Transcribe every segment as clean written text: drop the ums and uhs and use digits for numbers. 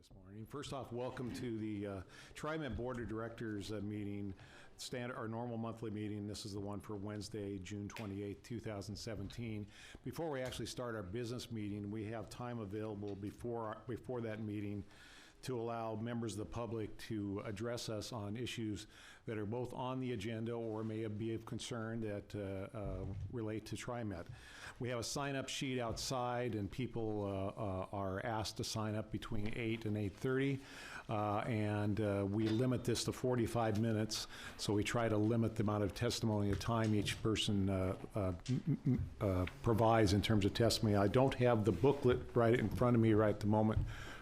this morning. First off, welcome to the TriMet Board of Directors meeting, our normal monthly meeting. This is the one for Wednesday, June 28th, 2017. Before we actually start our business meeting, we have time available before that meeting to allow members of the public to address us on issues that are both on the agenda or may be of concern that relate to TriMet. We have a sign-up sheet outside, and people are asked to sign up between 8 and 8:30, and we limit this to 45 minutes, so we try to limit the amount of testimony, the time each person provides in terms of testimony. I don't have the booklet right in front of me right at the moment.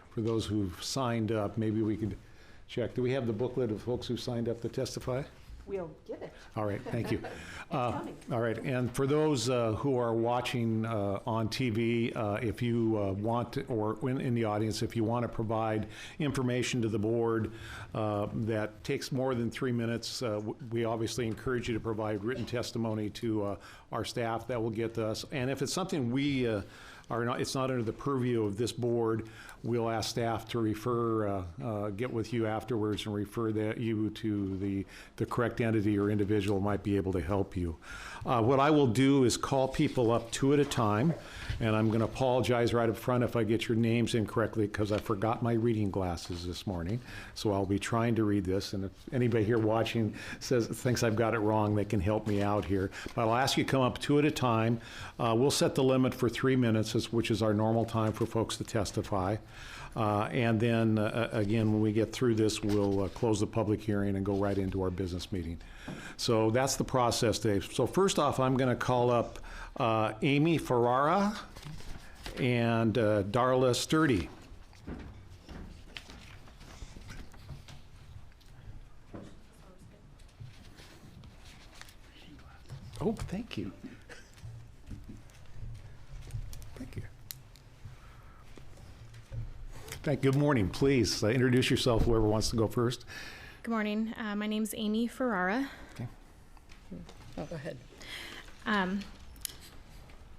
For those who've signed up, maybe we could check. Do we have the booklet of folks who signed up to testify? We'll get it. All right, thank you. All right, and for those who are watching on TV, if you want to, or in the audience, if you want to provide information to the board that takes more than 3 minutes, we obviously encourage you to provide written testimony to our staff. That will get to us. And if it's something we it's not under the purview of this board, we'll ask staff to refer, get with you afterwards and refer you to the correct entity or individual might be able to help you. What I will do is call people up two at a time, and I'm going to apologize right up front if I get your names incorrectly because I forgot my reading glasses this morning. So I'll be trying to read this, and if anybody here watching thinks I've got it wrong, they can help me out here. But I'll ask you to come up two at a time. We'll set the limit for 3 minutes, which is our normal time for folks to testify. And then, again, when we get through this, we'll close the public hearing and go right into our business meeting. So that's the process, Dave. So first off, I'm going to call up Amy Ferrara and Darla Sturdy. Oh, thank you. Good morning. Please introduce yourself, whoever wants to go first. Good morning. My name's Amy Ferrara. Okay. Oh, go ahead.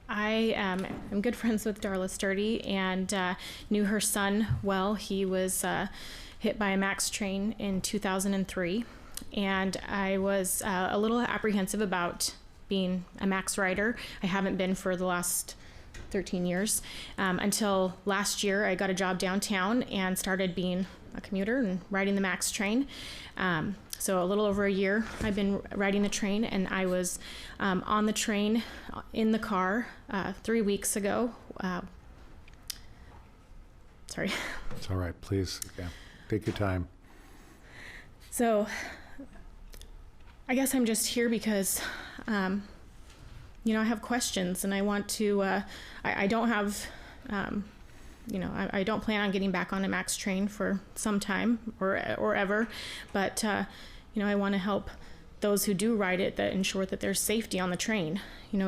I am good friends with Darla Sturdy and knew her son well. He was hit by a MAX train in 2003, and I was a little apprehensive about being a MAX rider. I haven't been for the last 13 years until last year. I got a job downtown and started being a commuter and riding the MAX train. So a little over a year I've been riding the train, and I was on the train in the car 3 weeks ago. Sorry. It's all right, please. Yeah. Take your time. So I guess I'm just here because I have questions, and I want to, I don't have, I don't plan on getting back on a MAX train for some time or ever, but, I want to help those who do ride it, that ensure that there's safety on the train.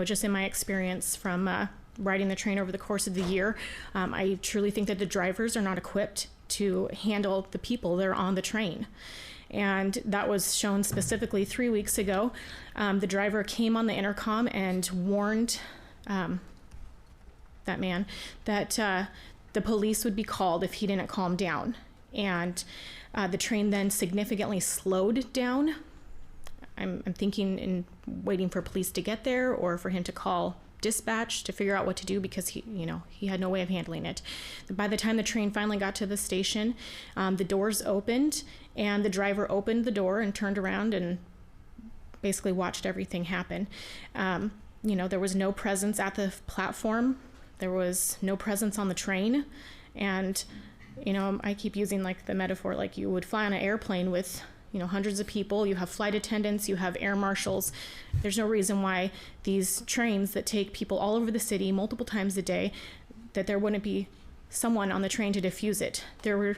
Just in my experience from riding the train over the course of the year, I truly think that the drivers are not equipped to handle the people that are on the train. And that was shown specifically 3 weeks ago. The driver came on the intercom and warned that man that the police would be called if he didn't calm down. And the train then significantly slowed down. I'm thinking in waiting for police to get there or for him to call dispatch to figure out what to do, because he had no way of handling it. By the time the train finally got to the station, the doors opened, and the driver opened the door and turned around and basically watched everything happen. There was no presence at the platform. There was no presence on the train. And, I keep using like the metaphor, like you would fly on an airplane with hundreds of people. You have flight attendants, you have air marshals. There's no reason why these trains that take people all over the city multiple times a day, that there wouldn't be someone on the train to defuse it. There were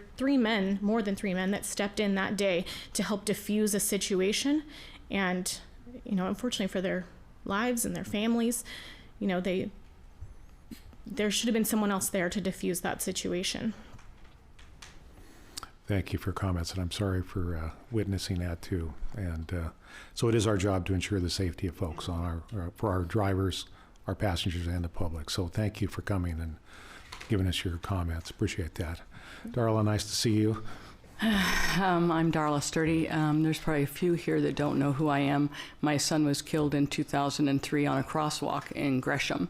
more than three men that stepped in that day to help defuse a situation. And, unfortunately for their lives and their families, there should have been someone else there to defuse that situation. Thank you for comments, and I'm sorry for witnessing that too. And so it is our job to ensure the safety of folks for our drivers, our passengers, and the public. So thank you for coming and giving us your comments. Appreciate that. Darla, nice to see you. I'm Darla Sturdy. There's probably a few here that don't know who I am. My son was killed in 2003 on a crosswalk in Gresham.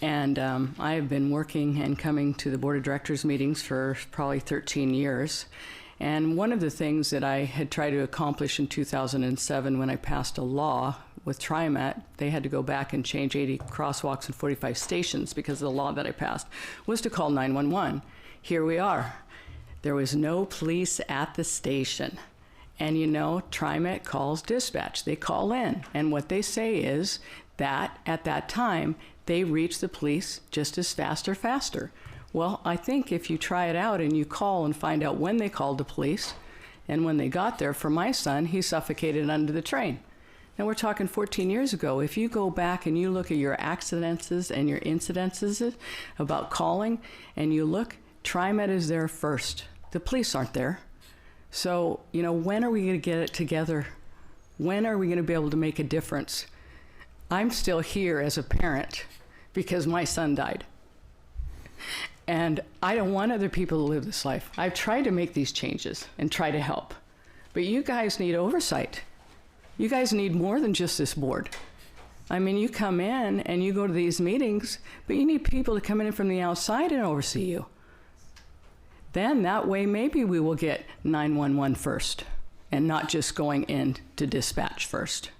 And I have been working and coming to the Board of Directors meetings for probably 13 years. And one of the things that I had tried to accomplish in 2007 when I passed a law with TriMet, they had to go back and change 80 crosswalks and 45 stations because of the law that I passed, was to call 911. Here we are. There was no police at the station. And you know, TriMet calls dispatch. They call in. And what they say is that at that time, they reach the police just as fast or faster. Well, I think if you try it out and you call and find out when they called the police and when they got there, for my son, he suffocated under the train. Now we're talking 14 years ago. If you go back and you look at your accidences and your incidences about calling and you look, TriMet is there first. The police aren't there. So, you know, when are we going to get it together? When are we going to be able to make a difference? I'm still here as a parent because my son died. And I don't want other people to live this life. I've tried to make these changes and try to help. But you guys need oversight. You guys need more than just this board. I mean, you come in and you go to these meetings, but you need people to come in from the outside and oversee you. Then that way maybe we will get 911 first and not just going in to dispatch first.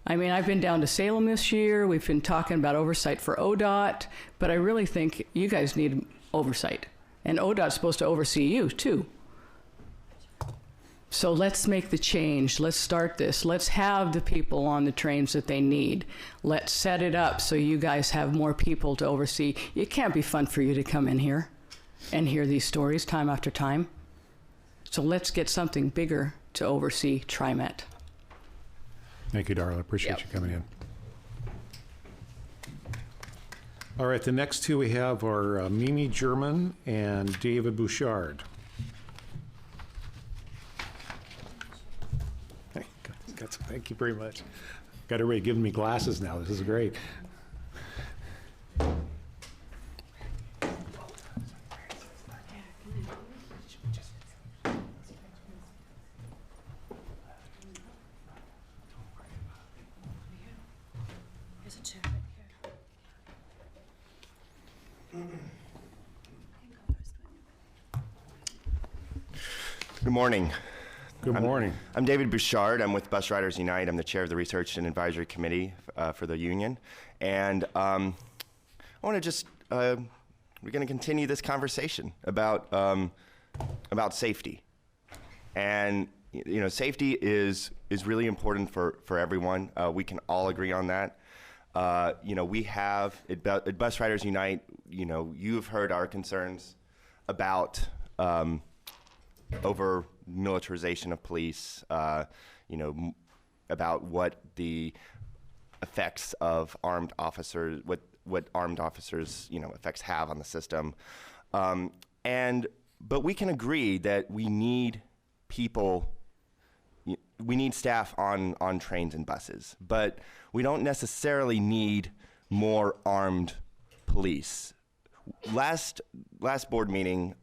I mean, I've been down to Salem this year. We've been talking about oversight for ODOT, but I really think you guys need oversight. And ODOT's supposed to oversee you too. So let's make the change. Let's start this. Let's have the people on the trains that they need. Let's set it up so you guys have more people to oversee. It can't be fun for you to come in here and hear these stories time after time. So let's get something bigger to oversee TriMet. Thank you, Darla. Appreciate you coming in. All right, the next two we have are Mimi German and David Bouchard. Hey, thank you very much. Got everybody giving me glasses now. This is great. Good morning. Good morning. I'm David Bouchard. I'm with Bus Riders Unite. I'm the chair of the Research and Advisory Committee for the union. And I want to just, we're going to continue this conversation about safety. And, you know, safety is really important for everyone. We can all agree on that. You know, we have, at Bus Riders Unite, you know, you've heard our concerns about over militarization of police, you know, about what the effects of armed officers, what armed officers, you know, effects have on the system. But we can agree that we need people, we need staff on trains and buses, but we don't necessarily need more armed police. Last board meeting,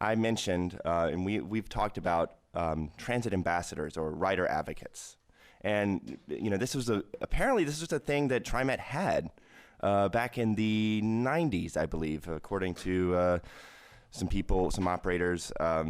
I mentioned, and we've talked about transit ambassadors or rider advocates. And, you know, apparently this was a thing that TriMet had back in the 90s, I believe, according to some operators that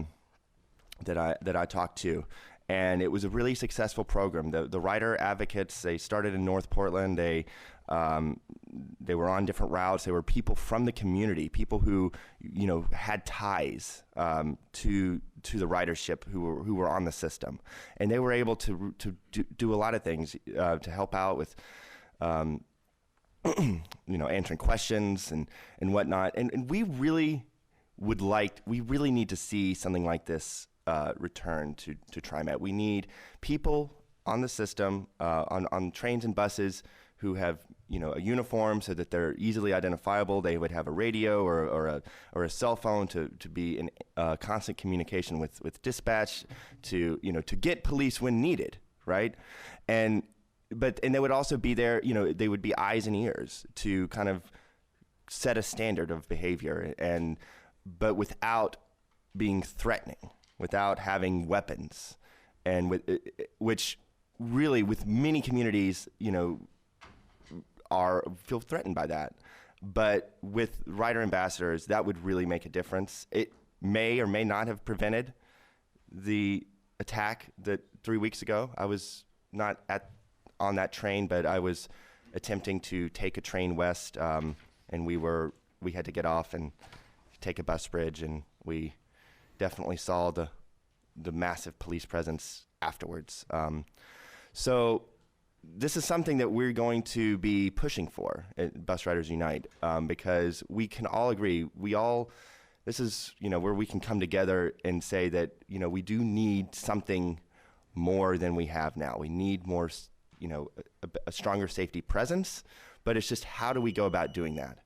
I talked to. And it was a really successful program. The rider advocates, they started in North Portland. They were on different routes. They were people from the community, people who, you know, had ties to the ridership who were on the system, and they were able to do a lot of things to help out with, you know, answering questions and whatnot. And we really need to see something like this return to TriMet. We need people on the system, on trains and buses who have, you know, a uniform so that they're easily identifiable. They would have a radio or a cell phone to be in constant communication with dispatch to, you know, to get police when needed, right? And they would also be there, you know, they would be eyes and ears to kind of set a standard of behavior, but without being threatening, without having weapons, and which really with many communities, feel threatened by that. But with rider ambassadors, that would really make a difference. It may or may not have prevented the attack that 3 weeks ago. I was not on that train, but I was attempting to take a train west, and we had to get off and take a bus bridge, and we definitely saw the massive police presence afterwards. So this is something that we're going to be pushing for at Bus Riders Unite, because we can all agree, this is, where we can come together and say that, we do need something more than we have now. We need more, a stronger safety presence, but it's just how do we go about doing that?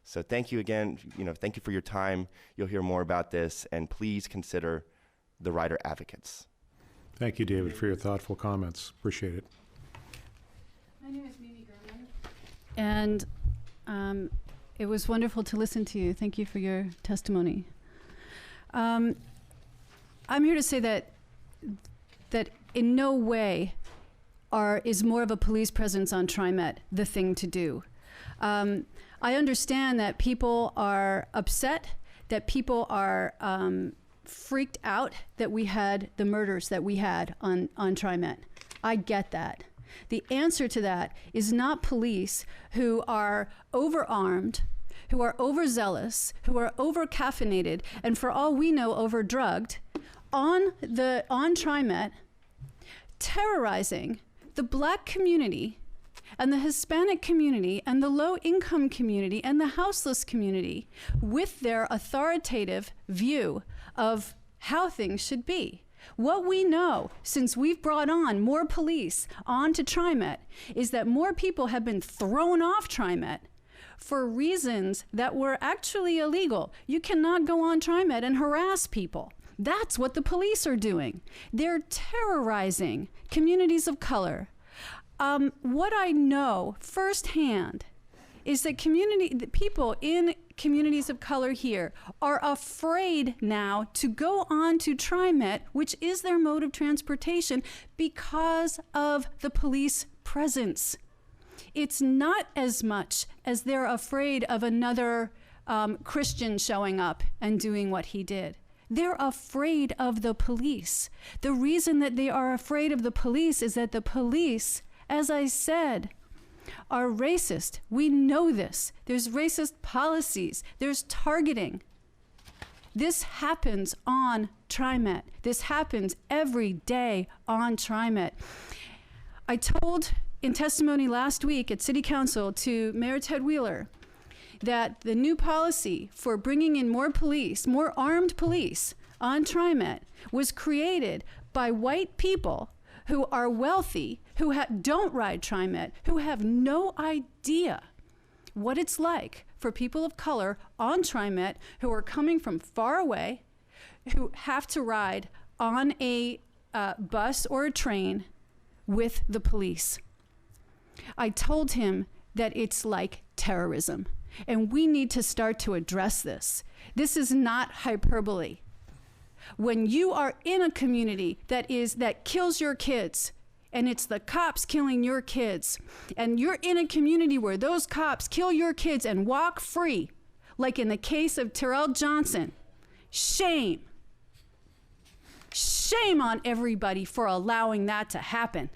So thank you again, thank you for your time. You'll hear more about this, and please consider the rider advocates. Thank you, David, for your thoughtful comments. Appreciate it. My name is Mimi Gurman, and it was wonderful to listen to you. Thank you for your testimony. I'm here to say that in no way is more of a police presence on TriMet the thing to do. I understand that people are upset, that people are freaked out that we had the murders that we had on TriMet. I get that. The answer to that is not police who are overarmed, who are overzealous, who are over-caffeinated, and for all we know, over-drugged, on TriMet, terrorizing the Black community and the Hispanic community and the low-income community and the houseless community with their authoritative view of how things should be. What we know, since we've brought on more police onto TriMet, is that more people have been thrown off TriMet for reasons that were actually illegal. You cannot go on TriMet and harass people. That's what the police are doing. They're terrorizing communities of color. What I know firsthand is that people in communities of color here are afraid now to go on to TriMet, which is their mode of transportation, because of the police presence. It's not as much as they're afraid of another Christian showing up and doing what he did. They're afraid of the police. The reason that they are afraid of the police is that the police, as I said, are racist. We know this. There's racist policies. There's targeting. This happens on TriMet. This happens every day on TriMet. I told in testimony last week at City Council to Mayor Ted Wheeler that the new policy for bringing in more police, more armed police on TriMet, was created by white people who are wealthy, who don't ride TriMet, who have no idea what it's like for people of color on TriMet who are coming from far away, who have to ride on a bus or a train with the police. I told him that it's like terrorism, and we need to start to address this. This is not hyperbole. When you are in a community that kills your kids, and it's the cops killing your kids, and you're in a community where those cops kill your kids and walk free, like in the case of Terrell Johnson, shame. Shame on everybody for allowing that to happen.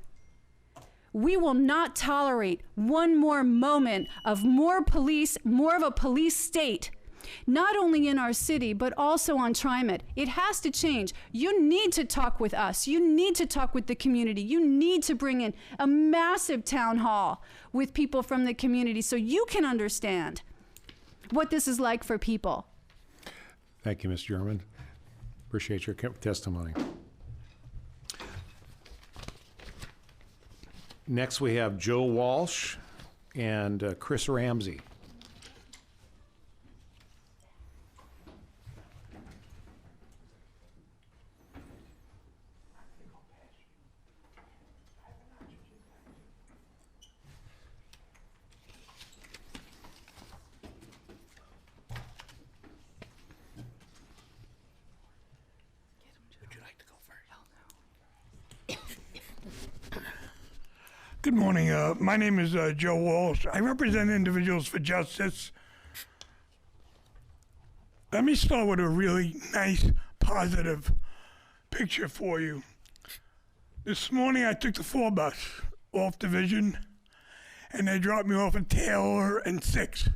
We will not tolerate one more moment of more police, more of a police state, not only in our city, but also on TriMet. It has to change. You need to talk with us. You need to talk with the community. You need to bring in a massive town hall with people from the community so you can understand what this is like for people. Thank you, Ms. German. Appreciate your testimony. Next, we have Joe Walsh and Chris Ramsey. Good morning. My name is Joe Walsh. I represent Individuals for Justice. Let me start with a really nice, positive picture for you. This morning I took the 4 bus off Division, and they dropped me off at Taylor and 6.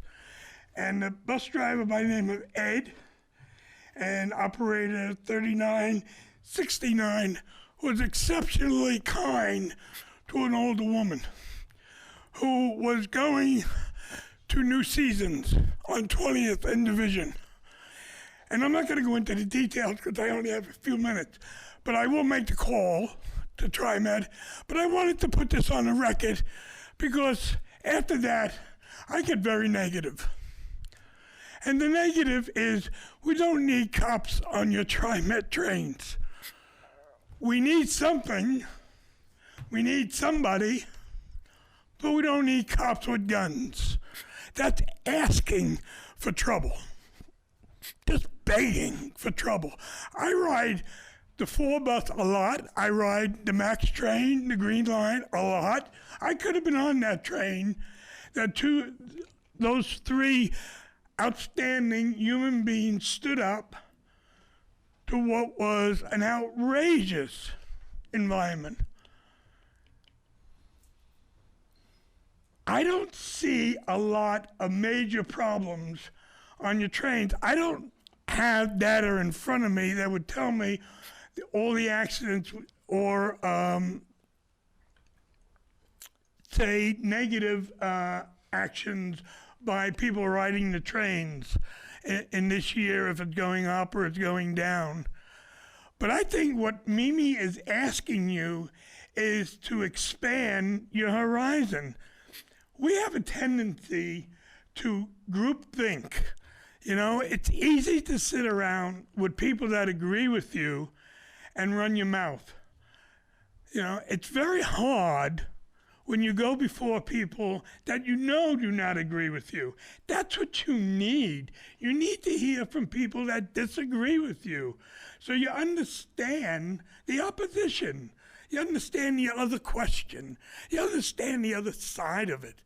And the bus driver by the name of Ed and operator 3969 was exceptionally kind to an older woman who was going to New Seasons on 20th and Division. And I'm not going to go into the details because I only have a few minutes, but I will make the call to TriMet. But I wanted to put this on the record because after that, I get very negative. And the negative is we don't need cops on your TriMet trains. We need something. We need somebody, but we don't need cops with guns. That's asking for trouble. Just begging for trouble. I ride the 4 bus a lot. I ride the Max train, the Green Line a lot. I could have been on that train. Those 3 outstanding human beings stood up to what was an outrageous environment. I don't see a lot of major problems on your trains. I don't have data in front of me that would tell me all the accidents or, say, negative actions by people riding the trains in this year, if it's going up or it's going down. But I think what Mimi is asking you is to expand your horizon. We have a tendency to groupthink. You know, it's easy to sit around with people that agree with you and run your mouth. You know, it's very hard when you go before people that you know do not agree with you. That's what you need. You need to hear from people that disagree with you, so you understand the opposition. You understand the other question. You understand the other side of it.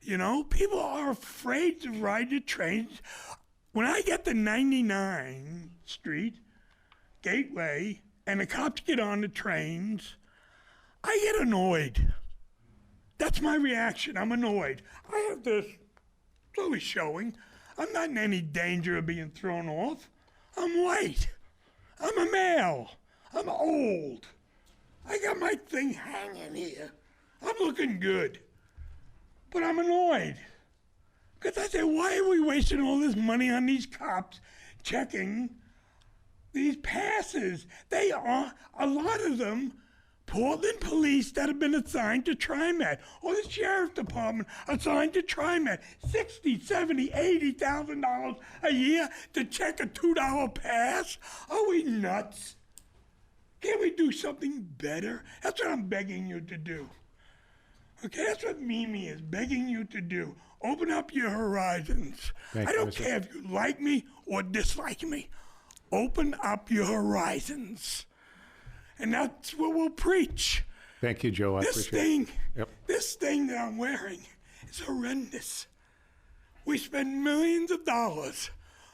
You know, people are afraid to ride the trains. When I get to 99 Street, Gateway, and the cops get on the trains, I get annoyed. That's my reaction. I'm annoyed. I have this, it's always showing. I'm not in any danger of being thrown off. I'm white. I'm a male. I'm old. I got my thing hanging here. I'm looking good. But I'm annoyed. Because I say, why are we wasting all this money on these cops checking these passes? They are, a lot of them, Portland police that have been assigned to TriMet, or the sheriff's department assigned to TriMet, $60,000, $70,000, $80,000 a year to check a $2 pass? Are we nuts? Can't we do something better? That's what I'm begging you to do. Okay, that's what Mimi is begging you to do. Open up your horizons. I don't care if you like me or dislike me. Open up your horizons. And that's what we'll preach. Thank you, Joe. I appreciate it. This thing that I'm wearing is horrendous. We spend millions of dollars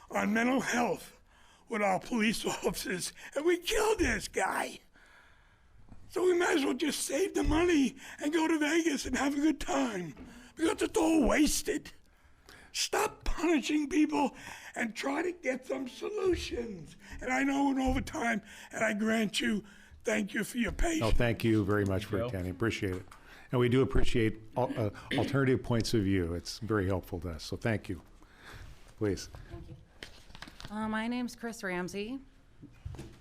on mental health with our police officers, and we killed this guy. So we might as well just save the money and go to Vegas and have a good time, because it's all wasted. Stop punishing people and try to get some solutions. And I know in overtime, and I grant you, thank you for your patience. No, thank you very much for attending. Appreciate it. And we do appreciate alternative points of view. It's very helpful to us. So thank you. Please. Thank you. My name's Chris Ramsey.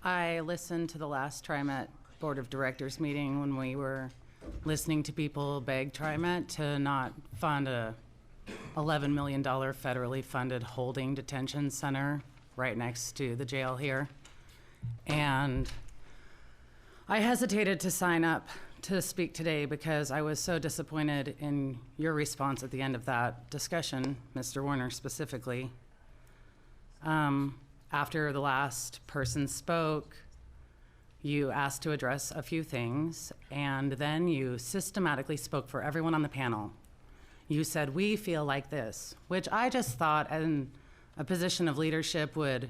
I listened to the last TriMet Board of Directors meeting when we were listening to people beg TriMet to not fund a $11 million federally funded holding detention center right next to the jail here. And I hesitated to sign up to speak today because I was so disappointed in your response at the end of that discussion, Mr. Warner specifically. After the last person spoke, You asked to address a few things, and then you systematically spoke for everyone on the panel. You said, "We feel like this," which I just thought in a position of leadership would,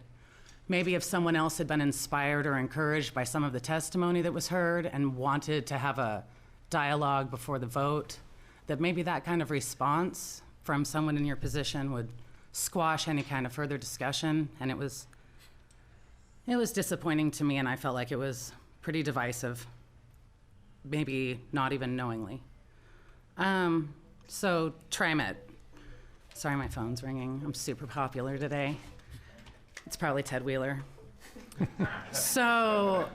maybe if someone else had been inspired or encouraged by some of the testimony that was heard and wanted to have a dialogue before the vote, that maybe that kind of response from someone in your position would squash any kind of further discussion. And it was disappointing to me, and I felt like it was pretty divisive, maybe not even knowingly. So TriMet. Sorry, my phone's ringing. I'm super popular today. It's probably Ted Wheeler. So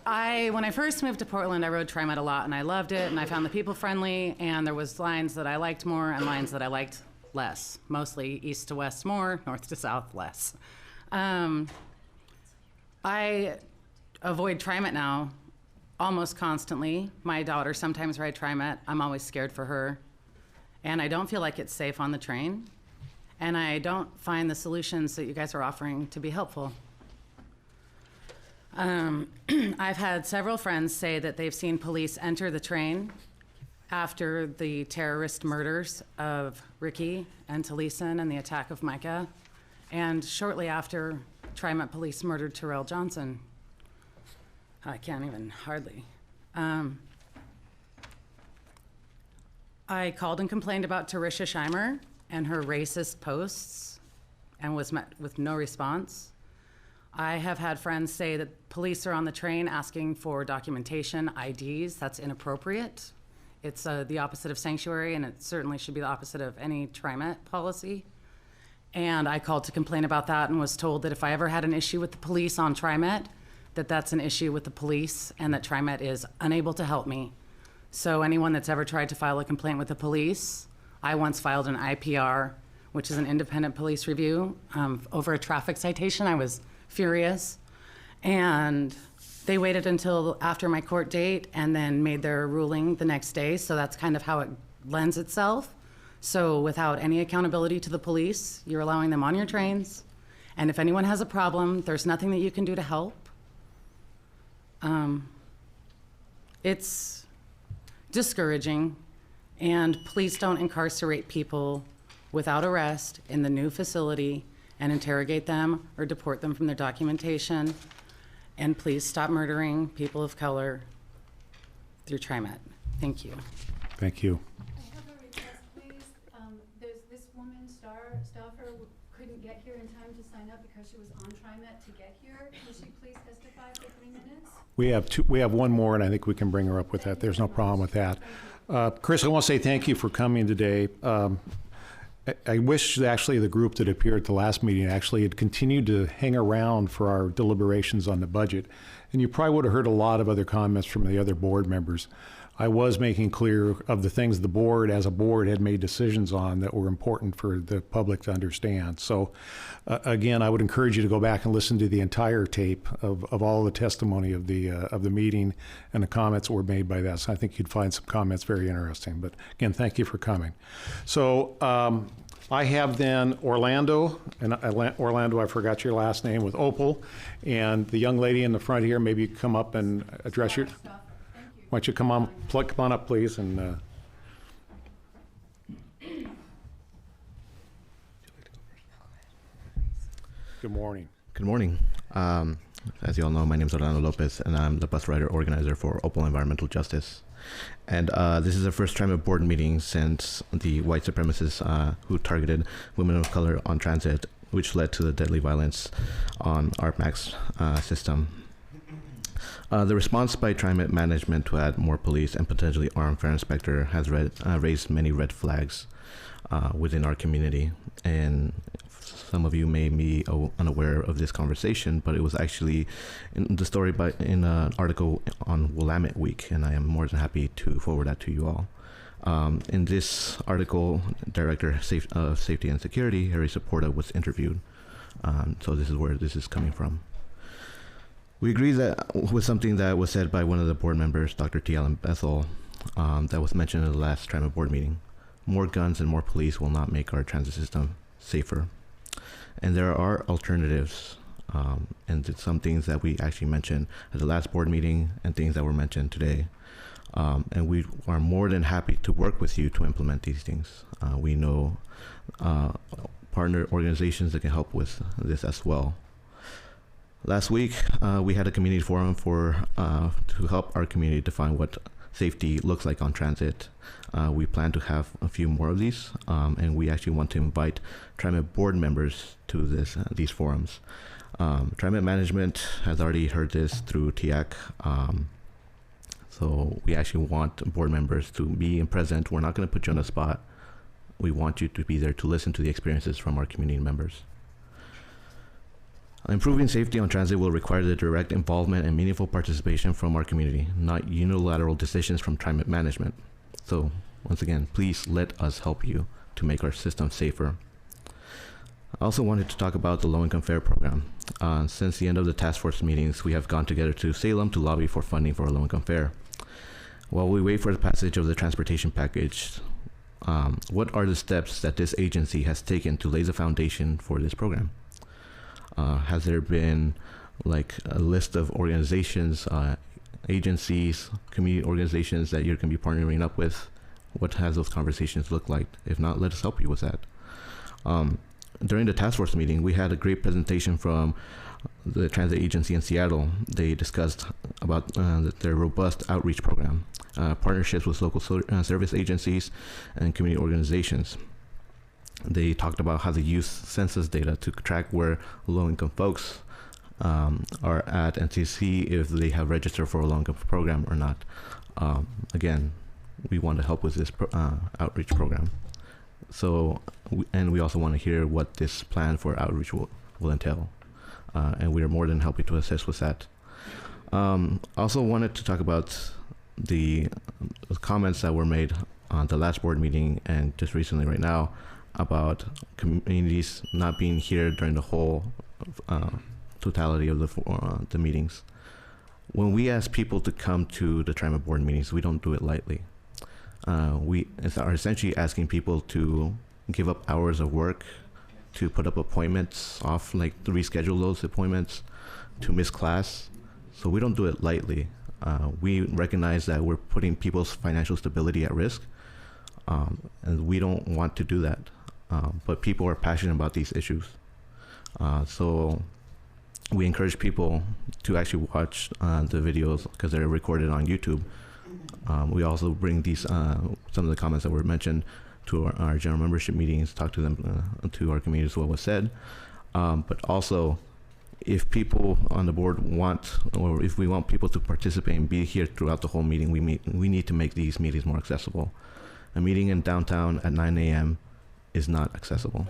when I first moved to Portland, I rode TriMet a lot, and I loved it, and I found the people friendly, and there was lines that I liked more and lines that I liked less, mostly east to west more, north to south less. I avoid TriMet now almost constantly. My daughter sometimes rides TriMet. I'm always scared for her. And I don't feel like it's safe on the train. And I don't find the solutions that you guys are offering to be helpful. I've had several friends say that they've seen police enter the train after the terrorist murders of Ricky and Taliesin and the attack of Micah, and shortly after TriMet police murdered Terrell Johnson. I can't even hardly. I called and complained about Tarisha Scheimer and her racist posts and was met with no response. I have had friends say that police are on the train asking for documentation, IDs. That's inappropriate. It's the opposite of sanctuary, and it certainly should be the opposite of any TriMet policy. And I called to complain about that and was told that if I ever had an issue with the police on TriMet, that's an issue with the police and that TriMet is unable to help me. So anyone that's ever tried to file a complaint with the police, I once filed an IPR, which is an independent police review, over a traffic citation. I was furious. And they waited until after my court date and then made their ruling the next day. So that's kind of how it lends itself. So without any accountability to the police, you're allowing them on your trains. And if anyone has a problem, there's nothing that you can do to help. It's discouraging, and please don't incarcerate people without arrest in the new facility and interrogate them or deport them from their documentation. And please stop murdering people of color through TriMet. Thank you. Thank you. I have a request, please. There's this woman, Stauffer, couldn't get here in time to sign up because she was on TriMet to get here. Can she please testify for 3 minutes? We have one more, and I think we can bring her up with that. There's no problem with that. Chris, I want to say thank you for coming today. I wish actually the group that appeared at the last meeting actually had continued to hang around for our deliberations on the budget. And you probably would have heard a lot of other comments from the other board members. I was making clear of the things the board, as a board, had made decisions on that were important for the public to understand. So again, I would encourage you to go back and listen to the entire tape of all the testimony of the meeting and the comments that were made by that. So I think you'd find some comments very interesting. But again, thank you for coming. So I have then Orlando, and Orlando, I forgot your last name, with Opal, and the young lady in the front here, maybe you come up and address your... Why don't you come on up, please, and good morning. Good morning. As you all know, my name is Orlando Lopez, and I'm the bus rider organizer for Opal Environmental Justice. And this is the first TriMet board meeting since the white supremacists who targeted women of color on transit, which led to the deadly violence on our MAX system. The response by TriMet management to add more police and potentially armed fare inspector has raised many red flags within our community. And some of you may be unaware of this conversation, but it was actually in the story in an article on Willamette Week, and I am more than happy to forward that to you all. In this article, Director of Safety and Security, Harry Supporta, was interviewed. So this is where this is coming from. We agree that with something that was said by one of the board members, Dr. T. Allen Bethel, that was mentioned in the last TriMet board meeting. More guns and more police will not make our transit system safer. And there are alternatives and some things that we actually mentioned at the last board meeting and things that were mentioned today. And we are more than happy to work with you to implement these things. We know partner organizations that can help with this as well. Last week, we had a community forum to help our community define what safety looks like on transit. We plan to have a few more of these, and we actually want to invite TriMet board members to these forums. TriMet management has already heard this through TIAC, so we actually want board members to be present. We're not going to put you on the spot. We want you to be there to listen to the experiences from our community members. Improving safety on transit will require the direct involvement and meaningful participation from our community, not unilateral decisions from TriMet management. So, once again, please let us help you to make our system safer. I also wanted to talk about the low-income fare program. Since the end of the task force meetings, we have gone together to Salem to lobby for funding for a low-income fare. While we wait for the passage of the transportation package, what are the steps that this agency has taken to lay the foundation for this program? Has there been like a list of organizations, agencies, community organizations that you're going to be partnering up with? What has those conversations looked like? If not, let us help you with that. During the task force meeting, we had a great presentation from the transit agency in Seattle. They discussed about their robust outreach program, partnerships with local service agencies and community organizations. They talked about how they use census data to track where low-income folks are at and to see if they have registered for a low-income program or not. Again, we want to help with this outreach program. So, and we also want to hear what this plan for outreach will entail. And we are more than happy to assist with that. Also wanted to talk about the comments that were made on the last board meeting and just recently right now about communities not being here during the whole totality of the meetings. When we ask people to come to the TriMet board meetings, we don't do it lightly. We are essentially asking people to give up hours of work, to put up appointments off, like to reschedule those appointments, to miss class. So we don't do it lightly. We recognize that we're putting people's financial stability at risk, and we don't want to do that. But people are passionate about these issues. So we encourage people to actually watch the videos because they're recorded on YouTube. We also bring these some of the comments that were mentioned to our general membership meetings, talk to them, to our communities, what was said. But also, if people on the board want, or if we want people to participate and be here throughout the whole meeting, we need to make these meetings more accessible. A meeting in downtown at 9 a.m. is not accessible.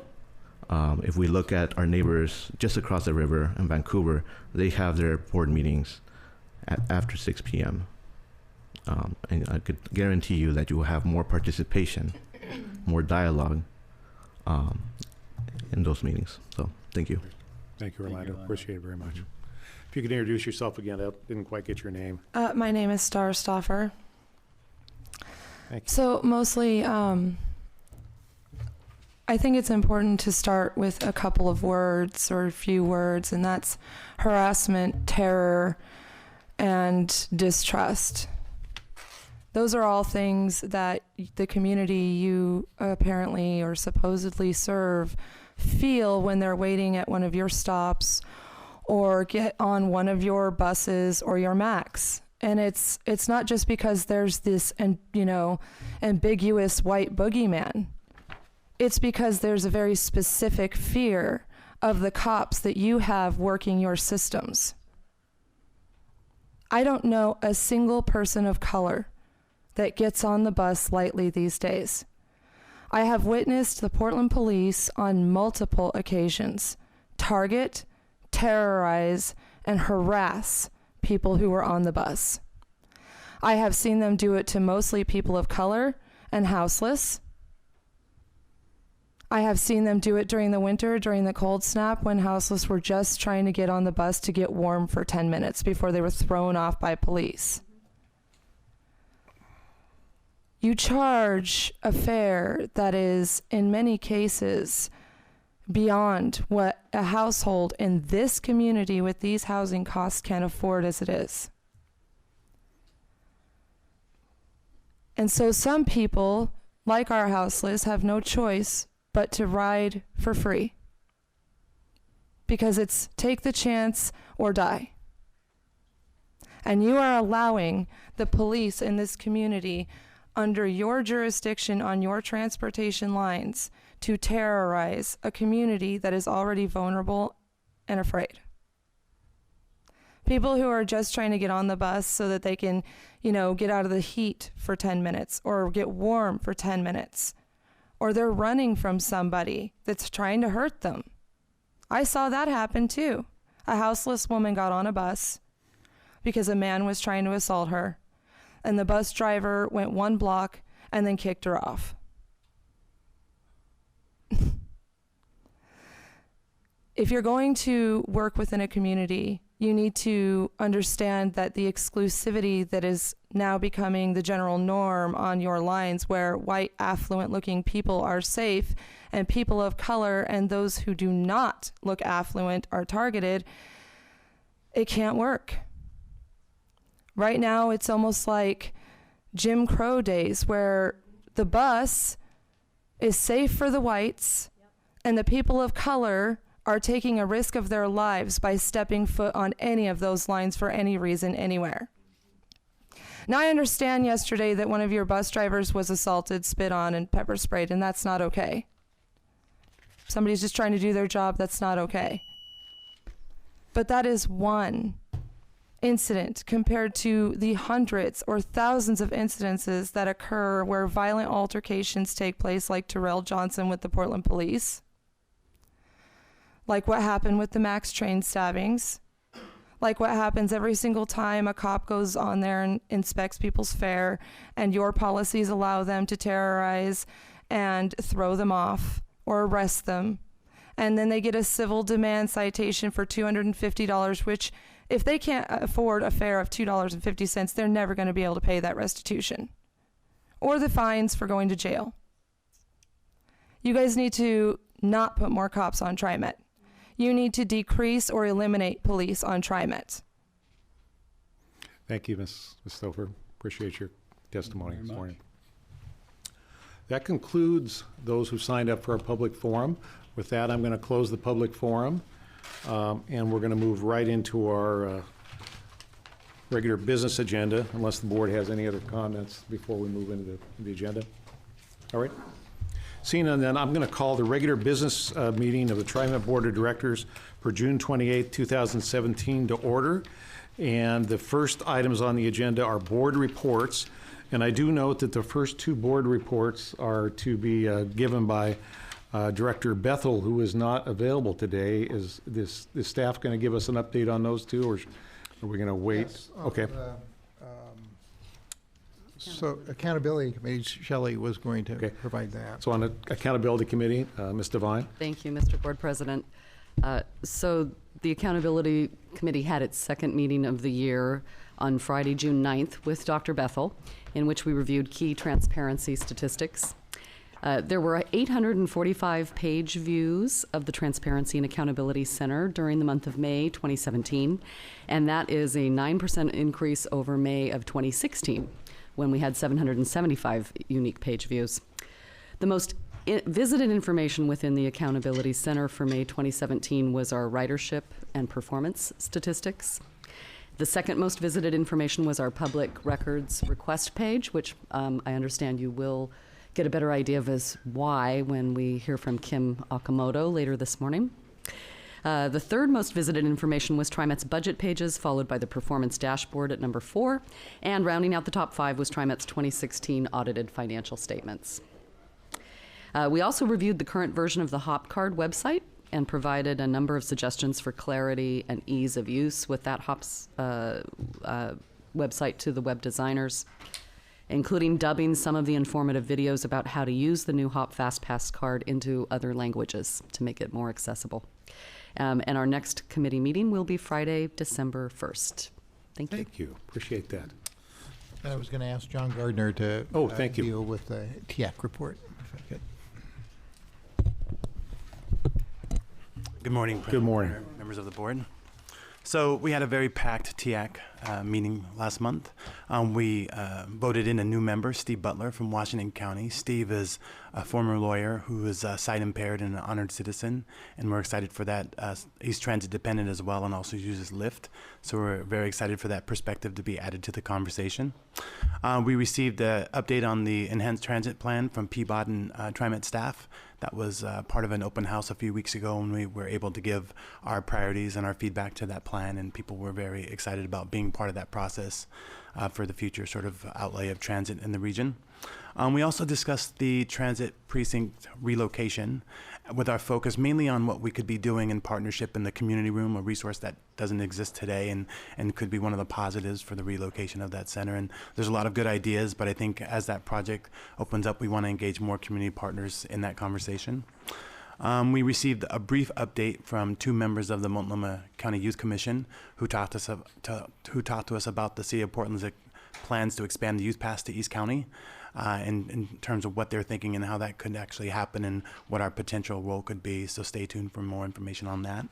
If we look at our neighbors just across the river in Vancouver, they have their board meetings after 6 p.m. And I could guarantee you that you will have more participation, more dialogue in those meetings. So thank you. Thank you, Orlando. Appreciate it very much. If you could introduce yourself again, I didn't quite get your name. My name is Star Stoffer. Thank you. So mostly, I think it's important to start with a couple of words or a few words, and that's harassment, terror, and distrust. Those are all things that the community you apparently or supposedly serve feel when they're waiting at one of your stops or get on one of your buses or your Macs. And it's not just because there's this ambiguous white boogeyman. It's because there's a very specific fear of the cops that you have working your systems. I don't know a single person of color that gets on the bus lightly these days. I have witnessed the Portland police on multiple occasions target, terrorize, and harass people who were on the bus. I have seen them do it to mostly people of color and houseless. I have seen them do it during the winter, during the cold snap, when houseless were just trying to get on the bus to get warm for 10 minutes before they were thrown off by police. You charge a fare that is, in many cases, beyond what a household in this community with these housing costs can afford as it is. And so some people, like our houseless, have no choice but to ride for free. Because it's take the chance or die. And you are allowing the police in this community, under your jurisdiction on your transportation lines, to terrorize a community that is already vulnerable and afraid. People who are just trying to get on the bus so that they can, get out of the heat for 10 minutes or get warm for 10 minutes. Or they're running from somebody that's trying to hurt them. I saw that happen too. A houseless woman got on a bus because a man was trying to assault her, and the bus driver went 1 block and then kicked her off. If you're going to work within a community, you need to understand that the exclusivity that is now becoming the general norm on your lines, where white, affluent-looking people are safe and people of color and those who do not look affluent are targeted, it can't work. Right now, it's almost like Jim Crow days, where the bus is safe for the whites, and the people of color are taking a risk of their lives by stepping foot on any of those lines for any reason, anywhere. Now, I understand yesterday that one of your bus drivers was assaulted, spit on, and pepper sprayed, and that's not okay. Somebody's just trying to do their job, that's not okay. But that is one incident compared to the hundreds or thousands of incidences that occur where violent altercations take place, like Terrell Johnson with the Portland Police, like what happened with the Max train stabbings, like what happens every single time a cop goes on there and inspects people's fare, and your policies allow them to terrorize and throw them off or arrest them. And then they get a civil demand citation for $250, which if they can't afford a fare of $2.50, they're never going to be able to pay that restitution. Or the fines for going to jail. You guys need to not put more cops on TriMet. You need to decrease or eliminate police on TriMet. Thank you, Ms. Stouffer. Appreciate your testimony this morning. That concludes those who signed up for our public forum. With that, I'm going to close the public forum, and we're going to move right into our regular business agenda, unless the board has any other comments before we move into the agenda. All right. Seeing none, then I'm going to call the regular business meeting of the TriMet Board of Directors for June 28, 2017 to order. And the first items on the agenda are board reports. And I do note that the first 2 board reports are to be given by Director Bethel, who is not available today. Is the staff going to give us an update on those 2, or are we going to wait? Yes, okay. So Accountability Committee, Shelley was going to provide that. So on the Accountability Committee, Ms. Devine. Thank you, Mr. Board President. So the Accountability Committee had its second meeting of the year on Friday, June 9th with Dr. Bethel, in which we reviewed key transparency statistics. There were 845 page views of the Transparency and Accountability Center during the month of May 2017, and that is a 9% increase over May of 2016, when we had 775 unique page views. The most visited information within the Accountability Center for May 2017 was our ridership and performance statistics. The second most visited information was our public records request page, which I understand you will get a better idea of as why when we hear from Kim Okamoto later this morning. The third most visited information was TriMet's budget pages, followed by the performance dashboard at number 4, and rounding out the top 5 was TriMet's 2016 audited financial statements. We also reviewed the current version of the HOP card website and provided a number of suggestions for clarity and ease of use with that HOP's website to the web designers, including dubbing some of the informative videos about how to use the new HOP FastPass card into other languages to make it more accessible. And our next committee meeting will be Friday, December 1st. Thank you. Thank you. Appreciate that. And I was going to ask John Gardner to thank you. deal with the TIAC report, if I could. Good morning. Good morning. Members of the board. So we had a very packed TIAC meeting last month. We voted in a new member, Steve Butler from Washington County. Steve is a former lawyer who is sight impaired and an honored citizen, and we're excited for that. He's transit dependent as well and also uses Lyft, so we're very excited for that perspective to be added to the conversation. We received an update on the enhanced transit plan from PBOT and TriMet staff. That was part of an open house a few weeks ago, when we were able to give our priorities and our feedback to that plan, and people were very excited about being part of that process for the future sort of outlay of transit in the region. We also discussed the transit precinct relocation, with our focus mainly on what we could be doing in partnership in the community room, a resource that doesn't exist today and could be one of the positives for the relocation of that center. And there's a lot of good ideas, but I think as that project opens up, we want to engage more community partners in that conversation. We received a brief update from 2 members of the Multnomah County Youth Commission who talked to us about the City of Portland's plans to expand the Youth Pass to East County. In terms of what they're thinking and how that could actually happen and what our potential role could be. So stay tuned for more information on that.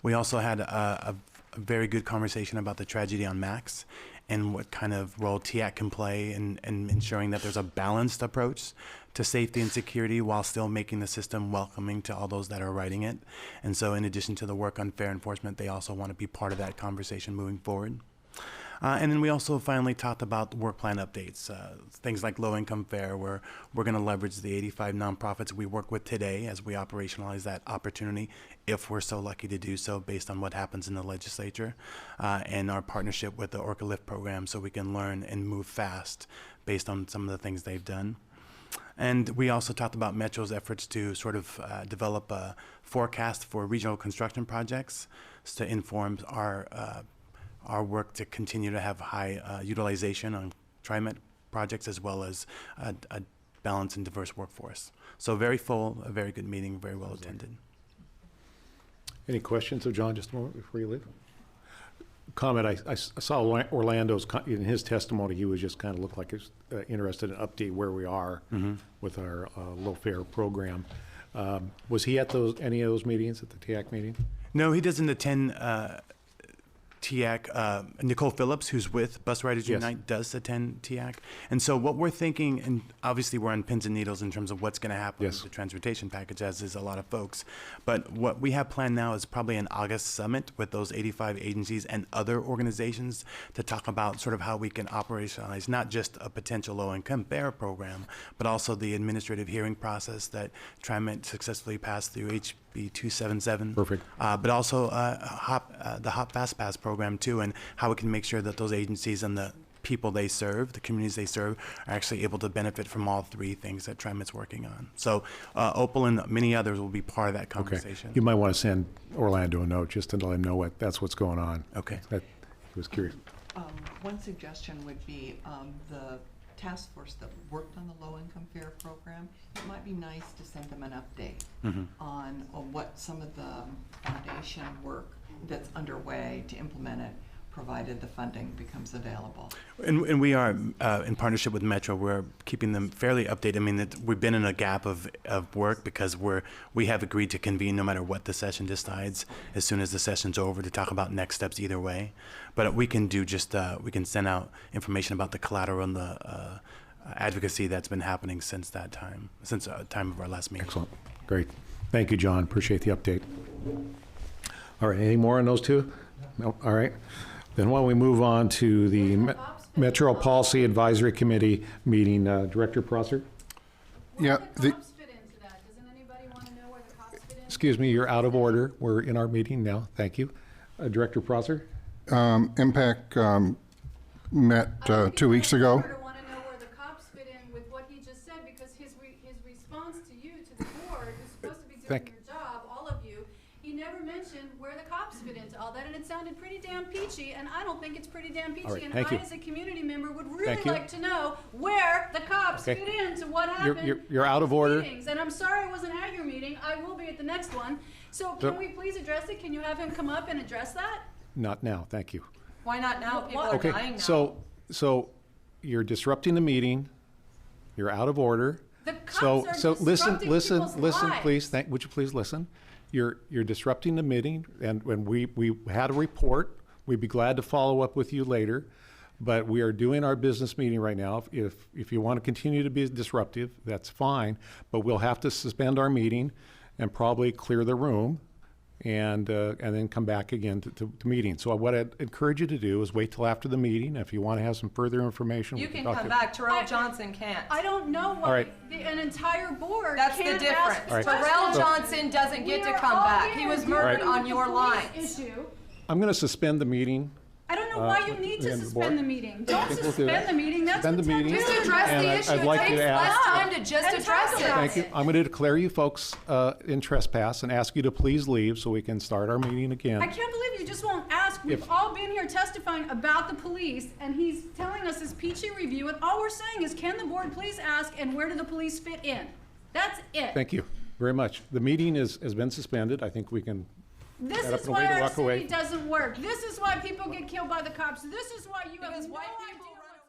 We also had a very good conversation about the tragedy on Max and what kind of role TIAC can play in ensuring that there's a balanced approach to safety and security while still making the system welcoming to all those that are riding it. And so in addition to the work on fair enforcement, they also want to be part of that conversation moving forward. And then we also finally talked about work plan updates, things like low-income fare, where we're going to leverage the 85 nonprofits we work with today as we operationalize that opportunity, if we're so lucky to do so based on what happens in the legislature, and our partnership with the Orca Lift program, so we can learn and move fast based on some of the things they've done. And we also talked about Metro's efforts to sort of develop a forecast for regional construction projects to inform our work to continue to have high utilization on TriMet projects, as well as a balanced and diverse workforce. So very full, a very good meeting, very well attended. Any questions of John just a moment before you leave? Comment, I saw Orlando's, in his testimony, he was just kind of looked like he was interested in update where we are with our low fare program. Was he at any of those meetings, at the TIAC meeting? No, he doesn't attend TIAC. Nicole Phillips, who's with Bus Riders Unite, does attend TIAC. And so what we're thinking, and obviously we're on pins and needles in terms of what's going to happen with the transportation package, as is a lot of folks. But what we have planned now is probably an August summit with those 85 agencies and other organizations to talk about sort of how we can operationalize not just a potential low-income fare program, but also the administrative hearing process that TriMet successfully passed through HB 277. Perfect. But also the Hop Fast Pass program too, and how we can make sure that those agencies and the people they serve, the communities they serve, are actually able to benefit from all 3 things that TriMet's working on. So Opal and many others will be part of that conversation. Okay. You might want to send Orlando a note just to let him know that's what's going on. Okay. He was curious. One suggestion would be the task force that worked on the low-income fare program. It might be nice to send them an update on what some of the foundation work that's underway to implement it, provided the funding becomes available. And we are in partnership with Metro. We're keeping them fairly updated. I mean, we've been in a gap of work because we have agreed to convene no matter what the session decides as soon as the session's over, to talk about next steps either way. But we can do we can send out information about the collateral and the advocacy that's been happening since that time, since the time of our last meeting. Excellent. Great. Thank you, John. Appreciate the update. All right. Any more on those 2? No. All right. Then why don't we move on to the Metro Policy Advisory Committee meeting. Director Prosser? Where do the cops fit into that? Doesn't anybody want to know where the cops fit in? Excuse me, you're out of order. We're in our meeting now. Thank you. Director Prosser? Impact met 2 weeks ago. I want to know where the cops fit in with what he just said, because his response to you, to the board, who's supposed to be doing your job, all of you, he never mentioned where the cops fit into all that, and it sounded pretty damn peachy, and I don't think it's pretty damn peachy. Right, and thank I, you. as a community member, would really like to know where the cops fit into what happened. You're out of order. Meetings. And I'm sorry I wasn't at your meeting. I will be at the next one. So can we please address it? Can you have him come up and address that? Not now. Thank you. Why not now? People are dying now. So you're disrupting the meeting. You're out of order. The cops are listen, disrupting people's listen, lives. please. Would you please listen? you're disrupting the meeting, and when we had a report, we'd be glad to follow up with you later. But we are doing our business meeting right now. If you want to continue to be disruptive, that's fine. But we'll have to suspend our meeting and probably clear the room, and then come back again to meeting. So what I'd encourage you to do is wait till after the meeting. If you want to have some further information, You we can talk come to- back. Terrell Johnson can't. I don't know why All right. an entire board That's the can't difference. ask All right. Terrell So- Johnson doesn't get We to are come all back. He here was murdered dealing on with your the lines. police issue. I'm going to suspend the meeting. I don't know why you need to and the suspend board. the meeting. Don't think we'll do suspend that. the meeting. That's Suspend what the meeting. Just September address And the I'd issue. It like you takes to less ask- time to just And address talk it. about Thank you. I'm going to declare you folks in trespass and ask you to please leave so we can start our meeting again. I can't believe you just won't ask. We've If- all been here testifying about the police, and he's telling us this peachy review, and all we're saying is, can the board please ask, and where do the police fit in? That's it. Thank you very much. The meeting has been suspended. I think we can This Get up is and away why to our walk city away. doesn't work. This is why people get killed by the cops. This is why you Because have no white idea. people run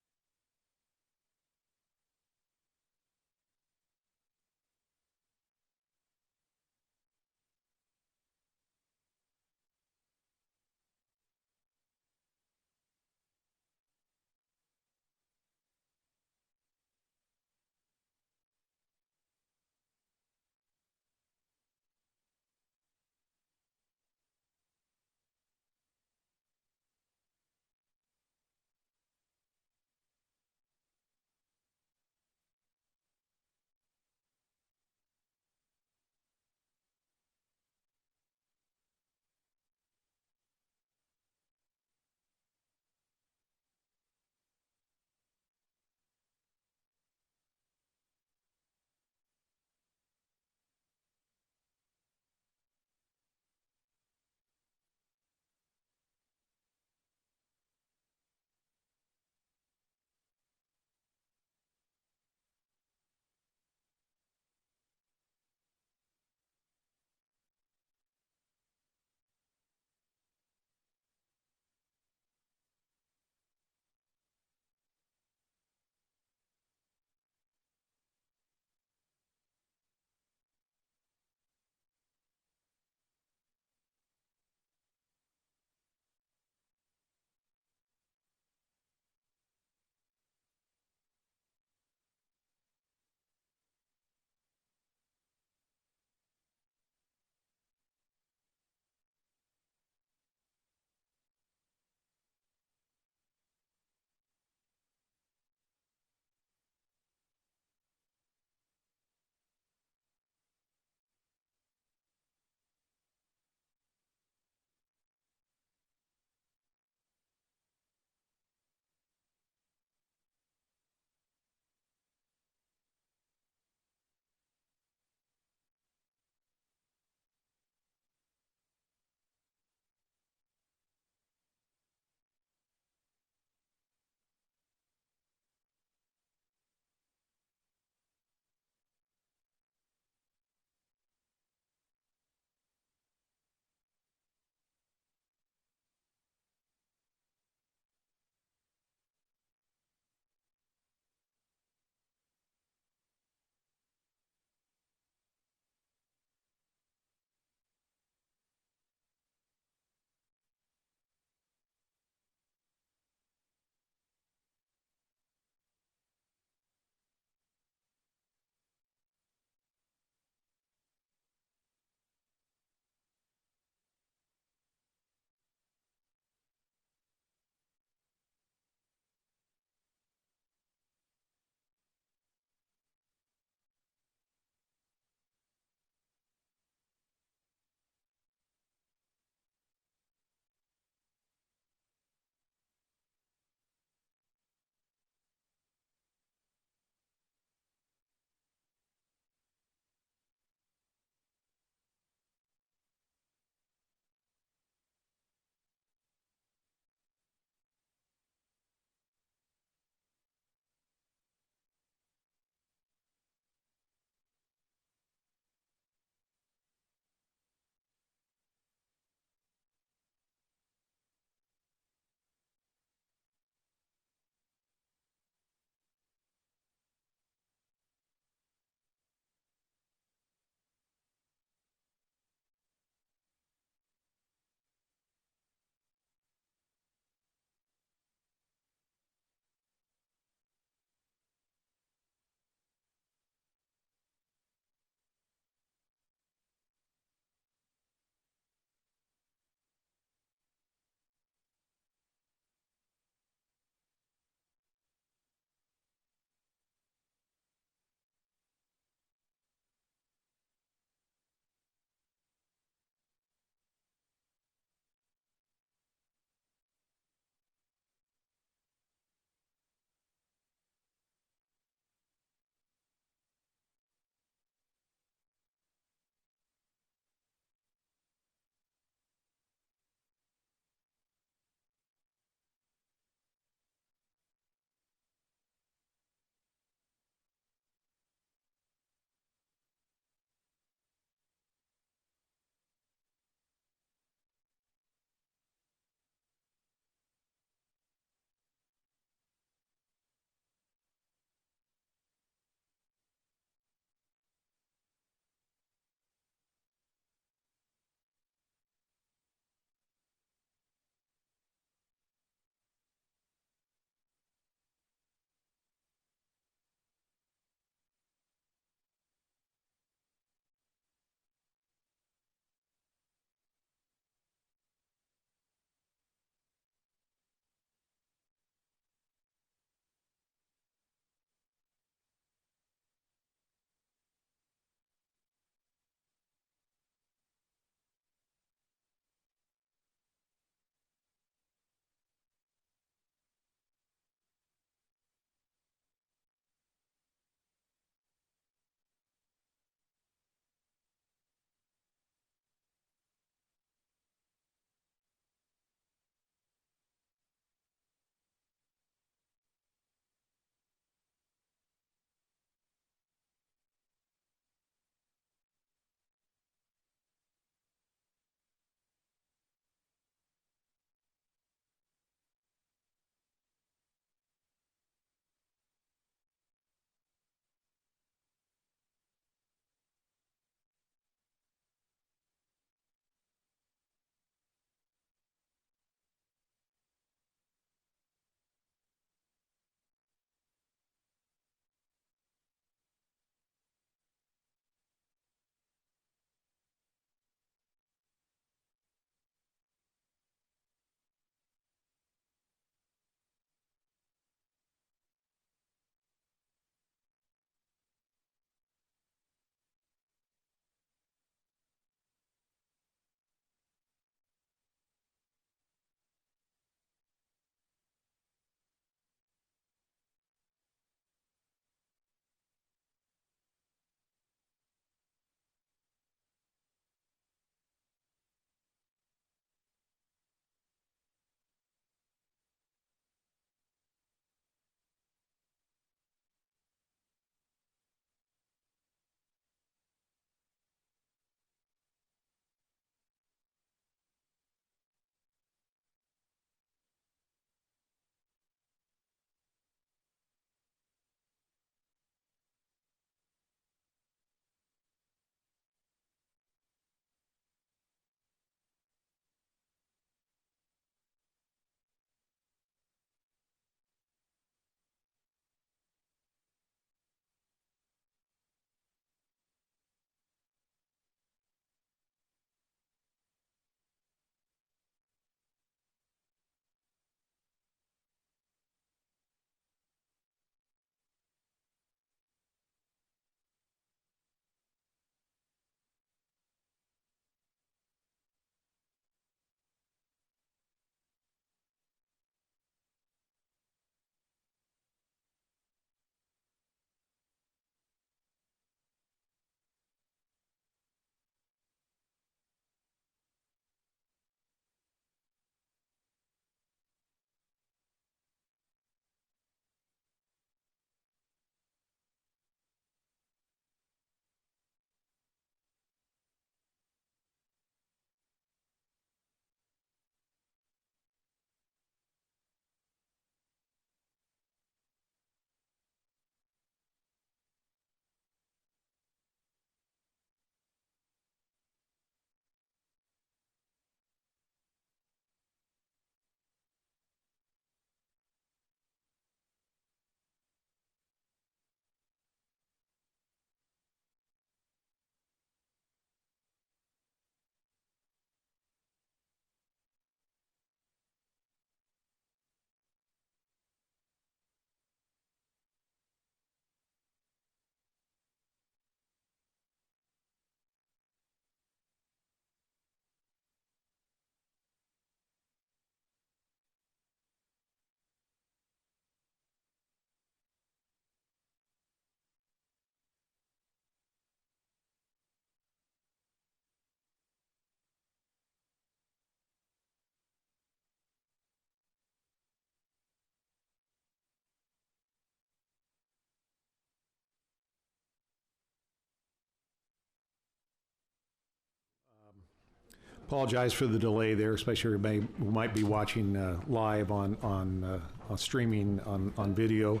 Apologize for the delay there, especially everybody who might be watching live on streaming on video.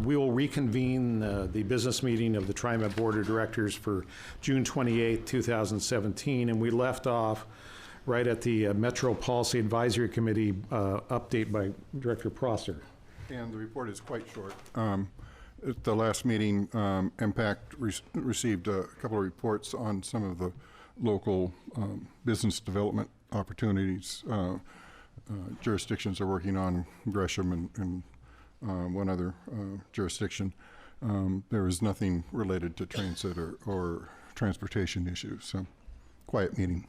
We will reconvene the business meeting of the TriMet Board of Directors for June 28, 2017, and we left off right at the Metro Policy Advisory Committee update by Director Prosser. And the report is quite short. At the last meeting, Impact received a couple of reports on some of the local business development opportunities jurisdictions are working on, Gresham and one other jurisdiction. There was nothing related to transit or transportation issues, so quiet meeting.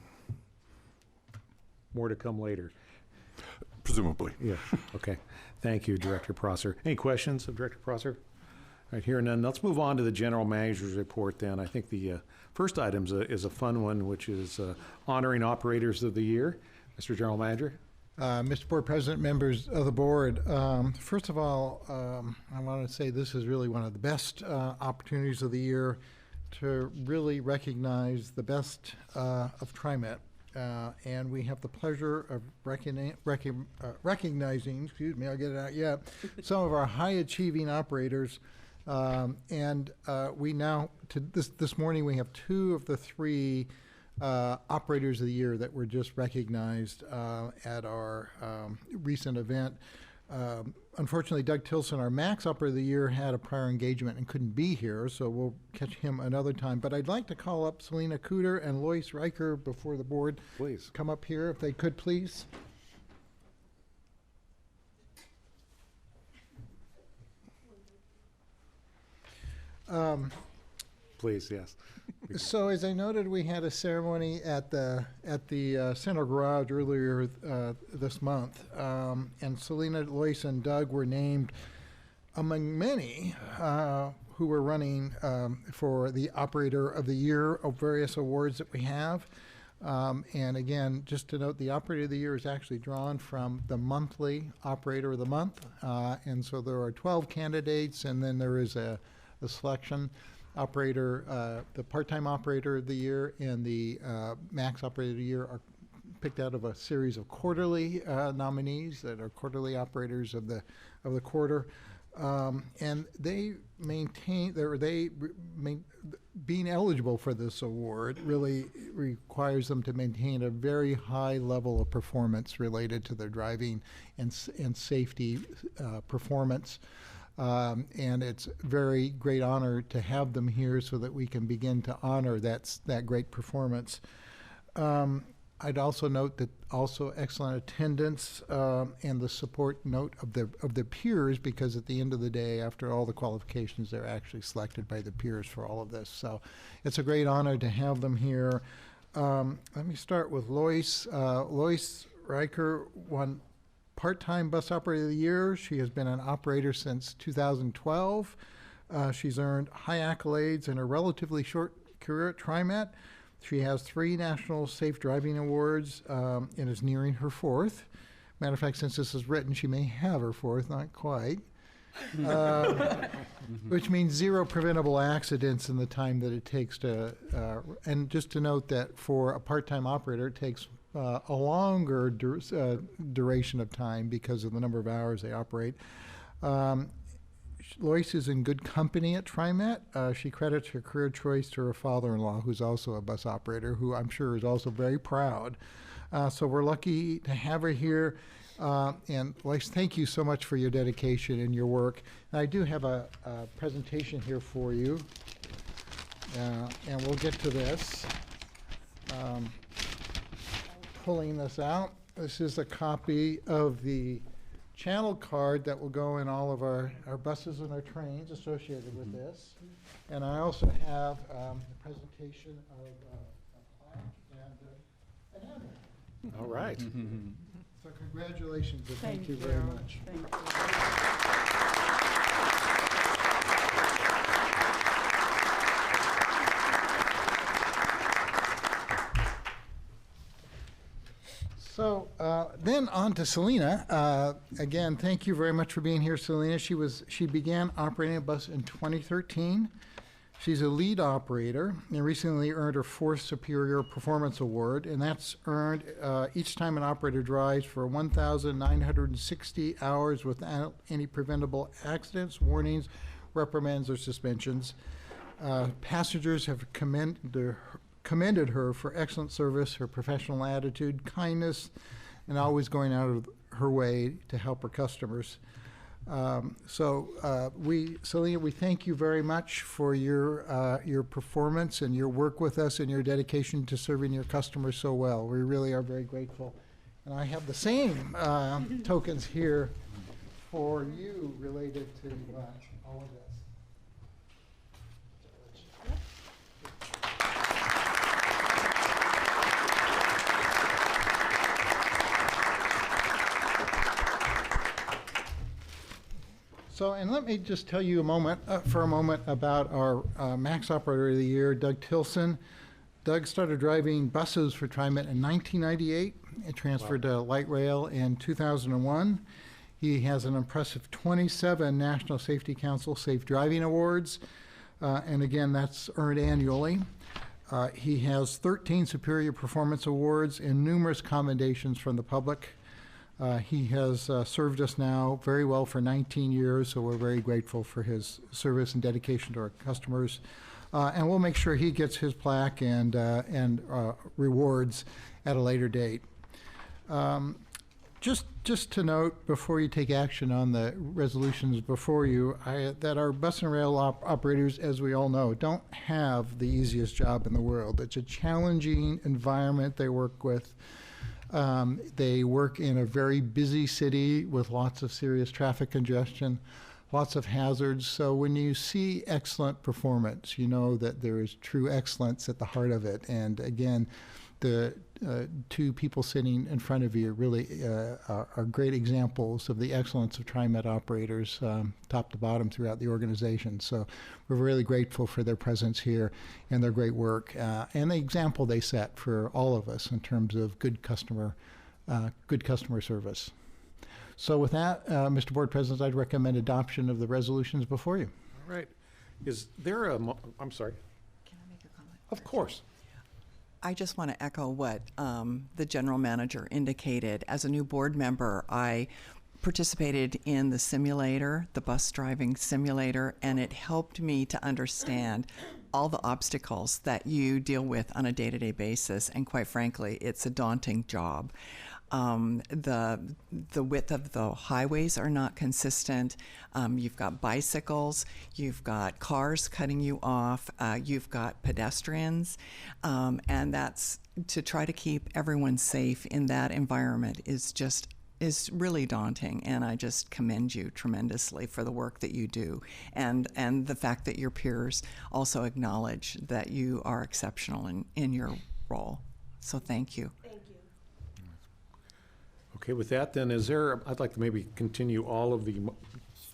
More to come later. Presumably. Yeah, okay. Thank you, Director Prosser. Any questions of Director Prosser? All right, hearing none, let's move on to the General Manager's report then. I think the first item is a fun one, which is honoring Operators of the Year. Mr. General Manager. Mr. Board President, members of the board, first of all, I want to say this is really one of the best opportunities of the year to really recognize the best of TriMet. And we have the pleasure of recognizing, excuse me, I'll get it out yet, some of our high-achieving operators. We now, this morning, we have 2 of the 3 Operators of the Year that were just recognized at our recent event. Unfortunately, Doug Tilson, our Max Operator of the Year, had a prior engagement and couldn't be here, so we'll catch him another time. But I'd like to call up Selena Cooter and Lois Riker before the board. Please. Come up here, if they could, please. Please, yes. So as I noted, we had a ceremony at the Center Garage earlier this month, and Selena, Lois, and Doug were named among many who were running for the Operator of the Year of various awards that we have. And again, just to note, the Operator of the Year is actually drawn from the monthly Operator of the Month, and so there are 12 candidates, and then there is a selection. Operator, the part-time Operator of the Year and the Max Operator of the Year are picked out of a series of quarterly nominees that are quarterly operators of the quarter, and they being eligible for this award really requires them to maintain a very high level of performance related to their driving and safety performance. And it's a very great honor to have them here so that we can begin to honor that great performance. I'd also note that also excellent attendance and the support note of the peers, because at the end of the day, after all the qualifications, they're actually selected by the peers for all of this. So it's a great honor to have them here. Let me start with Lois. Lois Riker won part-time Bus Operator of the Year. She has been an operator since 2012. She's earned high accolades in a relatively short career at TriMet. She has 3 National Safe Driving Awards and is nearing her 4th. Matter of fact, since this is written, she may have her 4th, not quite. Which means 0 preventable accidents in the time that it takes to, and just to note that for a part-time operator, it takes a longer duration of time because of the number of hours they operate. Lois is in good company at TriMet. She credits her career choice to her father-in-law, who's also a bus operator, who I'm sure is also very proud. So we're lucky to have her here. And Lois, thank you so much for your dedication and your work. And I do have a presentation here for you, and we'll get to this. Pulling this out. This is a copy of the channel card that will go in all of our buses and our trains associated with this. And I also have a presentation of a plaque and an emblem. All right. So congratulations and thank you very much. Thank you. So then on to Selena. Again, thank you very much for being here, Selena. She began operating a bus in 2013. She's a lead operator and recently earned her 4th Superior Performance Award, and that's earned each time an operator drives for 1,960 hours without any preventable accidents, warnings, reprimands, or suspensions. Passengers have commended her for excellent service, her professional attitude, kindness, and always going out of her way to help her customers. Selena, we thank you very much for your performance and your work with us and your dedication to serving your customers so well. We really are very grateful. And I have the same tokens here for you related to all of this. So, and let me just tell you for a moment about our Max Operator of the Year, Doug Tilson. Doug started driving buses for TriMet in 1998 and transferred to light rail in 2001. He has an impressive 27 National Safety Council Safe Driving Awards, and again, that's earned annually. He has 13 Superior Performance Awards and numerous commendations from the public. He has served us now very well for 19 years, so we're very grateful for his service and dedication to our customers. And we'll make sure he gets his plaque and rewards at a later date. Just to note, before you take action on the resolutions before you, that our bus and rail operators, as we all know, don't have the easiest job in the world. It's a challenging environment they work with. They work in a very busy city with lots of serious traffic congestion, lots of hazards. So when you see excellent performance, you know that there is true excellence at the heart of it. And again, the two people sitting in front of you really are great examples of the excellence of TriMet operators, top to bottom throughout the organization. So we're really grateful for their presence here and their great work and the example they set for all of us in terms of good customer service. So with that, Mr. Board President, I'd recommend adoption of the resolutions before you. All right. Is there I'm sorry. Can I make a comment? Of course. I just want to echo what the general manager indicated. As a new board member, I participated in the simulator, the bus driving simulator, and it helped me to understand all the obstacles that you deal with on a day-to-day basis. And quite frankly, it's a daunting job. The width of the highways are not consistent. You've got bicycles, you've got cars cutting you off, you've got pedestrians, and that's to try to keep everyone safe in that environment is really daunting. And I just commend you tremendously for the work that you do, and the fact that your peers also acknowledge that you are exceptional in your role. So thank you. Okay, with that then, I'd like to maybe continue all of the,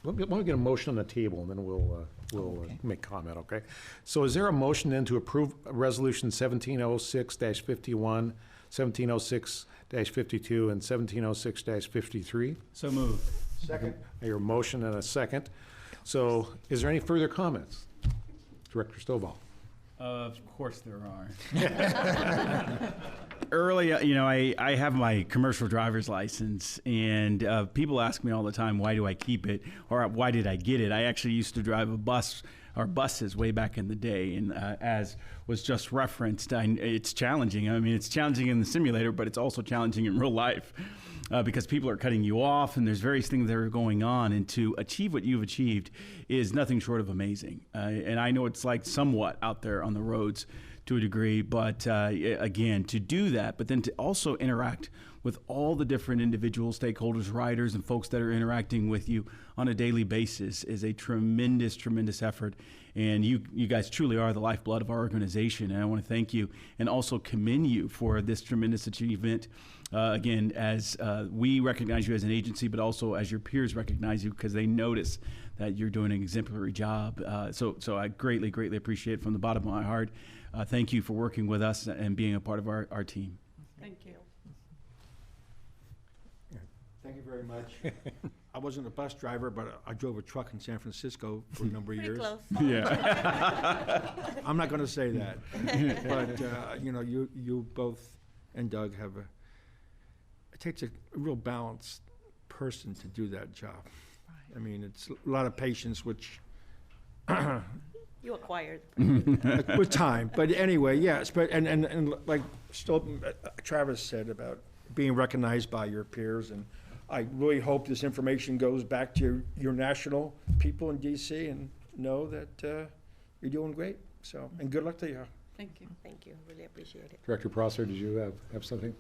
let me get a motion on the table and then we'll make comment, okay? So is there a motion then to approve Resolution 1706-51, 1706-52, and 1706-53? So moved. Second. Your motion and a second. So is there any further comments? Director Stovall. Of course there are. Early, I have my commercial driver's license, and people ask me all the time, why do I keep it, or why did I get it? I actually used to drive a bus or buses way back in the day, and as was just referenced, it's challenging. I mean, it's challenging in the simulator, but it's also challenging in real life. Because people are cutting you off, and there's various things that are going on, and to achieve what you've achieved is nothing short of amazing. And I know it's like somewhat out there on the roads to a degree, but again, to do that, but then to also interact with all the different individual stakeholders, riders, and folks that are interacting with you on a daily basis is a tremendous, tremendous effort. And you guys truly are the lifeblood of our organization. And I want to thank you and also commend you for this tremendous achievement. Again, as we recognize you as an agency, but also as your peers recognize you because they notice that you're doing an exemplary job. So I greatly, greatly appreciate it from the bottom of my heart. Thank you for working with us and being a part of our team. Thank you. Thank you very much. I wasn't a bus driver, but I drove a truck in San Francisco for a number of years. Yeah. I'm not going to say that. But, you both and Doug it takes a real balanced person to do that job. I mean, it's a lot of patience, which You acquired. with time. But anyway, yes. But and like Travis said about being recognized by your peers, and I really hope this information goes back to your national people in DC and know that you're doing great. So, and good luck to you. Thank you. Thank you. Really appreciate it. Director Prosser, did you have something?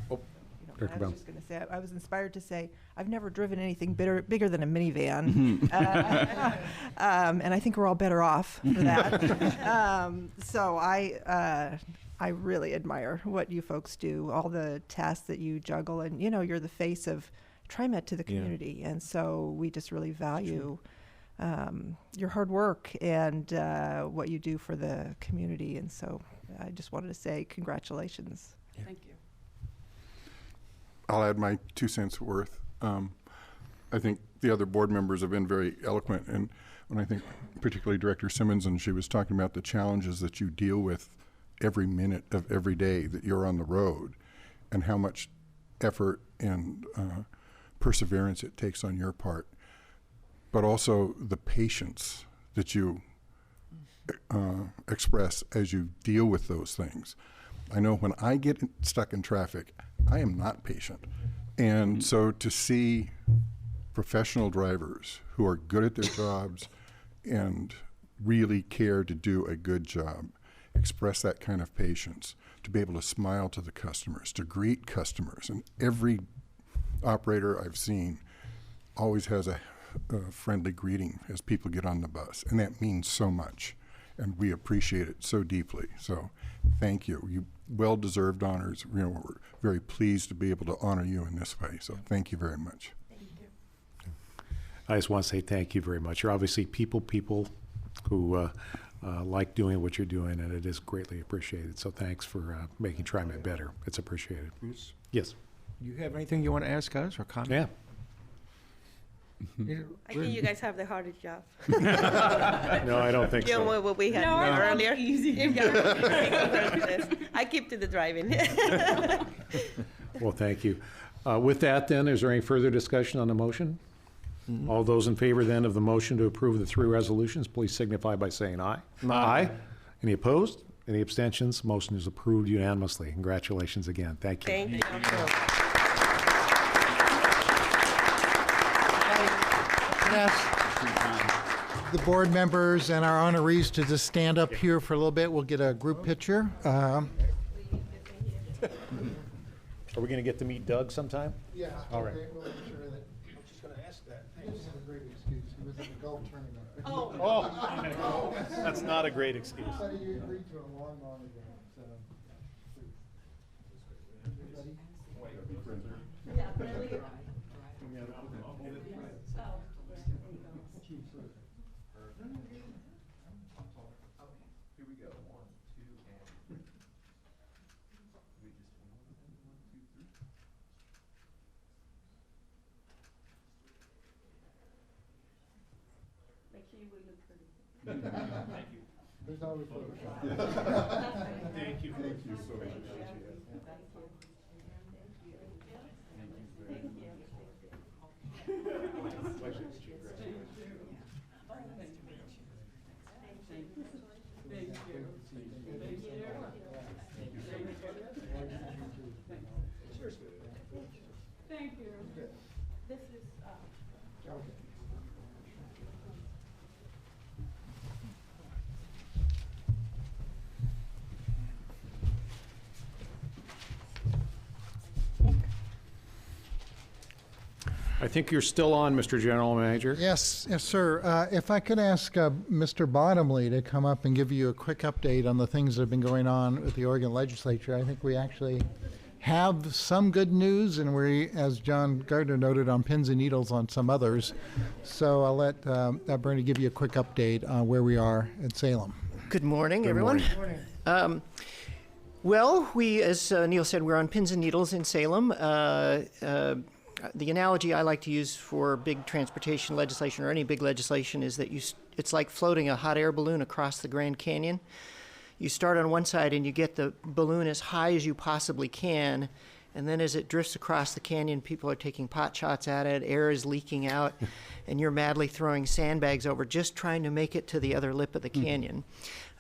Oh, Director I was Brown. just going to say, I was inspired to say, I've never driven anything bigger than a minivan. And I think we're all better off for that. So I really admire what you folks do, all the tasks that you juggle. And, you're the face of TriMet to the community. And so we just really value your hard work and what you do for the community. And so I just wanted to say congratulations. Thank you. I'll add my 2 cents worth. I think the other board members have been very eloquent, and when I think particularly Director Simmons, and she was talking about the challenges that you deal with every minute of every day that you're on the road, and how much effort and perseverance it takes on your part, but also the patience that you express as you deal with those things. I know when I get stuck in traffic, I am not patient. And so to see professional drivers who are good at their jobs and really care to do a good job, express that kind of patience, to be able to smile to the customers, to greet customers. And every operator I've seen always has a friendly greeting as people get on the bus. And that means so much. And we appreciate it so deeply. So thank you. You well-deserved honors. We're very pleased to be able to honor you in this way. So thank you very much. Thank you. I just want to say thank you very much. You're obviously people who like doing what you're doing, and it is greatly appreciated. So thanks for making TriMet better. It's appreciated. Bruce, Yes. do you have anything you want to ask us or comment? Yeah. I think you guys have the hardest job. No, I don't think You know so. what we had earlier? I keep to the driving. Well, thank you. With that, then, is there any further discussion on the motion? All those in favor, then, of the motion to approve the 3 resolutions, please signify by saying aye. Aye. Any opposed? Any abstentions? Motion is approved unanimously. Congratulations again. Thank you. Thank you. The board members and our honorees to just stand up here for a little bit. We'll get a group picture. Are we going to get to meet Doug sometime? Yeah. All right. We'll make sure that. I was just going to ask that. This is a great excuse. He was at the golf tournament. Oh, that's not a great excuse. But you agreed to a long ago, so. Everybody? There's always Photoshop. Thank you. Thank you so much. Thank you. This is, I think you're still on, Mr. General Manager. Yes, sir. If I could ask Mr. Bottomley to come up and give you a quick update on the things that have been going on with the Oregon legislature. I think we actually have some good news, and we, as John Gardner noted, on pins and needles on some others. So I'll let Bernie give you a quick update on where we are at Salem. Good morning, everyone. Well, we, as Neil said, we're on pins and needles in Salem. The analogy I like to use for big transportation legislation or any big legislation is that it's like floating a hot air balloon across the Grand Canyon. You start on one side and you get the balloon as high as you possibly can, and then as it drifts across the canyon, people are taking pot shots at it, air is leaking out, and you're madly throwing sandbags over just trying to make it to the other lip of the canyon.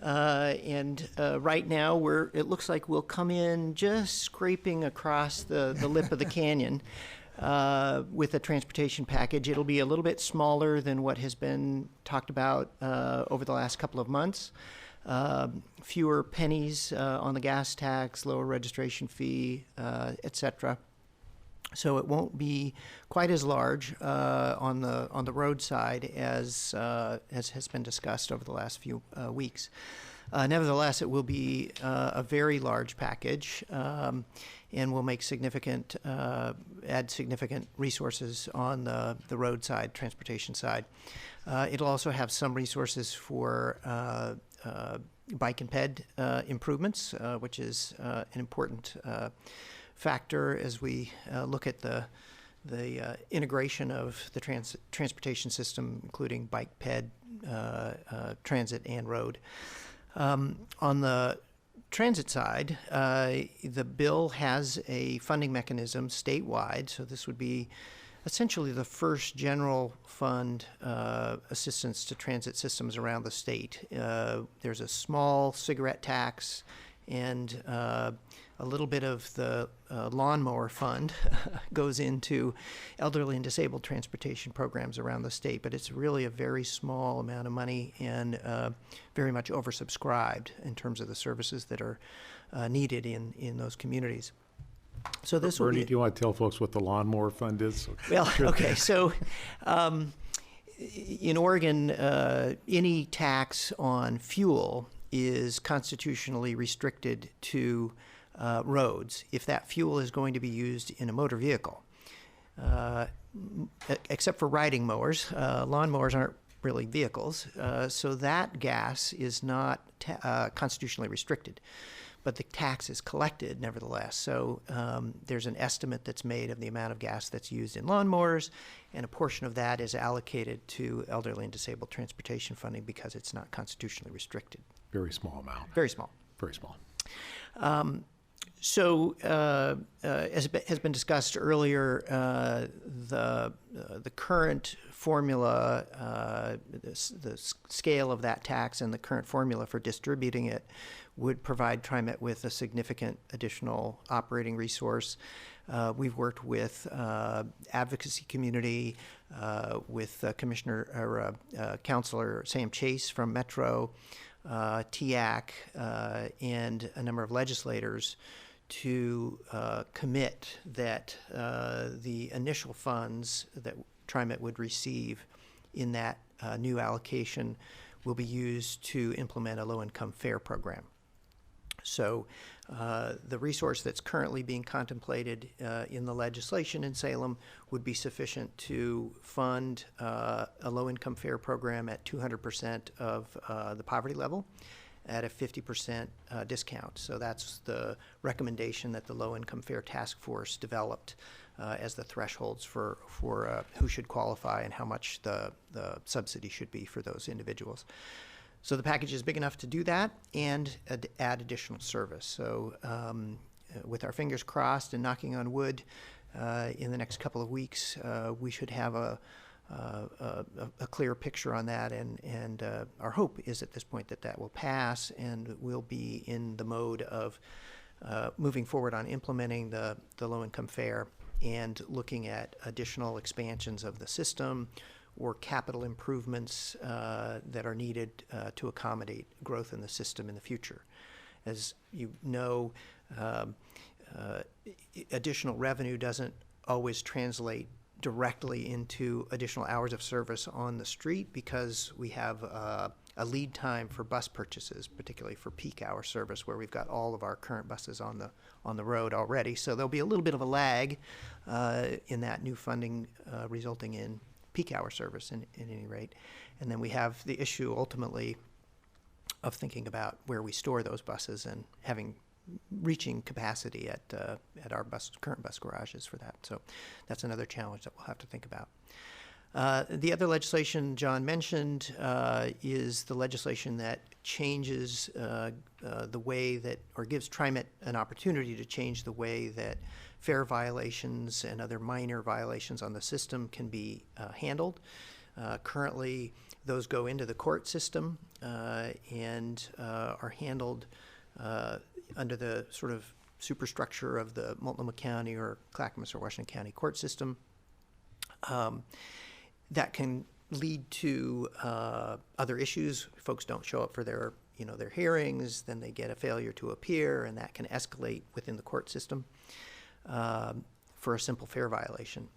Right now, it looks like we'll come in just scraping across the lip of the canyon with a transportation package. It'll be a little bit smaller than what has been talked about over the last couple of months. Fewer pennies on the gas tax, lower registration fee, etc. So it won't be quite as large on the roadside as has been discussed over the last few weeks. Nevertheless, it will be a very large package and will make add significant resources on the roadside, transportation side. It'll also have some resources for bike and ped improvements, which is an important factor as we look at the integration of the transportation system, including bike, ped, transit, and road. On the transit side, the bill has a funding mechanism statewide, so this would be essentially the first general fund assistance to transit systems around the state. There's a small cigarette tax and a little bit of the lawnmower fund goes into elderly and disabled transportation programs around the state, but it's really a very small amount of money and very much oversubscribed in terms of the services that are needed in those communities. So this will Bernie, be, do you want to tell folks what the lawnmower fund is? well, okay, so in Oregon, any tax on fuel is constitutionally restricted to roads if that fuel is going to be used in a motor vehicle. Except for riding mowers, lawnmowers aren't really vehicles, so that gas is not constitutionally restricted. But the tax is collected nevertheless. So there's an estimate that's made of the amount of gas that's used in lawnmowers, and a portion of that is allocated to elderly and disabled transportation funding because it's not constitutionally restricted. Very small amount. Very small. Very small. So, as has been discussed earlier, the current formula, the scale of that tax and the current formula for distributing it would provide TriMet with a significant additional operating resource. We've worked with advocacy community, with Counselor Sam Chase from Metro, TIAC, and a number of legislators to commit that the initial funds that TriMet would receive in that new allocation will be used to implement a low-income fare program. So the resource that's currently being contemplated in the legislation in Salem would be sufficient to fund a low-income fare program at 200% of the poverty level at a 50% discount. So that's the recommendation that the Low-Income Fare Task Force developed as the thresholds for who should qualify and how much the subsidy should be for those individuals. So the package is big enough to do that and add additional service. So with our fingers crossed and knocking on wood, in the next couple of weeks, we should have a clear picture on that, and our hope is at this point that will pass and we'll be in the mode of moving forward on implementing the low-income fare and looking at additional expansions of the system or capital improvements that are needed to accommodate growth in the system in the future. As you know, additional revenue doesn't always translate directly into additional hours of service on the street because we have a lead time for bus purchases, particularly for peak hour service, where we've got all of our current buses on the road already. So there'll be a little bit of a lag in that new funding resulting in peak hour service at any rate. And then we have the issue ultimately of thinking about where we store those buses and having reaching capacity at our current bus garages for that. So that's another challenge that we'll have to think about. The other legislation John mentioned is the legislation that changes the way that, or gives TriMet an opportunity to change the way that fare violations and other minor violations on the system can be handled. Currently, those go into the court system and are handled under the sort of superstructure of the Multnomah County or Clackamas or Washington County court system. That can lead to other issues. Folks don't show up for their hearings, then they get a failure to appear, and that can escalate within the court system for a simple fare violation.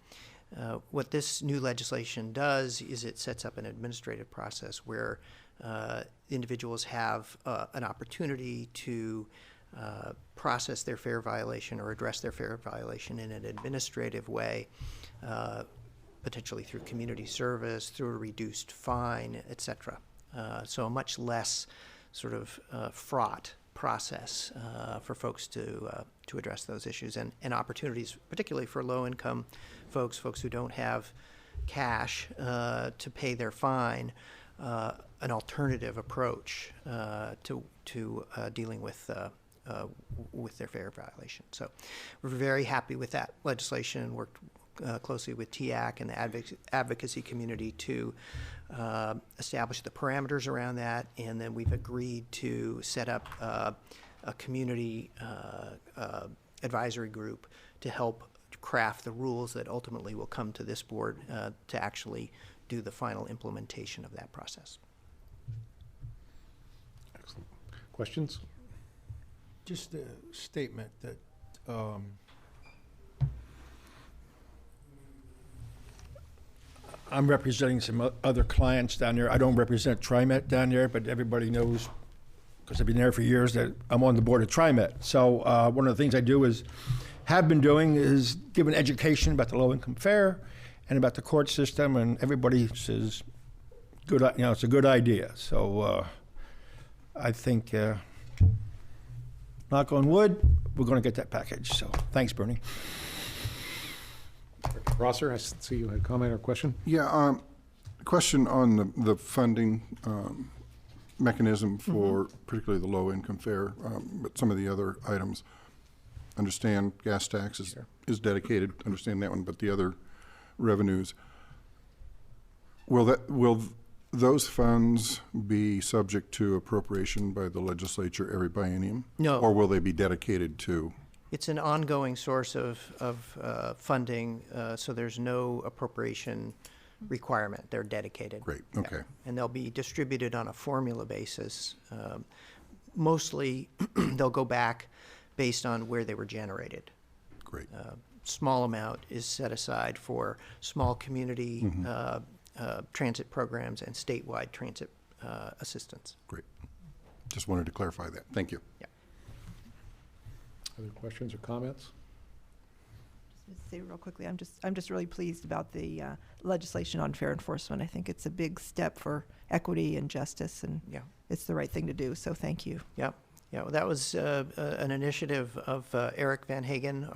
What this new legislation does is it sets up an administrative process where individuals have an opportunity to process their fare violation or address their fare violation in an administrative way, potentially through community service, through a reduced fine, etc. So a much less sort of fraught process for folks to address those issues, and opportunities, particularly for low-income folks who don't have cash to pay their fine, an alternative approach to dealing with their fare violation. So we're very happy with that legislation. Worked closely with TIAC and the advocacy community to establish the parameters around that, and then we've agreed to set up a community advisory group to help craft the rules that ultimately will come to this board to actually do the final implementation of that process. Excellent. Questions? Just a statement that I'm representing some other clients down there. I don't represent TriMet down there, but everybody knows, because I've been there for years, that I'm on the board of TriMet. So one of the things I do have been doing is give an education about the low-income fare and about the court system, and everybody says, good, it's a good idea. So I think, knock on wood, we're going to get that package. So thanks, Bernie. Rosser, I see you had a comment or question. Yeah, question on the funding mechanism for particularly the low-income fare, but some of the other items. Understand gas tax is dedicated, understand that one, but the other revenues, will those funds be subject to appropriation by the legislature every biennium? No. Or will they be dedicated to? It's an ongoing source of funding, so there's no appropriation requirement. They're dedicated. Great, okay. Yeah. And they'll be distributed on a formula basis. Mostly, they'll go back based on where they were generated. Great. Small amount is set aside for small community transit programs and statewide transit assistance. Great. Just wanted to clarify that. Thank you. Yeah. Other questions or comments? Just say real quickly, I'm just really pleased about the legislation on fair enforcement. I think it's a big step for equity and justice, and it's the right thing to do. So thank you. Yeah. Yeah, well, that was an initiative of Eric Van Hagen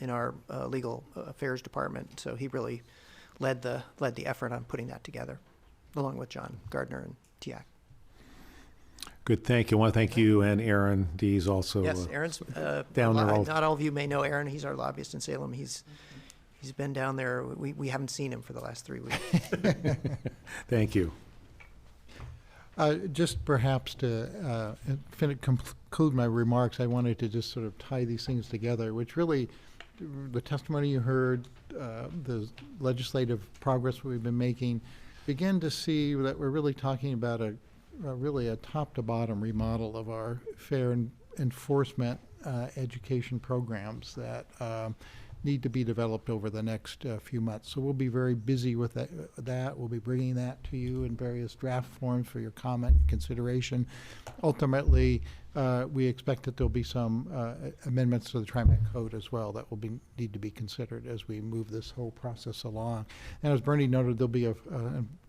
in our legal affairs department. So he really led the effort on putting that together, along with John Gardner and TIAC. Good, thank you. I want to thank you and Aaron Dees also. Yes, Aaron's down there. Not all of you may know Aaron. He's our lobbyist in Salem. He's been down there. We haven't seen him for the last 3 weeks. Thank you. Just perhaps to conclude my remarks, I wanted to just sort of tie these things together, which really, the testimony you heard, the legislative progress we've been making, begin to see that we're really talking about really a top-to-bottom remodel of our fair enforcement education programs that need to be developed over the next few months. So we'll be very busy with that. We'll be bringing that to you in various draft forms for your comment and consideration. Ultimately, we expect that there'll be some amendments to the TriMet code as well that will need to be considered as we move this whole process along. And as Bernie noted, there'll be a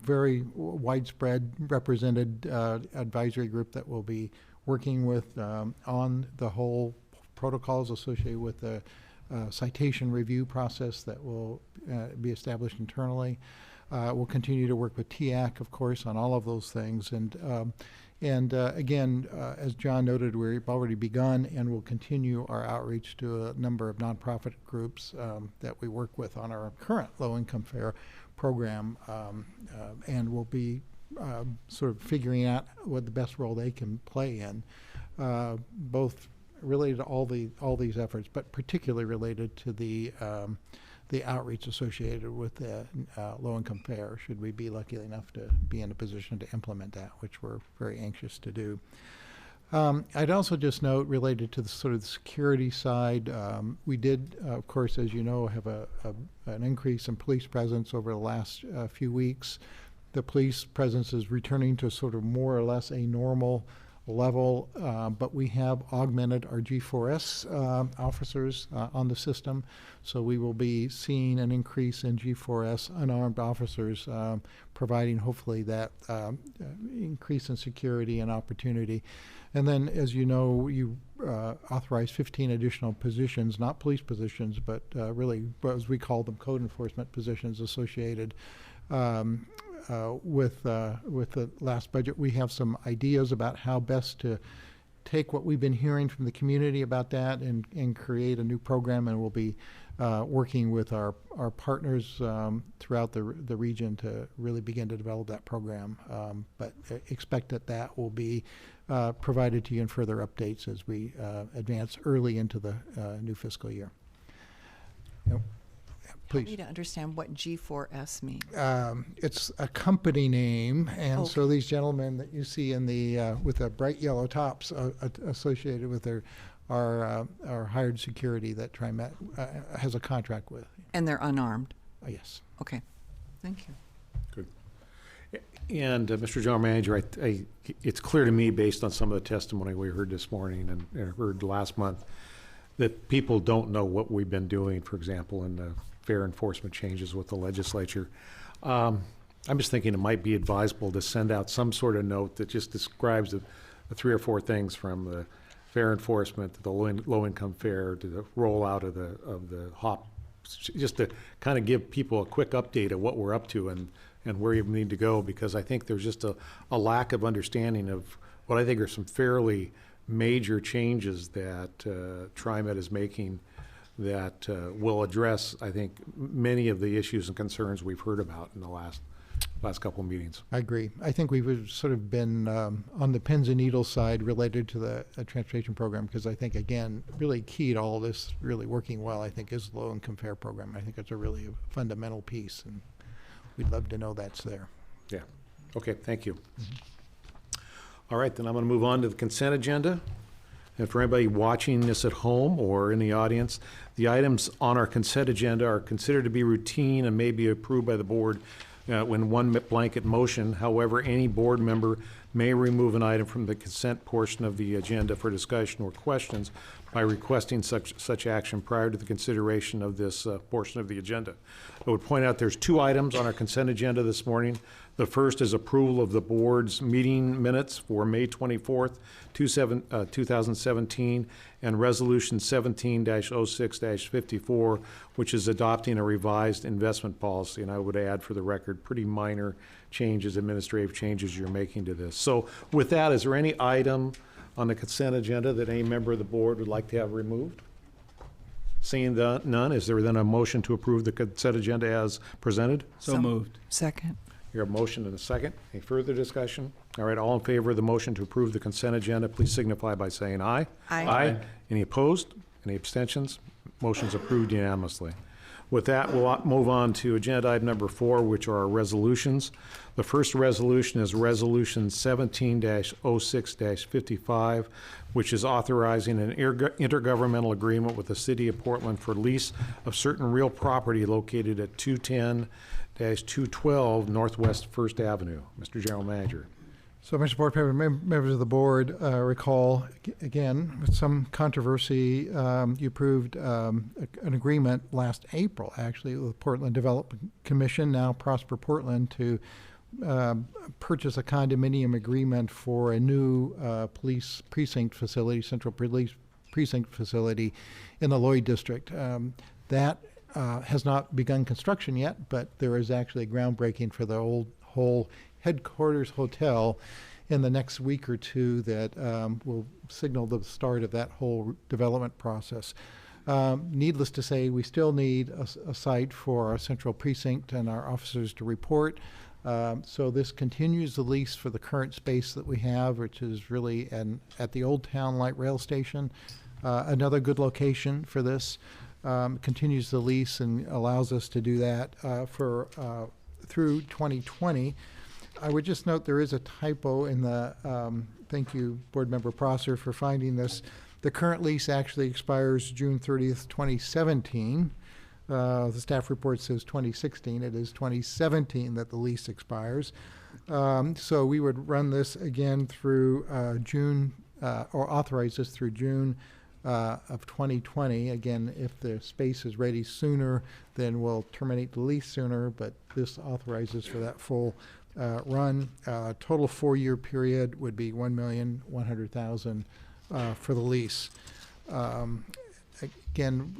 very widespread represented advisory group that will be working with on the whole protocols associated with the citation review process that will be established internally. We'll continue to work with TIAC, of course, on all of those things. And again, as John noted, we've already begun and will continue our outreach to a number of nonprofit groups that we work with on our current low-income fare program, and we'll be sort of figuring out what the best role they can play in, both related to all these efforts, but particularly related to the outreach associated with the low-income fare, should we be lucky enough to be in a position to implement that, which we're very anxious to do. I'd also just note, related to the sort of the security side, we did, of course, as you know, have an increase in police presence over the last few weeks. The police presence is returning to sort of more or less a normal level, but we have augmented our G4S officers on the system, so we will be seeing an increase in G4S unarmed officers, providing hopefully that increase in security and opportunity. And then, as you know, you authorized 15 additional positions, not police positions, but really, as we call them, code enforcement positions associated with the last budget. We have some ideas about how best to take what we've been hearing from the community about that and create a new program, and we'll be working with our partners throughout the region to really begin to develop that program. But expect that will be provided to you in further updates as we advance early into the new fiscal year. Please. I need to understand what G4S means. It's a company name, and so these gentlemen that you see in the with the bright yellow tops associated with our hired security that TriMet has a contract with. And they're unarmed? Yes. Okay. Thank you. Good. And Mr. General Manager, it's clear to me, based on some of the testimony we heard this morning and heard last month, that people don't know what we've been doing, for example, in the fair enforcement changes with the legislature. I'm just thinking it might be advisable to send out some sort of note that just describes the 3 or 4 things, from the fair enforcement to the low-income fare to the rollout of the HOP, just to kind of give people a quick update of what we're up to and where you need to go, because I think there's just a lack of understanding of what I think are some fairly major changes that TriMet is making that will address, I think, many of the issues and concerns we've heard about in the last couple of meetings. I agree. I think we've sort of been on the pins and needles side related to the transportation program, because I think, again, really key to all this really working well, I think, is the low-income fare program. I think it's a really fundamental piece, and we'd love to know that's there. Yeah. Okay, thank you. All right, then I'm going to move on to the consent agenda. And for anybody watching this at home or in the audience, the items on our consent agenda are considered to be routine and may be approved by the board when one blanket motion. However, any board member may remove an item from the consent portion of the agenda for discussion or questions by requesting such action prior to the consideration of this portion of the agenda. I would point out there's 2 items on our consent agenda this morning. The first is approval of the board's meeting minutes for May 24th, 2017, and Resolution 17-06-54, which is adopting a revised investment policy. And I would add, for the record, pretty minor changes, administrative changes you're making to this. So with that, is there any item on the consent agenda that any member of the board would like to have removed? Seeing none, is there then a motion to approve the consent agenda as presented? So moved. Second. You have a motion and a second. Any further discussion? All right, all in favor of the motion to approve the consent agenda, please signify by saying aye. Aye. Any opposed? Any abstentions? Motion's approved unanimously. With that, we'll move on to agenda item number 4, which are our resolutions. The first resolution is Resolution 17-06-55, which is authorizing an intergovernmental agreement with the City of Portland for lease of certain real property located at 210-212 Northwest First Avenue. Mr. General Manager. So, Mr. Board Member, members of the board, recall, again, with some controversy, you approved an agreement last April, actually, with Portland Development Commission, now Prosper Portland, to purchase a condominium agreement for a new police precinct facility, Central Police Precinct facility in the Lloyd District. That has not begun construction yet, but there is actually a groundbreaking for the whole headquarters hotel in the next week or two that will signal the start of that whole development process. Needless to say, we still need a site for our central precinct and our officers to report. So this continues the lease for the current space that we have, which is really at the Old Town Light Rail Station. Another good location for this. Continues the lease and allows us to do that through 2020. I would just note there is a typo in the, thank you, Board Member Prosser, for finding this. The current lease actually expires June 30th, 2017. The staff report says 2016. It is 2017 that the lease expires. So we would run this again through June, or authorize this through June of 2020. Again, if the space is ready sooner, then we'll terminate the lease sooner, but this authorizes for that full run. Total 4-year period would be $1,100,000 for the lease. Again,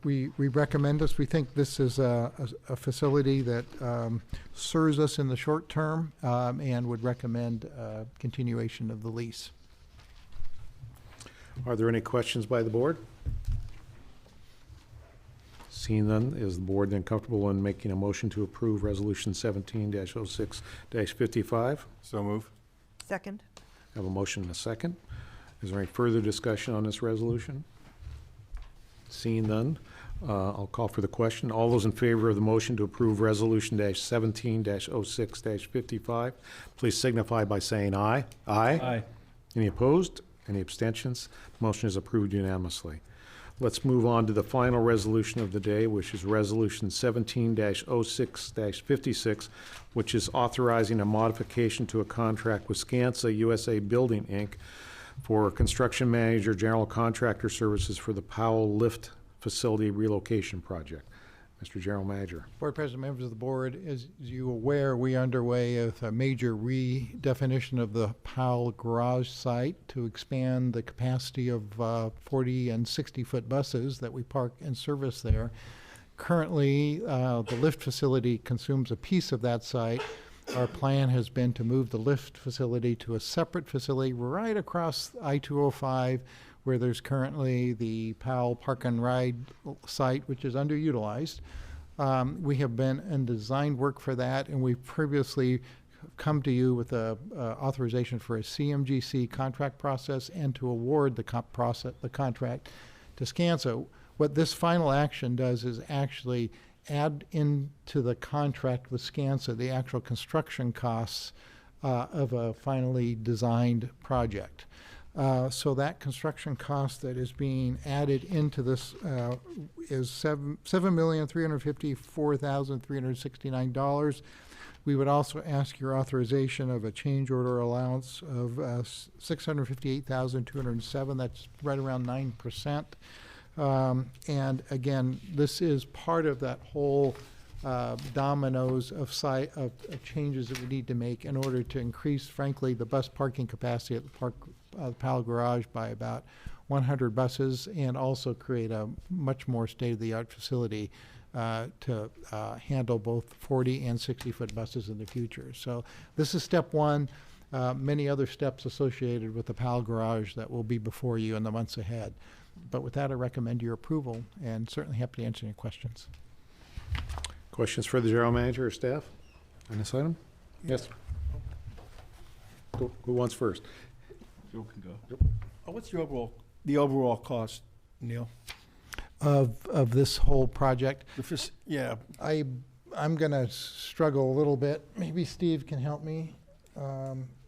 we recommend this. We think this is a facility that serves us in the short term and would recommend continuation of the lease. Are there any questions by the board? Seeing none, is the board then comfortable in making a motion to approve Resolution 17-06-55? So move. Second. I have a motion and a second. Is there any further discussion on this resolution? Seeing none, I'll call for the question. All those in favor of the motion to approve Resolution 17-06-55, please signify by saying aye. Aye. Aye. Any opposed? Any abstentions? Motion is approved unanimously. Let's move on to the final resolution of the day, which is Resolution 17-06-56, which is authorizing a modification to a contract with Skansa USA Building, Inc. for construction manager, general contractor services for the Powell Lift Facility Relocation Project. Mr. General Manager. Board President, members of the board, as you aware, we are underway with a major redefinition of the Powell garage site to expand the capacity of 40 and 60-foot buses that we park and service there. Currently, the lift facility consumes a piece of that site. Our plan has been to move the lift facility to a separate facility right across I-205, where there's currently the Powell Park and Ride site, which is underutilized. We have been in design work for that, and we've previously come to you with a authorization for a CMGC contract process and to award the contract to Skansa. What this final action does is actually add into the contract with Skansa the actual construction costs of a finally designed project. So that construction cost that is being added into this is $7,354,369. We would also ask your authorization of a change order allowance of $658,207. That's right around 9%. And again, this is part of that whole dominoes of changes that we need to make in order to increase, frankly, the bus parking capacity at the Powell Garage by about 100 buses, and also create a much more state-of-the-art facility to handle both 40 and 60-foot buses in the future. So this is step one. Many other steps associated with the Powell Garage that will be before you in the months ahead. But with that, I recommend your approval, and certainly happy to answer any questions. Questions for the General Manager or staff on this item? Yes. Who wants first? Joe can go. Yep. What's the overall cost, Neil? Of this whole project? Yeah. I'm going to struggle a little bit. Maybe Steve can help me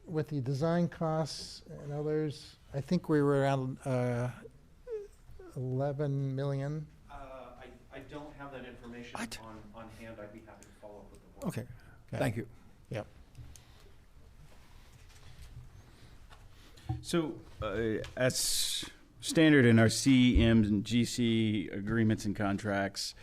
with the design costs and others. I think we were around 11 million. I don't have that information on hand. I'd be happy to follow up with the board. Okay. Thank you. Yep. So, as standard in our CM and GC agreements and contracts,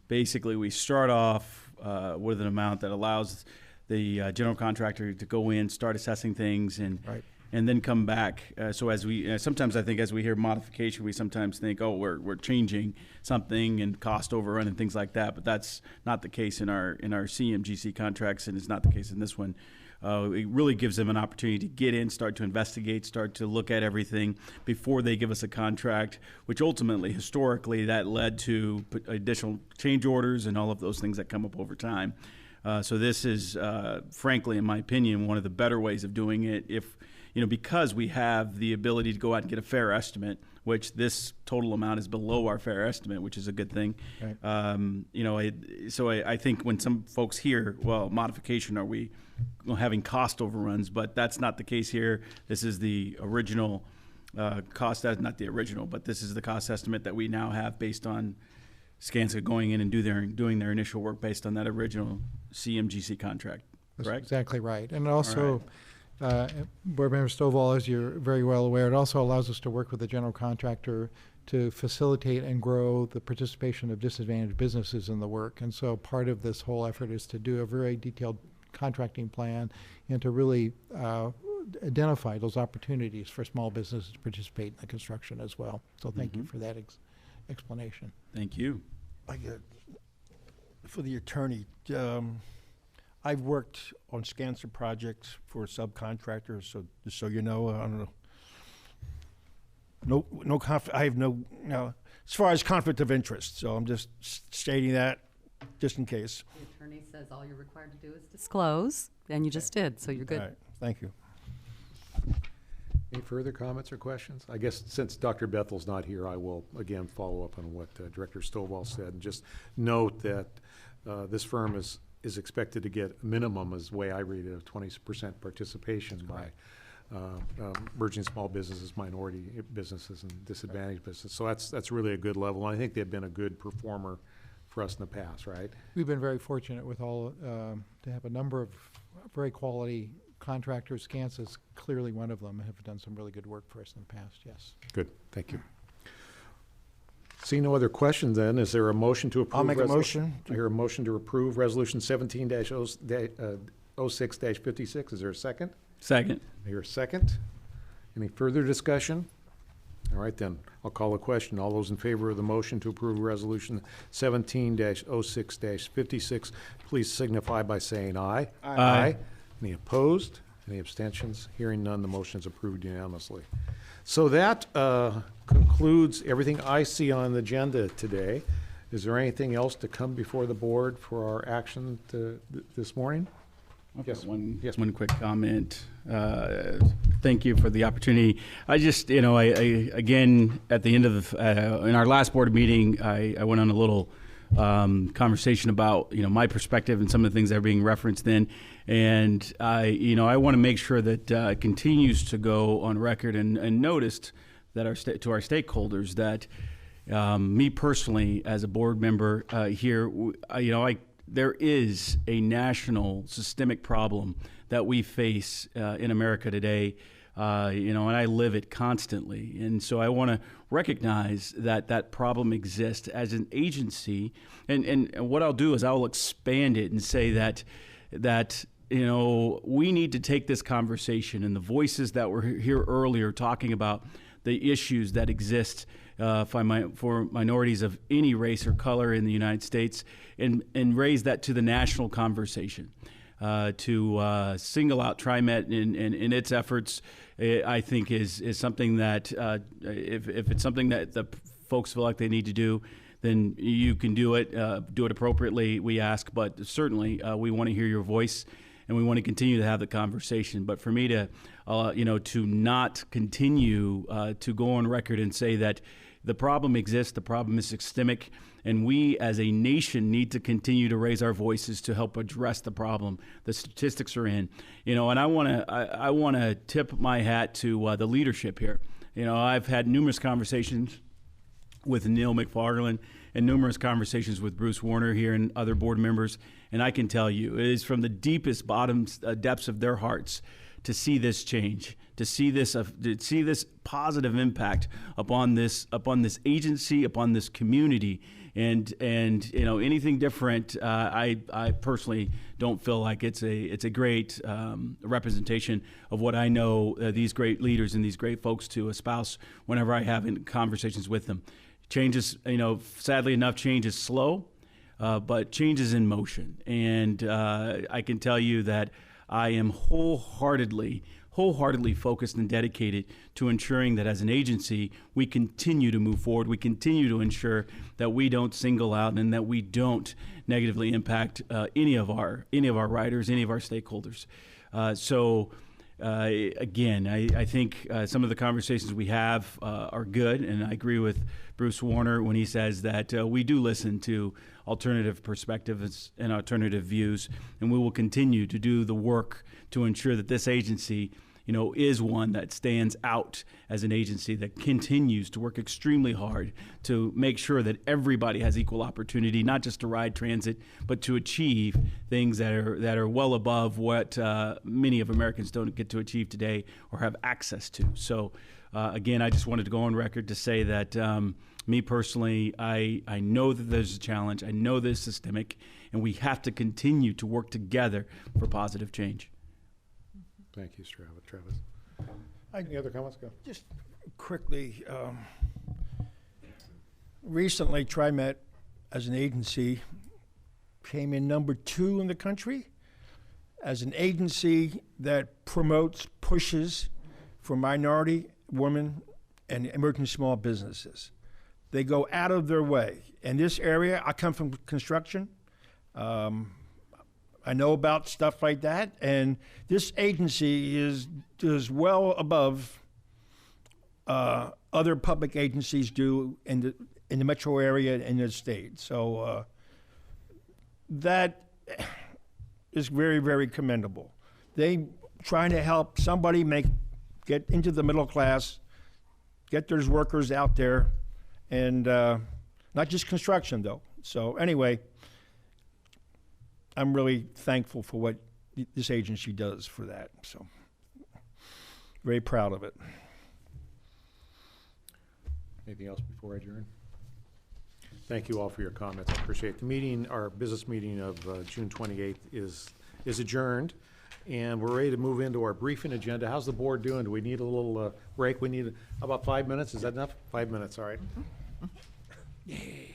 basically we start off with an amount that allows the general contractor to go in, start assessing things, and Right. and then come back. So as we sometimes I think as we hear modification, we sometimes think, oh, we're changing something and cost overrun and things like that. But that's not the case in our CMGC contracts, and it's not the case in this one. It really gives them an opportunity to get in, start to investigate, start to look at everything before they give us a contract, which ultimately, historically, that led to additional change orders and all of those things that come up over time. So this is, frankly, in my opinion, one of the better ways of doing it. If because we have the ability to go out and get a fair estimate, which this total amount is below our fair estimate, which is a good thing. Right. So I think when some folks hear, well, modification, are we having cost overruns? But that's not the case here. This is the original cost, not the original, but this is the cost estimate that we now have based on Skanska going in and doing their initial work based on that original CMGC contract. That's correct? exactly right. And also, Board Member Stovall, as you're very well aware, it also allows us to work with the general contractor to facilitate and grow the participation of disadvantaged businesses in the work. And so part of this whole effort is to do a very detailed contracting plan and to really identify those opportunities for small businesses to participate in the construction as well. So thank you for that explanation. Thank you. For the attorney, I've worked on Skanska projects for subcontractors, so just so you know, I don't know. I have no, as far as conflict of interest, so I'm just stating that just in case. The attorney says all you're required to do is disclose, and you just did, so you're good. All right, thank you. Any further comments or questions? I guess since Dr. Bethel's not here, I will again follow up on what Director Stovall said, and just note that this firm is expected to get a minimum, as the way I read it, of 20% participation by emerging small businesses, minority businesses, and disadvantaged businesses. So that's really a good level. And I think they've been a good performer for us in the past, right? We've been very fortunate with all to have a number of very quality contractors. Skanska is clearly one of them, have done some really good work for us in the past, yes. Good, thank you. See no other questions then, is there a motion to approve? I'll make a motion. I hear a motion to approve Resolution 17-06-56. Is there a second? Second. I hear a second. Any further discussion? All right then, I'll call a question. All those in favor of the motion to approve Resolution 17-06-56, please signify by saying aye. Aye. Any opposed? Any abstentions? Hearing none, the motion is approved unanimously. So that concludes everything I see on the agenda today. Is there anything else to come before the board for our action this morning? Yes. One quick comment. Thank you for the opportunity. I just, I again, at the end of in our last board meeting, I went on a little conversation about, my perspective and some of the things that are being referenced then. And I want to make sure that it continues to go on record and noticed that to our stakeholders that me personally, as a board member here, there is a national systemic problem that we face in America today, and I live it constantly. And so I want to recognize that problem exists as an agency. And what I'll do is I'll expand it and say that we need to take this conversation and the voices that were here earlier talking about the issues that exist for minorities of any race or color in the United States and raise that to the national conversation. To single out TriMet in its efforts, I think is something that if it's something that the folks feel like they need to do, then you can do it appropriately, we ask, but certainly we want to hear your voice and we want to continue to have the conversation. But for me to not continue to go on record and say that the problem exists, the problem is systemic, and we as a nation need to continue to raise our voices to help address the problem. The statistics are in, and I want to tip my hat to the leadership here. I've had numerous conversations with Neil McFarland and numerous conversations with Bruce Warner here and other board members, and I can tell you, it is from the deepest depths of their hearts to see this change, to see this positive impact upon this agency, upon this community. And anything different, I personally don't feel like it's a great representation of what I know these great leaders and these great folks to espouse whenever I have conversations with them. Change is, sadly enough, change is slow, but change is in motion. And I can tell you that I am wholeheartedly focused and dedicated to ensuring that as an agency, we continue to move forward. We continue to ensure that we don't single out and that we don't negatively impact any of our riders, any of our stakeholders. Again, I think some of the conversations we have are good, and I agree with Bruce Warner when he says that we do listen to alternative perspectives and alternative views, and we will continue to do the work to ensure that this agency is one that stands out as an agency that continues to work extremely hard to make sure that everybody has equal opportunity, not just to ride transit, but to achieve things that are well above what many of Americans don't get to achieve today or have access to. So again, I just wanted to go on record to say that me personally, I know that there's a challenge. I know there's systemic, and we have to continue to work together for positive change. Thank you, Travis. Any other comments? Go. Just quickly, recently TriMet as an agency came in number 2 in the country as an agency that pushes for minority, women, and emerging small businesses. They go out of their way. In this area, I come from construction. I know about stuff like that, and this agency is well above other public agencies do in the metro area and in the state. So that is very, very commendable. They trying to help somebody get into the middle class, get those workers out there, and not just construction though. So anyway, I'm really thankful for what this agency does for that. So very proud of it. Anything else before I adjourn? Thank you all for your comments. I appreciate the meeting. Our business meeting of June 28th is adjourned, and we're ready to move into our briefing agenda. How's the board doing? Do we need a little break? We need about 5 minutes. Is that enough? 5 minutes. All right. Yay.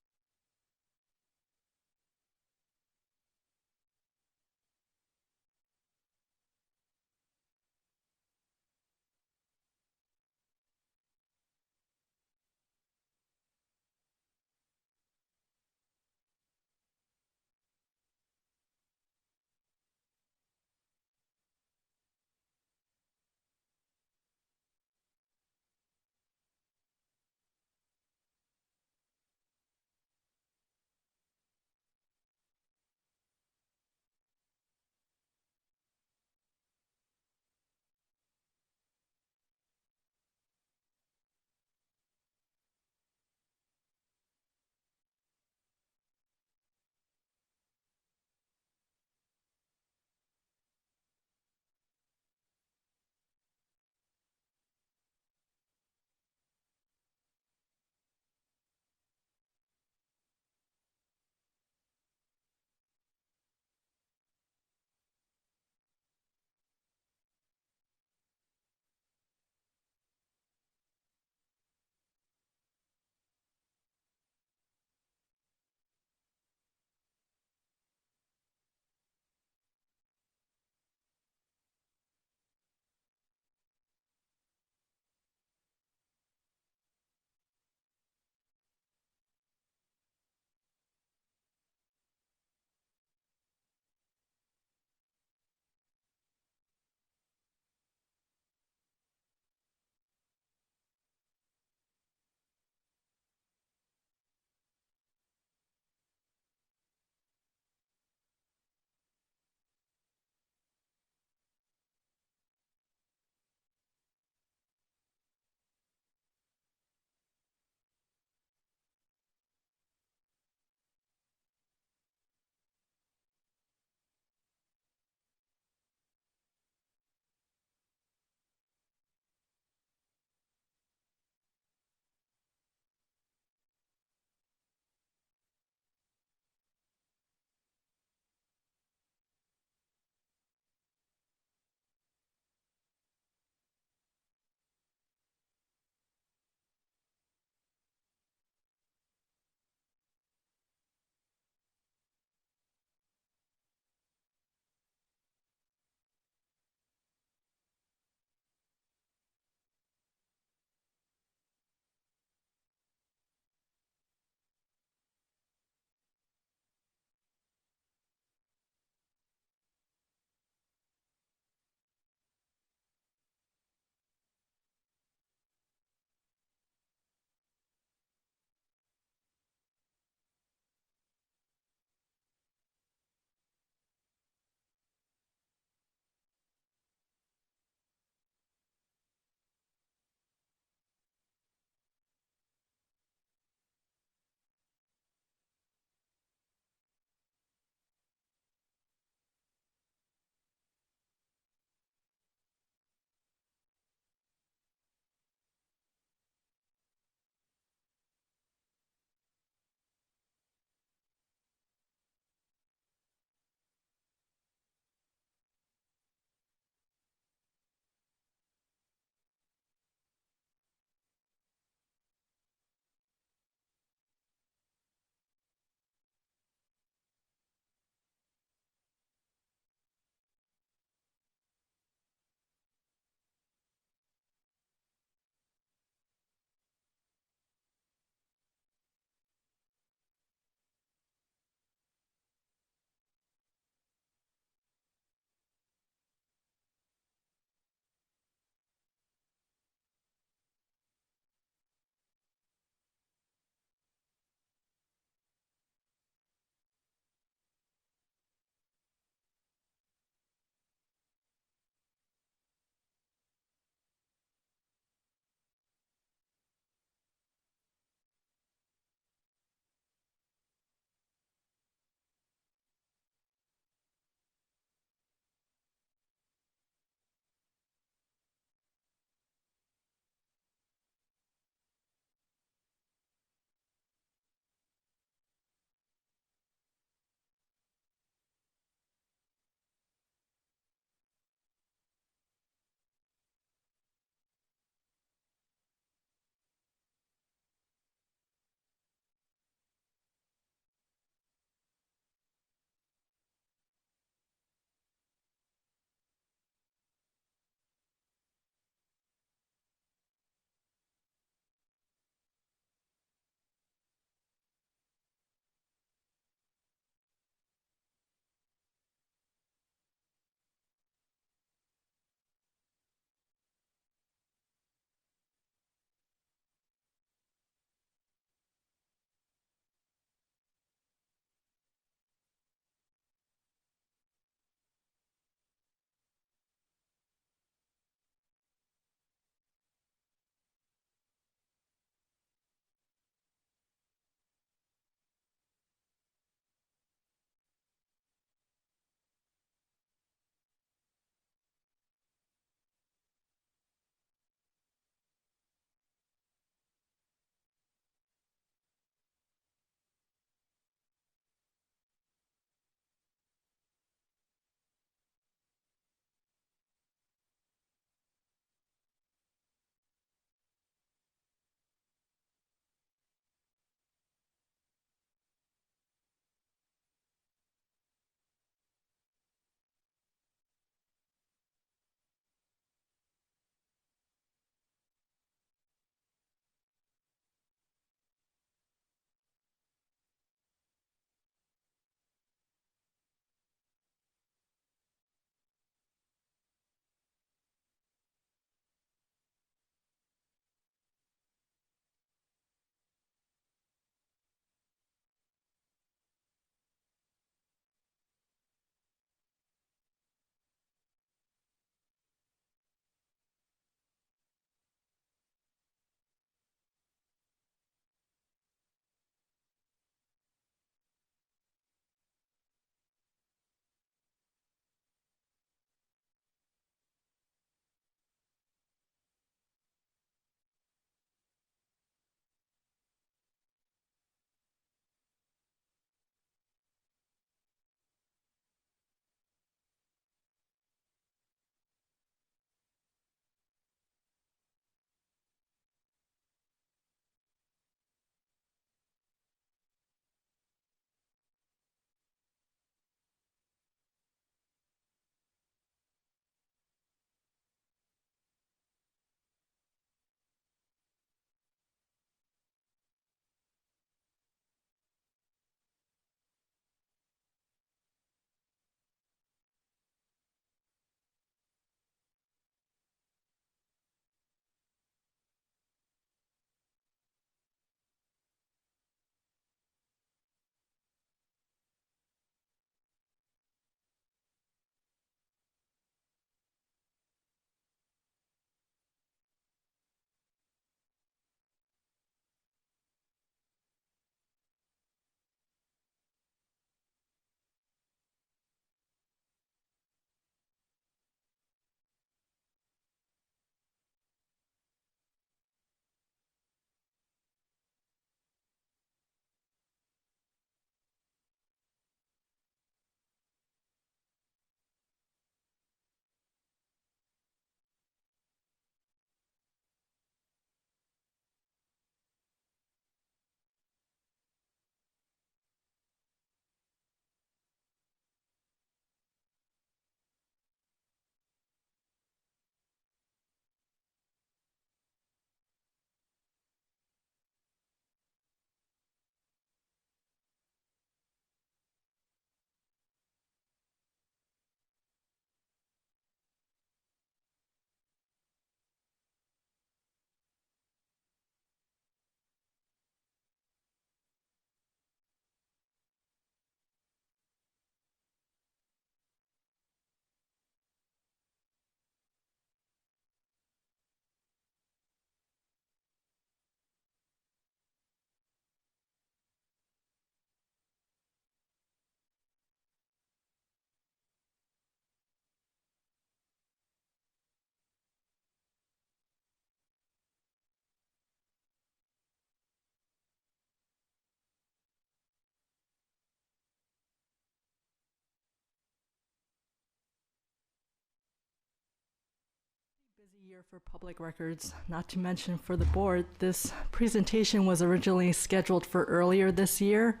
Year for public records, not to mention for the board. This presentation was originally scheduled for earlier this year,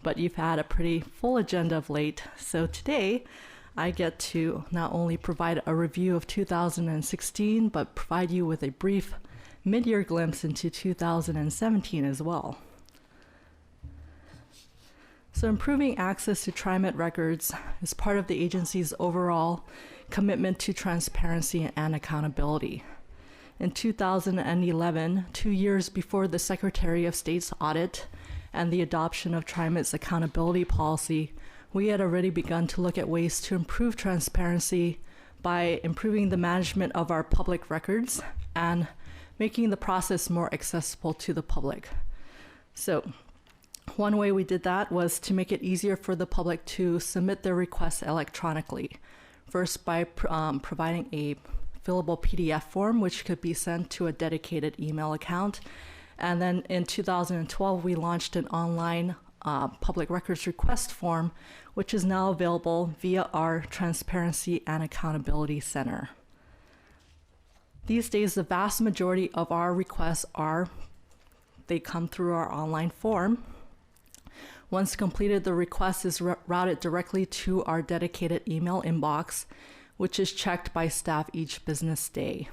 but you've had a pretty full agenda of late. So today I get to not only provide a review of 2016, but provide you with a brief mid-year glimpse into 2017 as well. So improving access to TriMet records is part of the agency's overall commitment to transparency and accountability. In 2011, 2 years before the Secretary of State's audit and the adoption of TriMet's accountability policy, we had already begun to look at ways to improve transparency by improving the management of our public records and making the process more accessible to the public. So one way we did that was to make it easier for the public to submit their requests electronically. First, by providing a fillable PDF form, which could be sent to a dedicated email account. And then in 2012, we launched an online public records request form, which is now available via our Transparency and Accountability Center. These days, the vast majority of our requests they come through our online form. Once completed, the request is routed directly to our dedicated email inbox, which is checked by staff each business day.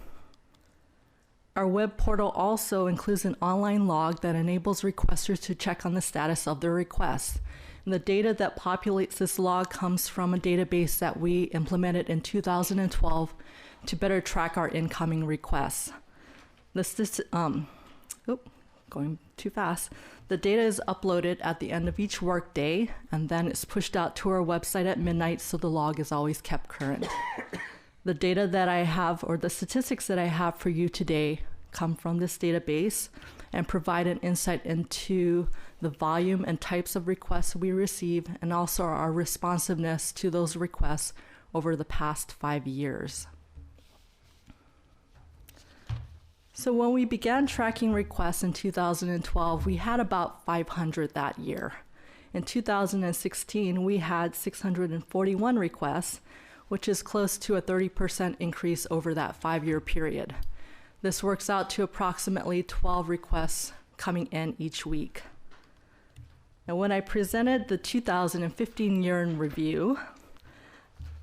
Our web portal also includes an online log that enables requesters to check on the status of their requests. And the data that populates this log comes from a database that we implemented in 2012 to better track our incoming requests. Going too fast. The data is uploaded at the end of each workday, and then it's pushed out to our website at midnight, so the log is always kept current. The data that I have, or the statistics that I have for you today, come from this database and provide an insight into the volume and types of requests we receive, and also our responsiveness to those requests over the past 5 years. So when we began tracking requests in 2012, we had about 500 that year. In 2016, we had 641 requests, which is close to a 30% increase over that 5-year period. This works out to approximately 12 requests coming in each week. And when I presented the 2015 year in review,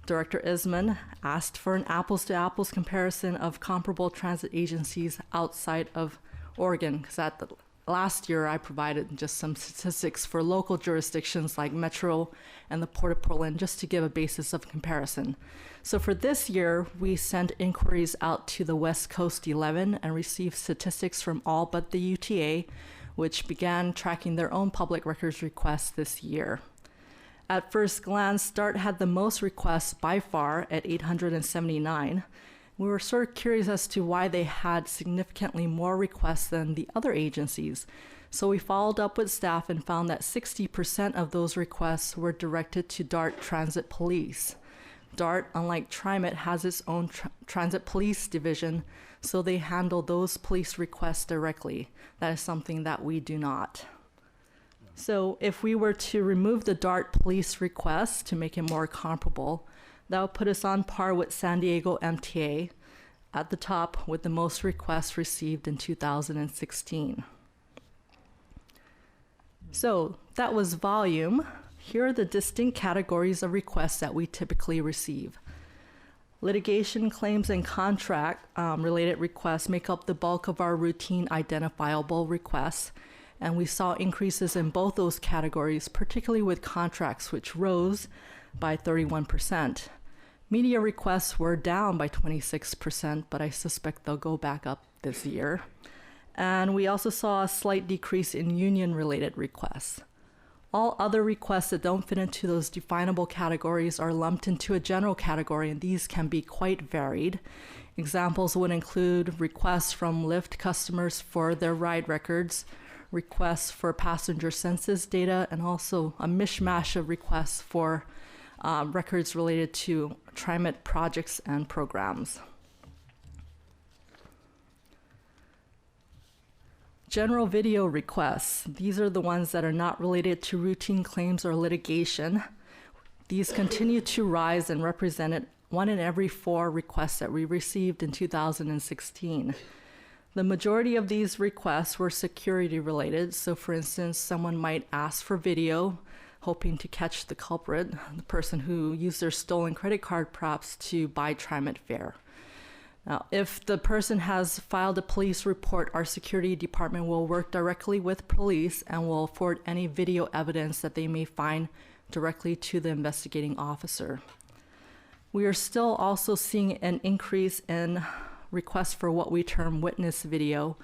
Director Isman asked for an apples-to-apples comparison of comparable transit agencies outside of Oregon, because last year I provided just some statistics for local jurisdictions like Metro and the Port of Portland, just to give a basis of comparison. So for this year, we sent inquiries out to the West Coast 11 and received statistics from all but the UTA, which began tracking their own public records requests this year. At first glance, DART had the most requests by far at 879. We were sort of curious as to why they had significantly more requests than the other agencies. So we followed up with staff and found that 60% of those requests were directed to DART Transit Police. DART, unlike TriMet, has its own transit police division, so they handle those police requests directly. That is something that we do not. So if we were to remove the DART police requests to make it more comparable, that would put us on par with San Diego MTA at the top with the most requests received in 2016. So that was volume. Here are the distinct categories of requests that we typically receive. Litigation claims and contract related requests make up the bulk of our routine identifiable requests. And we saw increases in both those categories, particularly with contracts, which rose by 31%. Media requests were down by 26%, but I suspect they'll go back up this year. And we also saw a slight decrease in union-related requests. All other requests that don't fit into those definable categories are lumped into a general category, and these can be quite varied. Examples would include requests from Lyft customers for their ride records, requests for passenger census data, and also a mishmash of requests for records related to TriMet projects and programs. General video requests. These are the ones that are not related to routine claims or litigation. These continue to rise and represented 1 in every 4 requests that we received in 2016. The majority of these requests were security related. So for instance, someone might ask for video, hoping to catch the culprit, the person who used their stolen credit card perhaps to buy TriMet fare. Now, if the person has filed a police report, our security department will work directly with police and will forward any video evidence that they may find directly to the investigating officer. We are still also seeing an increase in requests for what we term witness video.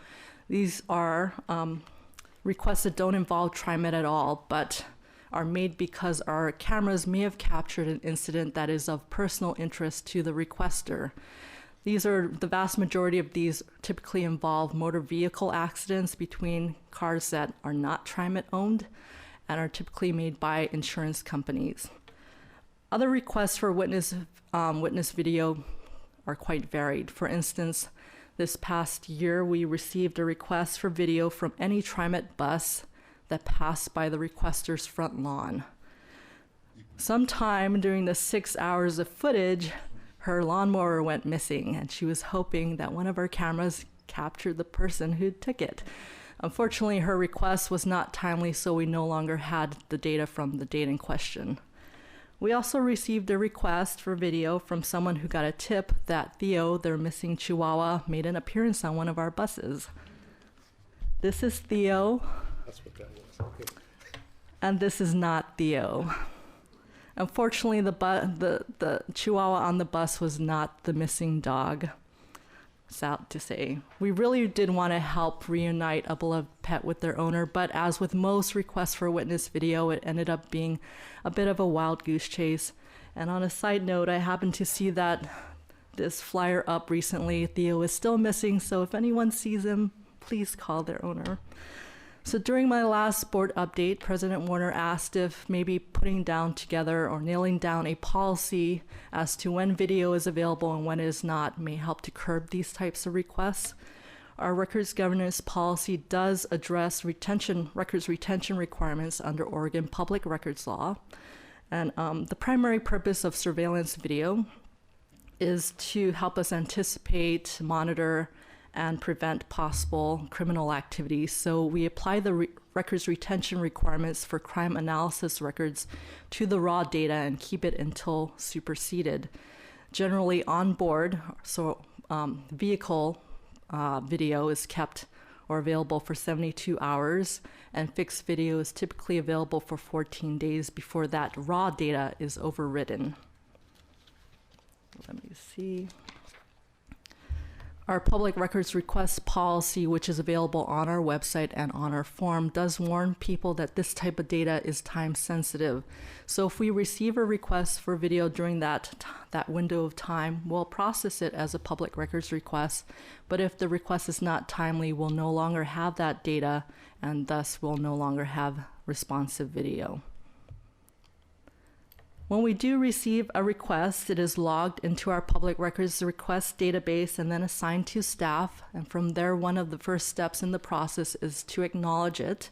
These are requests that don't involve TriMet at all, but are made because our cameras may have captured an incident that is of personal interest to the requester. The vast majority of these typically involve motor vehicle accidents between cars that are not TriMet owned and are typically made by insurance companies. Other requests for witness video are quite varied. For instance, this past year, we received a request for video from any TriMet bus that passed by the requester's front lawn. Sometime during the 6 hours of footage, her lawnmower went missing, and she was hoping that one of our cameras captured the person who took it. Unfortunately, her request was not timely, so we no longer had the data from the date in question. We also received a request for video from someone who got a tip that Theo, their missing Chihuahua, made an appearance on one of our buses. This is Theo. That's what that was. Okay. And this is not Theo. Unfortunately, the Chihuahua on the bus was not the missing dog. Sad to say. We really did want to help reunite a beloved pet with their owner, but as with most requests for witness video, it ended up being a bit of a wild goose chase. And on a side note, I happened to see that this flyer up recently. Theo is still missing, so if anyone sees him, please call their owner. So during my last board update, President Warner asked if maybe putting down together or nailing down a policy as to when video is available and when it is not may help to curb these types of requests. Our records governance policy does address records retention requirements under Oregon Public Records Law. And the primary purpose of surveillance video is to help us anticipate, monitor, and prevent possible criminal activity. So we apply the records retention requirements for crime analysis records to the raw data and keep it until superseded. Generally on board, so vehicle video is kept or available for 72 hours, and fixed video is typically available for 14 days before that raw data is overridden. Let me see. Our public records request policy, which is available on our website and on our form, does warn people that this type of data is time sensitive. So if we receive a request for video during that window of time, we'll process it as a public records request. But if the request is not timely, we'll no longer have that data, and thus we'll no longer have responsive video. When we do receive a request, it is logged into our public records request database and then assigned to staff. And from there, one of the first steps in the process is to acknowledge it.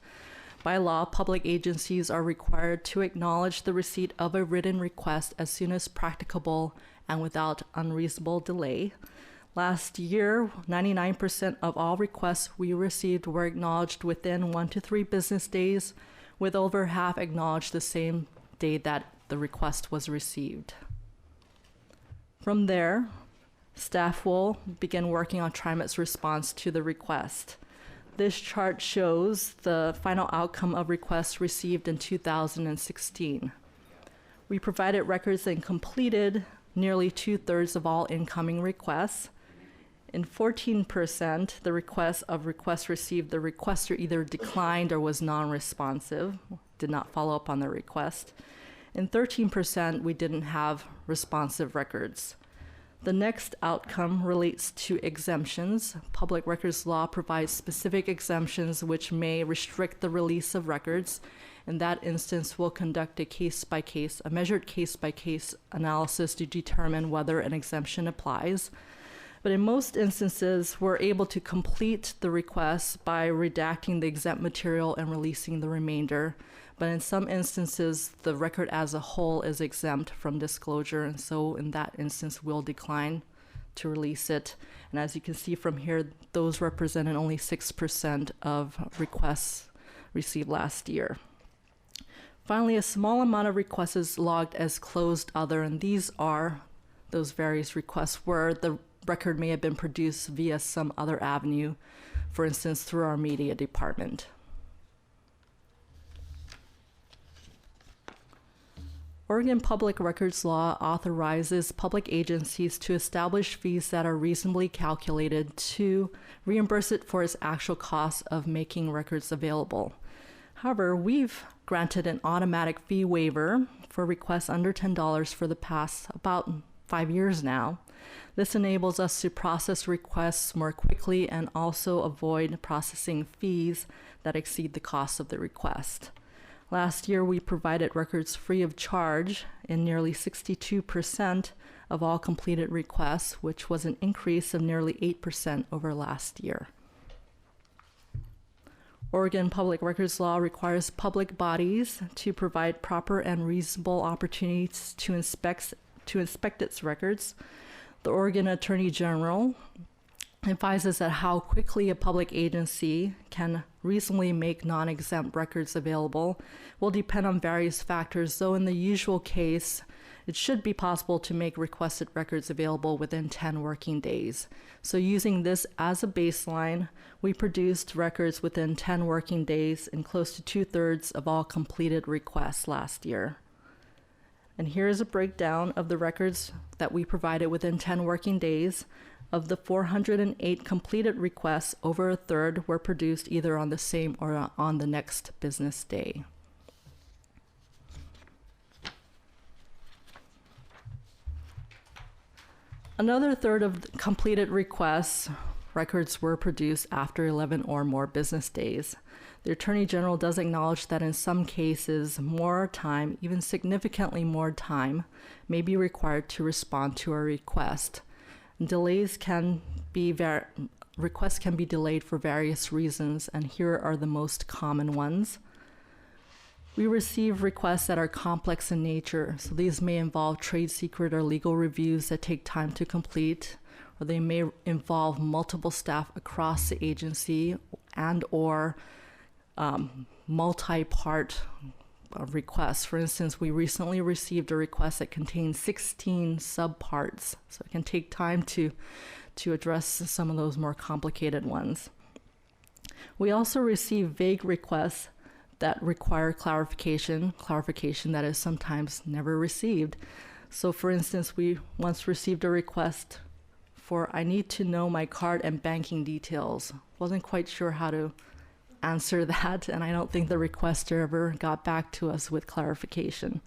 By law, public agencies are required to acknowledge the receipt of a written request as soon as practicable and without unreasonable delay. Last year, 99% of all requests we received were acknowledged within 1 to 3 business days, with over half acknowledged the same day that the request was received. From there, staff will begin working on TriMet's response to the request. This chart shows the final outcome of requests received in 2016. We provided records and completed nearly 2/3 of all incoming requests. In 14%, the requests received, the requester either declined or was non-responsive, did not follow up on their request. In 13%, we didn't have responsive records. The next outcome relates to exemptions. Public records law provides specific exemptions which may restrict the release of records. In that instance, we'll conduct a measured case-by-case analysis to determine whether an exemption applies. But in most instances, we're able to complete the request by redacting the exempt material and releasing the remainder. but in some instances, the record as a whole is exempt from disclosure, and so in that instance, we'll decline to release it. And as you can see from here, those represented only 6% of requests received last year. Finally, a small amount of requests is logged as closed other, and these are those various requests where the record may have been produced via some other avenue, for instance, through our media department. Oregon Public Records Law authorizes public agencies to establish fees that are reasonably calculated to reimburse it for its actual cost of making records available. However, we've granted an automatic fee waiver for requests under $10 for the past about 5 years now. This enables us to process requests more quickly and also avoid processing fees that exceed the cost of the request. Last year, we provided records free of charge in nearly 62% of all completed requests, which was an increase of nearly 8% over last year. Oregon Public Records Law requires public bodies to provide proper and reasonable opportunities to inspect its records. The Oregon Attorney General advises that how quickly a public agency can reasonably make non-exempt records available will depend on various factors, though in the usual case, it should be possible to make requested records available within 10 working days. So using this as a baseline, we produced records within 10 working days in close to 2/3 of all completed requests last year. And here's a breakdown of the records that we provided within 10 working days. Of the 408 completed requests, over a third were produced either on the same or on the next business day. Another third of the completed requests, records were produced after 11 or more business days. The Attorney General does acknowledge that in some cases, more time, even significantly more time, may be required to respond to a request. Requests can be delayed for various reasons, and here are the most common ones. We receive requests that are complex in nature, so these may involve trade secret or legal reviews that take time to complete, or they may involve multiple staff across the agency and or multi-part requests. For instance, we recently received a request that contains 16 subparts, so it can take time to address some of those more complicated ones. We also receive vague requests that require clarification that is sometimes never received. So for instance, we once received a request for, I need to know my card and banking details. Wasn't quite sure how to answer that, and I don't think the requester ever got back to us with clarification.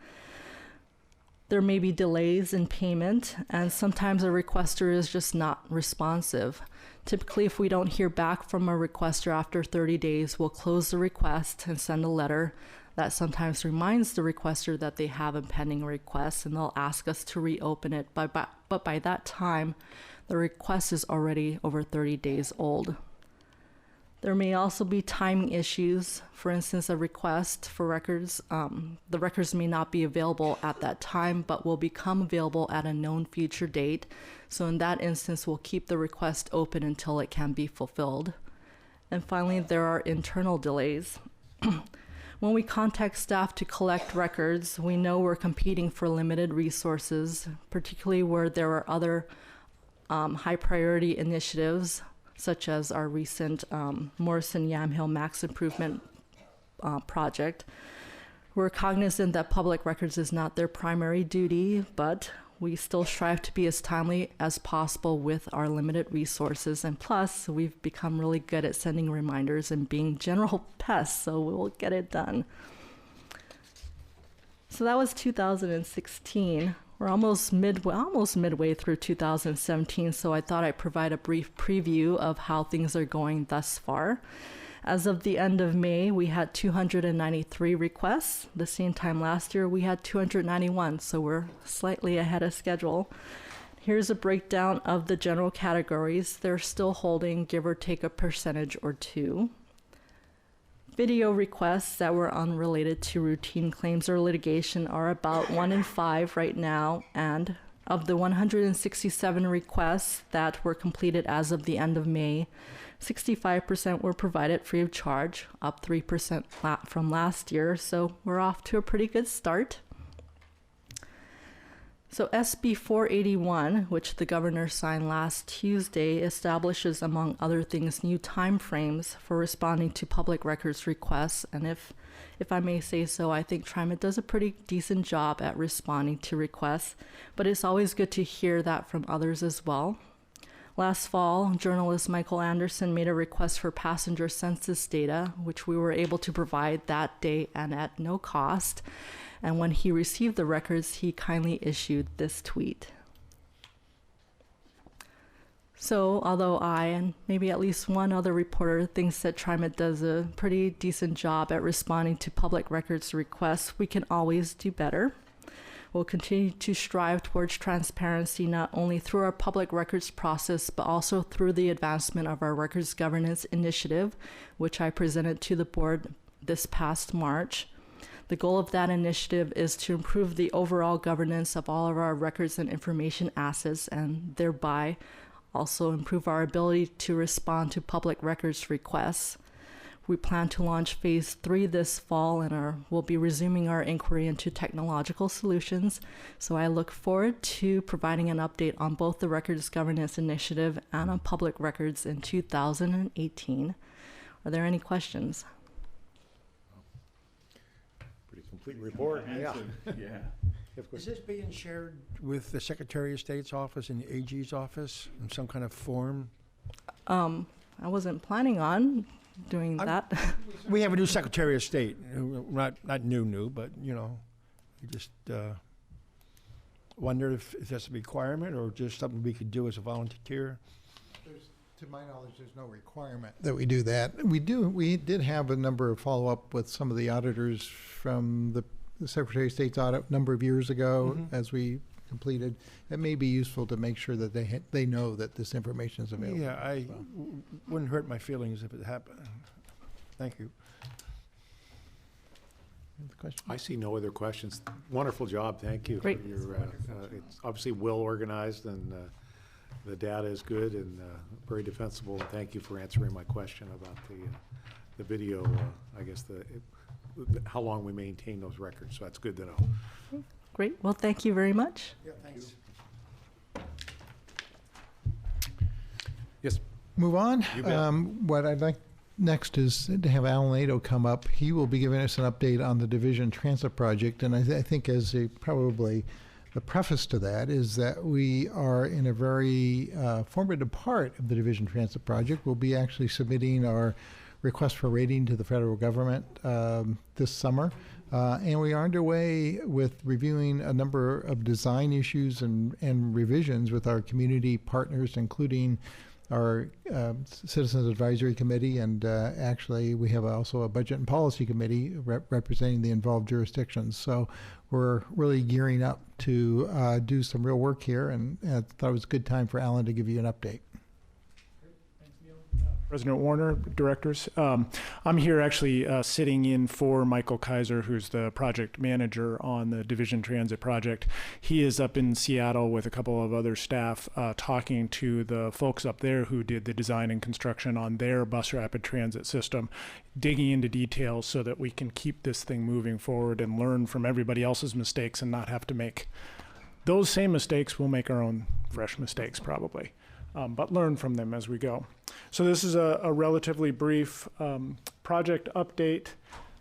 There may be delays in payment, and sometimes a requester is just not responsive. Typically, if we don't hear back from a requester after 30 days, we'll close the request and send a letter that sometimes reminds the requester that they have a pending request, and they'll ask us to reopen it, but by that time, the request is already over 30 days old. There may also be timing issues. For instance, a request for records, the records may not be available at that time, but will become available at a known future date. So in that instance, we'll keep the request open until it can be fulfilled. And finally, there are internal delays. When we contact staff to collect records, we know we're competing for limited resources, particularly where there are other high priority initiatives, such as our recent Morrison Yamhill Max Improvement project. We're cognizant that public records is not their primary duty, but we still strive to be as timely as possible with our limited resources. And plus, we've become really good at sending reminders and being general pests, so we'll get it done. So that was 2016. We're almost midway through 2017, so I thought I'd provide a brief preview of how things are going thus far. As of the end of May, we had 293 requests. The same time last year, we had 291, so we're slightly ahead of schedule. Here's a breakdown of the general categories. They're still holding, give or take a percentage or two. Video requests that were unrelated to routine claims or litigation are about 1 in 5 right now, and of the 167 requests that were completed as of the end of May, 65% were provided free of charge, up 3% from last year, so we're off to a pretty good start. So SB 481, which the governor signed last Tuesday, establishes, among other things, new timeframes for responding to public records requests. And if I may say so, I think TriMet does a pretty decent job at responding to requests, but it's always good to hear that from others as well. Last fall, journalist Michael Anderson made a request for passenger census data, which we were able to provide that day and at no cost. And when he received the records, he kindly issued this tweet. So, although I, and maybe at least one other reporter, thinks that TriMet does a pretty decent job at responding to public records requests, we can always do better. We'll continue to strive towards transparency, not only through our public records process, but also through the advancement of our records governance initiative, which I presented to the board this past March. The goal of that initiative is to improve the overall governance of all of our records and information assets, and thereby also improve our ability to respond to public records requests. We plan to launch phase 3 this fall, and we'll be resuming our inquiry into technological solutions. So I look forward to providing an update on both the records governance initiative and on public records in 2018. Are there any questions? Complete report. Yeah. Yeah. Is this being shared with the Secretary of State's office and the AG's office in some kind of form? I wasn't planning on doing that. We have a new Secretary of State, not new, but you know, we just wonder if that's a requirement or just something we could do as a volunteer. To my knowledge, there's no requirement that we do that. We did have a number of follow-up with some of the auditors from the Secretary of State's audit a number of years ago as we completed. It may be useful to make sure that they know that this information is available. Yeah, wouldn't hurt my feelings if it happened. Thank you. I see no other questions. Wonderful job. Thank you. Great. For your, it's obviously well organized, and the data is good and very defensible. And thank you for answering my question about the video. I guess how long we maintain those records. So that's good to know. Great. Well, thank you very much. Yeah, thanks. Yes. Move on. You bet. What I'd like next is to have Alan Nato come up. He will be giving us an update on the Division Transit Project, and I think as probably the preface to that is that we are in a very formative part of the Division Transit Project. We'll be actually submitting our request for rating to the federal government this summer. And we are underway with reviewing a number of design issues and revisions with our community partners, including our Citizens Advisory Committee, and actually we have also a Budget and Policy Committee representing the involved jurisdictions. So we're really gearing up to do some real work here, and I thought it was a good time for Alan to give you an update. President Warner, directors. I'm here actually sitting in for Michael Kaiser, who's the project manager on the Division Transit project. He is up in Seattle with a couple of other staff talking to the folks up there who did the design and construction on their bus rapid transit system, digging into details so that we can keep this thing moving forward and learn from everybody else's mistakes and not have to make those same mistakes. We'll make our own fresh mistakes probably. But learn from them as we go. So this is a relatively brief project update.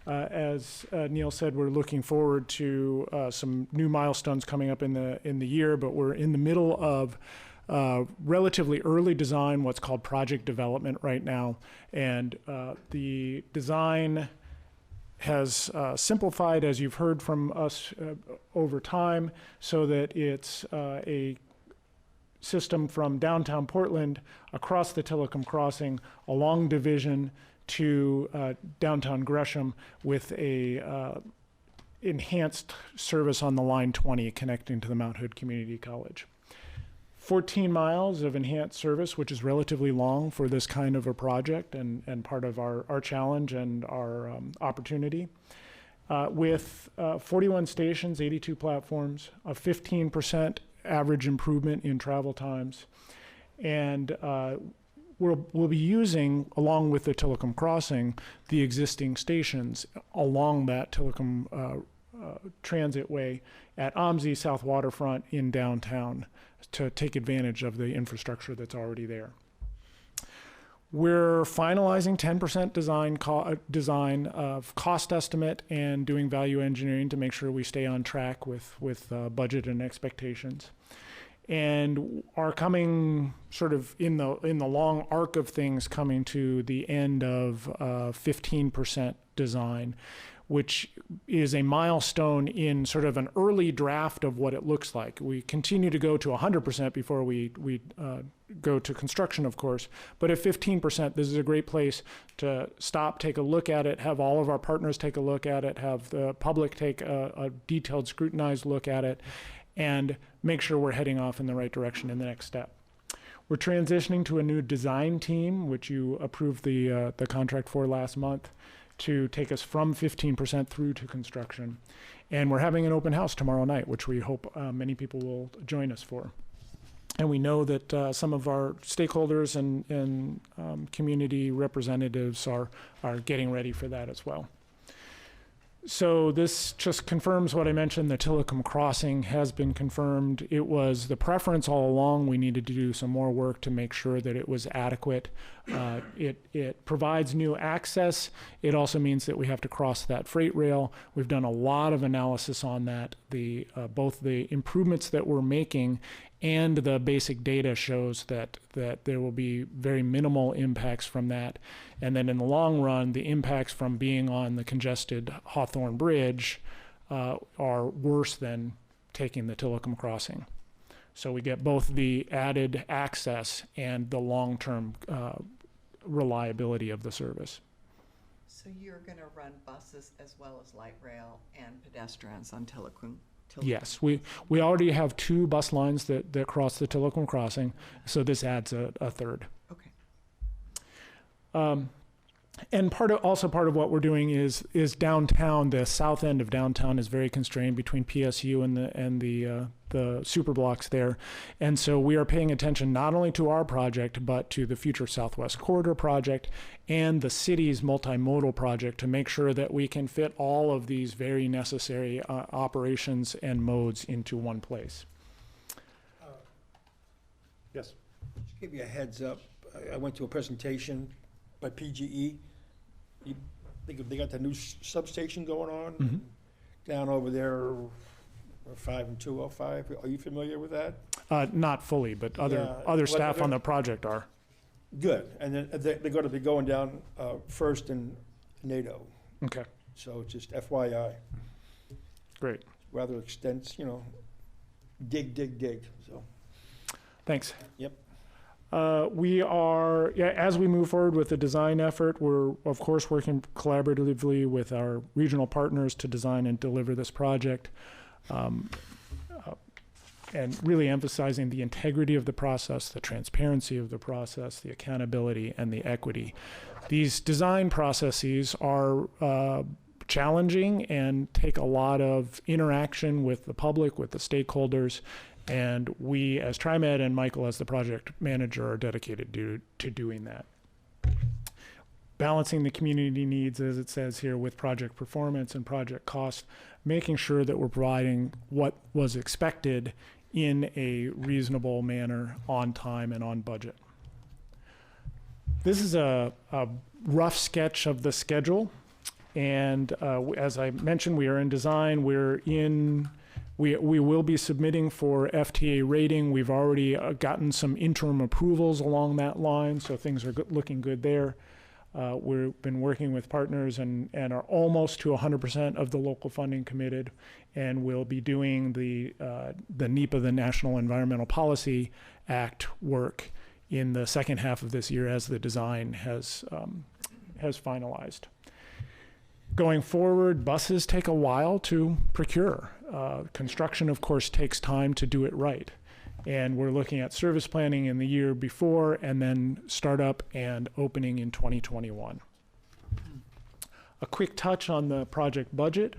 As Neil said, we're looking forward to some new milestones coming up in the year, but we're in the middle of relatively early design, what's called project development right now. And the design has simplified, as you've heard from us over time, so that it's a system from downtown Portland across the Tillicum Crossing along Division to downtown Gresham with a enhanced service on the Line 20 connecting to the Mount Hood Community College. 14 miles of enhanced service, which is relatively long for this kind of a project and part of our challenge and our opportunity. With 41 stations, 82 platforms, a 15% average improvement in travel times. And we'll be using, along with the Tillicum Crossing, the existing stations along that Tillicum transit way at OMSI South Waterfront in downtown to take advantage of the infrastructure that's already there. We're finalizing 10% design of cost estimate and doing value engineering to make sure we stay on track with budget and expectations. And are coming sort of in the long arc of things, coming to the end of 15% design, which is a milestone in sort of an early draft of what it looks like. We continue to go to 100% before we go to construction, of course. But at 15%, this is a great place to stop, take a look at it, have all of our partners take a look at it, have the public take a detailed, scrutinized look at it, and make sure we're heading off in the right direction in the next step. We're transitioning to a new design team, which you approved the contract for last month, to take us from 15% through to construction. And we're having an open house tomorrow night, which we hope many people will join us for. And we know that some of our stakeholders and community representatives are getting ready for that as well. So this just confirms what I mentioned. The Tillicum Crossing has been confirmed. It was the preference all along. We needed to do some more work to make sure that it was adequate. It provides new access. It also means that we have to cross that freight rail. We've done a lot of analysis on that. Both the improvements that we're making and the basic data shows that there will be very minimal impacts from that. And then in the long run, the impacts from being on the congested Hawthorne Bridge are worse than taking the Tillicum Crossing. So we get both the added access and the long-term reliability of the service. So you're going to run buses as well as light rail and pedestrians on Tillicum? Yes, we already have 2 bus lines that cross the Tillicum Crossing, so this adds a third. Okay. And part of what we're doing is downtown. The south end of downtown is very constrained between PSU and the super blocks there, and so we are paying attention not only to our project but to the future Southwest Corridor project and the city's multimodal project to make sure that we can fit all of these very necessary operations and modes into one place. Yes. Just give you a heads up. I went to a presentation by PGE. They got the new substation going on down over there, 5 and 205. Are you familiar with that? Not fully, but other staff on the project are. Good, and then they're going to be going down first in NATO. Okay. So just FYI. Great. Rather extensive, dig. So. Thanks. Yep. We are, as we move forward with the design effort, we're of course working collaboratively with our regional partners to design and deliver this project, and really emphasizing the integrity of the process, the transparency of the process, the accountability, and the equity. These design processes are challenging and take a lot of interaction with the public, with the stakeholders. And we, as TriMet, and Michael, as the project manager, are dedicated to doing that. Balancing the community needs, as it says here, with project performance and project cost, making sure that we're providing what was expected in a reasonable manner, on time and on budget. This is a rough sketch of the schedule. And as I mentioned, we are in design. We will be submitting for FTA rating. We've already gotten some interim approvals along that line, so things are looking good there. We've been working with partners and are almost to 100% of the local funding committed, and we'll be doing the NEPA, the National Environmental Policy Act work in the second half of this year as the design has finalized. Going forward, buses take a while to procure. Construction, of course, takes time to do it right. And we're looking at service planning in the year before, and then startup and opening in 2021. A quick touch on the project budget.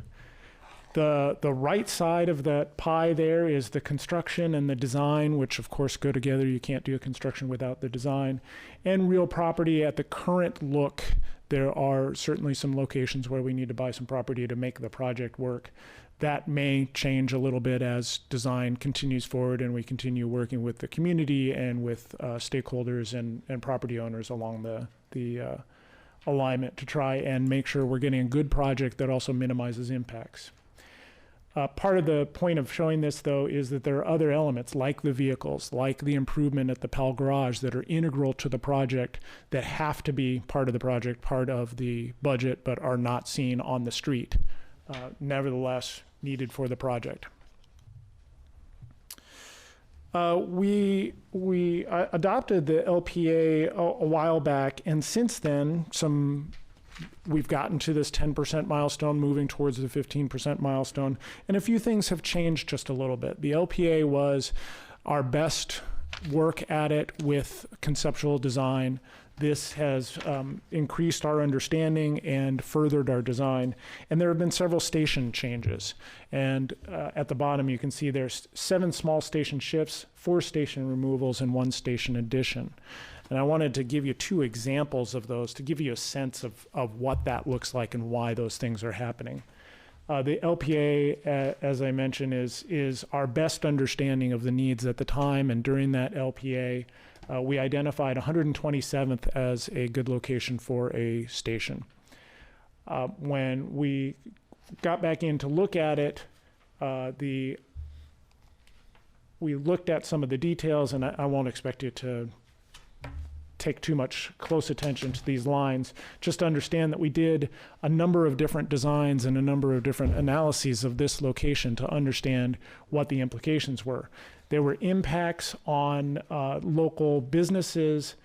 The right side of that pie there is the construction and the design, which of course go together. You can't do a construction without the design. And real property at the current look, there are certainly some locations where we need to buy some property to make the project work. That may change a little bit as design continues forward and we continue working with the community and with stakeholders and property owners along the alignment to try and make sure we're getting a good project that also minimizes impacts. Part of the point of showing this, though, is that there are other elements like the vehicles, like the improvement at the Pal Garage that are integral to the project that have to be part of the project, part of the budget, but are not seen on the street, nevertheless needed for the project. We adopted the LPA a while back, and since then, we've gotten to this 10% milestone, moving towards the 15% milestone, and a few things have changed just a little bit. The LPA was our best work at it with conceptual design. This has increased our understanding and furthered our design. And there have been several station changes. And at the bottom, you can see there's 7 small station shifts, 4 station removals, and 1 station addition. And I wanted to give you 2 examples of those to give you a sense of what that looks like and why those things are happening. The LPA, as I mentioned, is our best understanding of the needs at the time. And during that LPA, we identified 127th as a good location for a station. When we got back in to look at it, we looked at some of the details, and I won't expect you to take too much close attention to these lines. Just understand that we did a number of different designs and a number of different analyses of this location to understand what the implications were. There were impacts on local businesses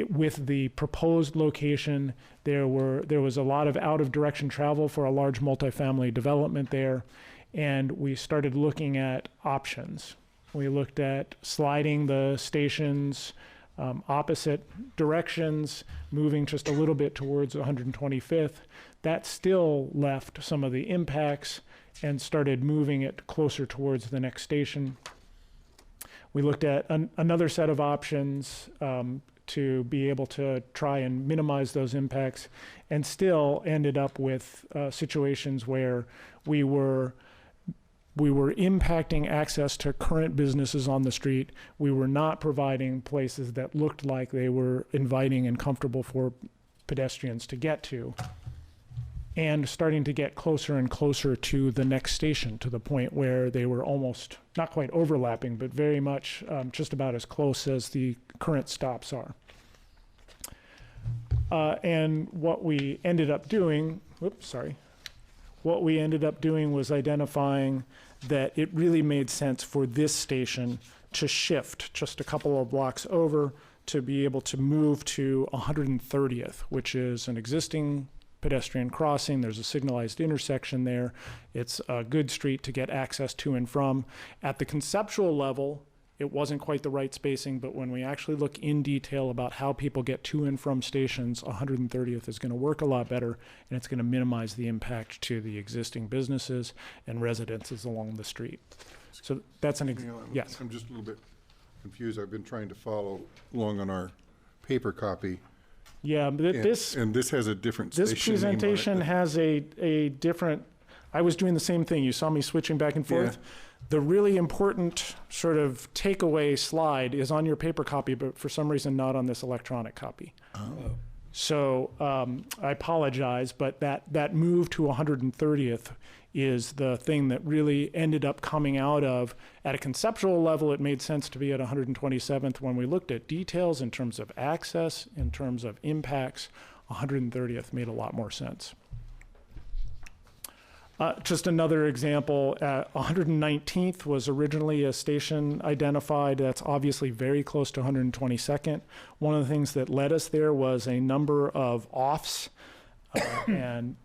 with the proposed location. There was a lot of out-of-direction travel for a large multifamily development there, and we started looking at options. We looked at sliding the stations opposite directions, moving just a little bit towards 125th. That still left some of the impacts and started moving it closer towards the next station. We looked at another set of options to be able to try and minimize those impacts, and still ended up with situations where we were impacting access to current businesses on the street. We were not providing places that looked like they were inviting and comfortable for pedestrians to get to, and starting to get closer and closer to the next station, to the point where they were almost, not quite overlapping, but very much just about as close as the current stops are. And what we ended up doing, what we ended up doing was identifying that it really made sense for this station to shift just a couple of blocks over to be able to move to 130th, which is an existing pedestrian crossing. There's a signalized intersection there. It's a good street to get access to and from. At the conceptual level, it wasn't quite the right spacing, but when we actually look in detail about how people get to and from stations, 130th is going to work a lot better, and it's going to minimize the impact to the existing businesses and residences along the street. So that's yes. I'm just a little bit confused. I've been trying to follow along on our paper copy. Yeah, but and this has a different station This presentation has a different, I was doing the same thing. You saw me switching back and forth. Yeah. The really important sort of takeaway slide is on your paper copy, but for some reason not on this electronic copy. Oh. So I apologize, but that move to 130th is the thing that really ended up coming out of, at a conceptual level, it made sense to be at 127th. When we looked at details in terms of access, in terms of impacts, 130th made a lot more sense. Just another example, 119th was originally a station identified that's obviously very close to 122nd. One of the things that led us there was a number of offs and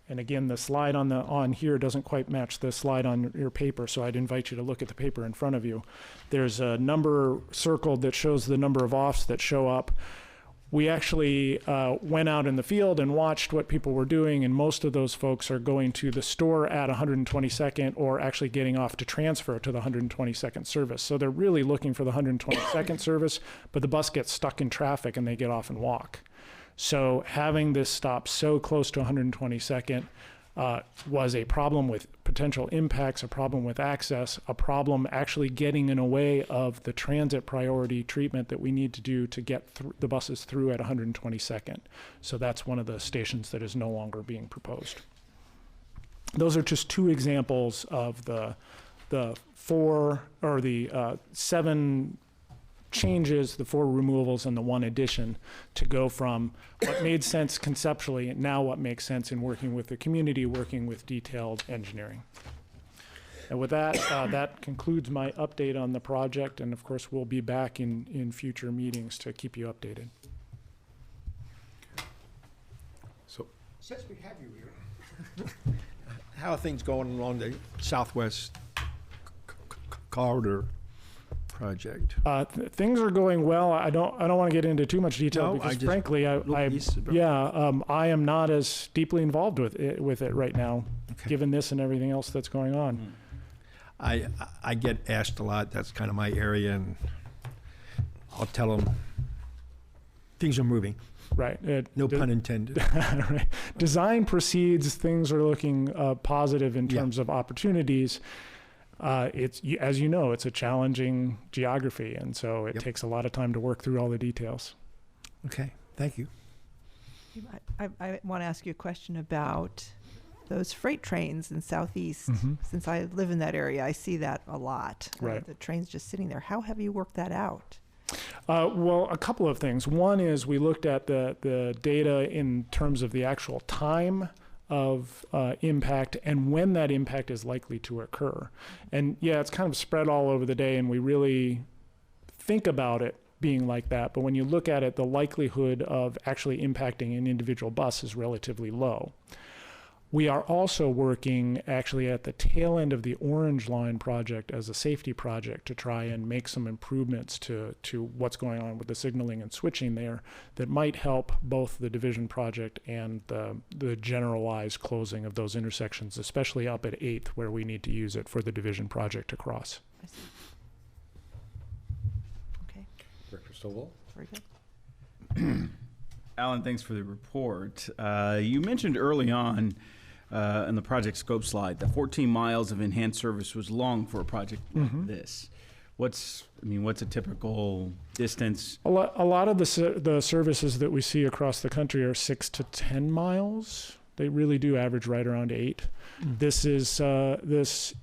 and again, the slide on here doesn't quite match the slide on your paper, so I'd invite you to look at the paper in front of you. There's a number circled that shows the number of offs that show up. We actually went out in the field and watched what people were doing, and most of those folks are going to the store at 122nd or actually getting off to transfer to the 122nd service. So they're really looking for the 122nd service, but the bus gets stuck in traffic and they get off and walk. So having this stop so close to 122nd was a problem with potential impacts, a problem with access, a problem actually getting in a way of the transit priority treatment that we need to do to get the buses through at 122nd. So that's one of the stations that is no longer being proposed. Those are just two examples of the 7 changes, the 4 removals and the 1 addition, to go from what made sense conceptually and now what makes sense in working with the community, working with detailed engineering. And with that, that concludes my update on the project, and of course we'll be back in future meetings to keep you updated. So, since we have you here, how are things going along the Southwest Corridor project? Things are going well. I don't want to get into too much detail because frankly, I am not as deeply involved with it right now, given this and everything else that's going on. I get asked a lot. That's kind of my area, and I'll tell them things are moving. Right. No pun intended. Right. Design proceeds. Things are looking positive in terms of opportunities. It's, as you know, it's a challenging geography, and so it takes a lot of time to work through all the details. Okay, thank you. I want to ask you a question about those freight trains in Southeast. Since I live in that area, I see that a lot. Right. The trains just sitting there. How have you worked that out? Well, a couple of things. One is we looked at the data in terms of the actual time of impact and when that impact is likely to occur. And yeah, it's kind of spread all over the day, and we really think about it being like that. But when you look at it, the likelihood of actually impacting an individual bus is relatively low. We are also working actually at the tail end of the Orange Line project as a safety project to try and make some improvements to what's going on with the signaling and switching there that might help both the division project and the generalized closing of those intersections, especially up at 8th where we need to use it for the division project to cross. I see. Okay. Director Stovall? Very good. Alan, thanks for the report. You mentioned early on in the project scope slide that 14 miles of enhanced service was long for a project like this. What's a typical distance? A lot of the services that we see across the country are 6 to 10 miles. They really do average right around 8. This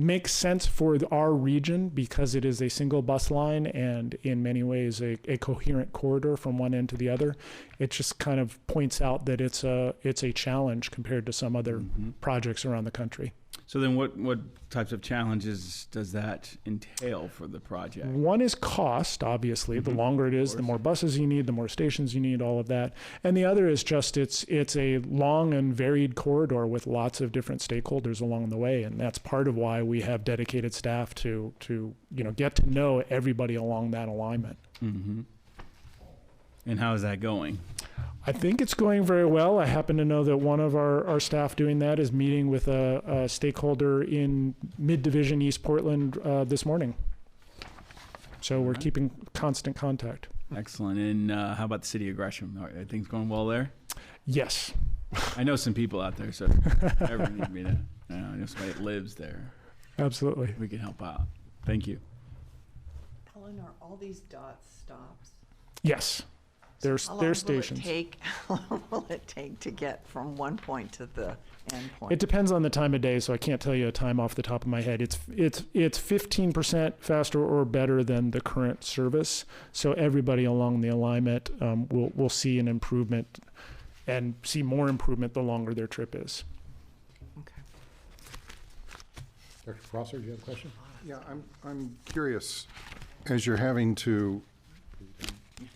makes sense for our region because it is a single bus line and in many ways a coherent corridor from one end to the other. It just kind of points out that it's a challenge compared to some other projects around the country. So then what types of challenges does that entail for the project? One is cost, obviously. The longer it is, the more buses you need, the more stations you need, all of that. And the other is just it's a long and varied corridor with lots of different stakeholders along the way. And that's part of why we have dedicated staff to get to know everybody along that alignment. And how is that going? I think it's going very well. I happen to know that one of our staff doing that is meeting with a stakeholder in Mid-Division East Portland this morning. So we're keeping constant contact. Excellent. And how about the city of Gresham? Are things going well there? Yes. I know some people out there, so ever need me to, I know somebody that lives there. Absolutely. We can help out. Thank you. Ellen, are all these dots stops? Yes. There's stations. How long will it take to get from one point to the end point? It depends on the time of day, so I can't tell you a time off the top of my head. It's 15% faster or better than the current service. So everybody along the alignment will see an improvement and see more improvement the longer their trip is. Okay. Dr. Prosser, do you have a question? Yeah, I'm curious, as you're having to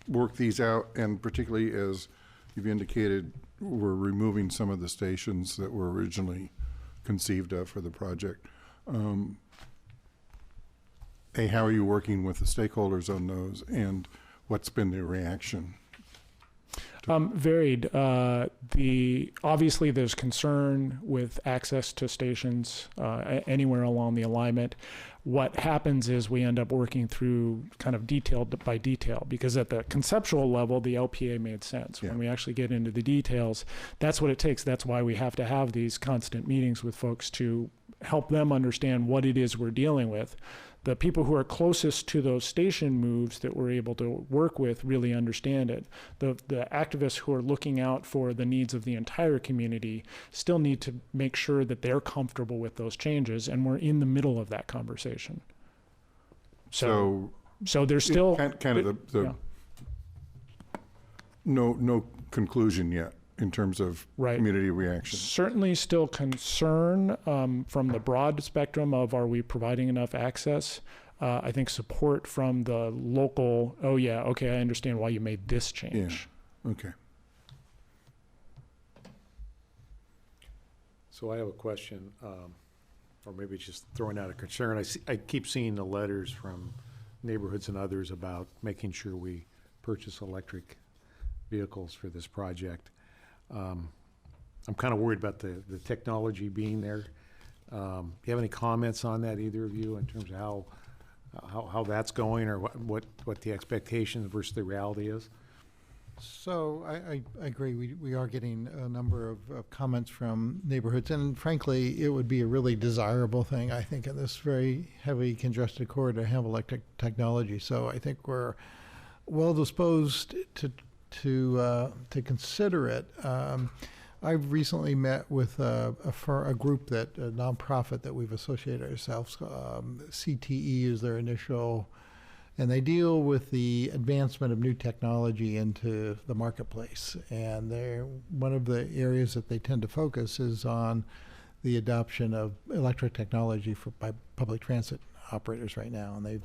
work these out, and particularly as you've indicated, we're removing some of the stations that were originally conceived of for the project. How are you working with the stakeholders on those, and what's been their reaction? Varied. Obviously there's concern with access to stations anywhere along the alignment. What happens is we end up working through kind of detail by detail, because at the conceptual level, the LPA made sense. Yeah. When we actually get into the details, that's what it takes. That's why we have to have these constant meetings with folks to help them understand what it is we're dealing with. The people who are closest to those station moves that we're able to work with really understand it. The activists who are looking out for the needs of the entire community still need to make sure that they're comfortable with those changes, and we're in the middle of that conversation. So there's still kind of the yeah. no conclusion yet in terms of Right. community reaction. Certainly still concern from the broad spectrum of, are we providing enough access? I think support from the local, oh yeah, okay, I understand why you made this change. Yeah. Okay. So I have a question, or maybe just throwing out a concern. I keep seeing the letters from neighborhoods and others about making sure we purchase electric vehicles for this project. I'm kind of worried about the technology being there. Do you have any comments on that, either of you, in terms of how that's going, or what the expectations versus the reality is? So I agree. We are getting a number of comments from neighborhoods, and frankly, it would be a really desirable thing, I think, in this very heavily congested corridor to have electric technology. So I think we're well disposed to consider it. I've recently met with a group a nonprofit that we've associated ourselves. CTE is their initial, and they deal with the advancement of new technology into the marketplace. And one of the areas that they tend to focus is on the adoption of electric technology by public transit operators right now. And they're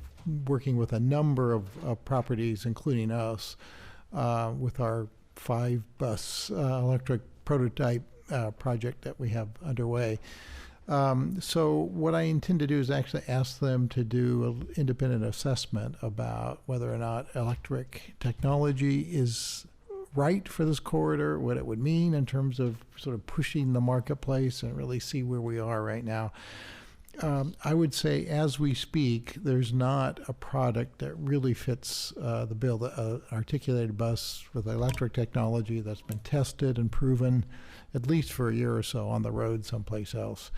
working with a number of properties, including us, with our 5-bus electric prototype project that we have underway. So what I intend to do is actually ask them to do an independent assessment about whether or not electric technology is right for this corridor, what it would mean in terms of sort of pushing the marketplace, and really see where we are right now. I would say, as we speak, there's not a product that really fits the bill. The articulated bus with electric technology that's been tested and proven, at least for a year or so, on the road someplace else.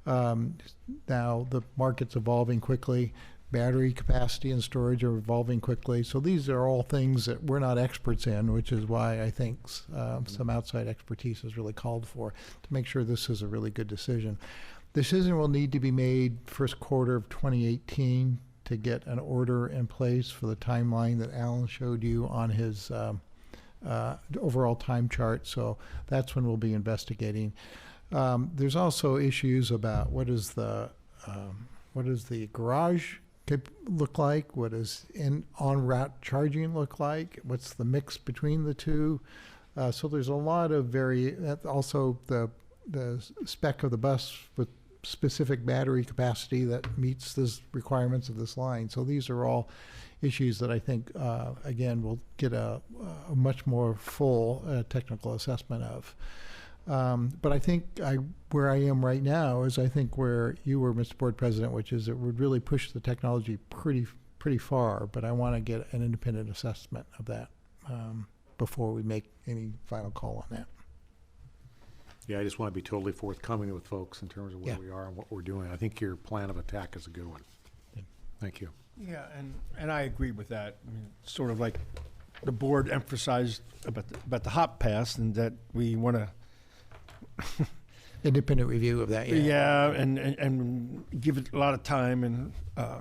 Now the market's evolving quickly. Battery capacity and storage are evolving quickly. So these are all things that we're not experts in, which is why I think some outside expertise is really called for to make sure this is a really good decision. Decision will need to be made first quarter of 2018 to get an order in place for the timeline that Alan showed you on his overall time chart. So that's when we'll be investigating. There's also issues about what does the garage look like? What does on route charging look like? What's the mix between the two? So there's a lot of also the spec of the bus with specific battery capacity that meets the requirements of this line. So these are all issues that I think, again, we'll get a much more full technical assessment of. But I think where I am right now is I think where you were, Mr. Board President, which is it would really push the technology pretty far, but I want to get an independent assessment of that before we make any final call on that. Yeah, I just want to be totally forthcoming with folks in terms of where we are and what we're doing. I think your plan of attack is a good one. Thank you. Yeah, and I agree with that. I mean, sort of like the board emphasized about the hop pass, and that we want to independent review of that. Yeah, and give it a lot of time, and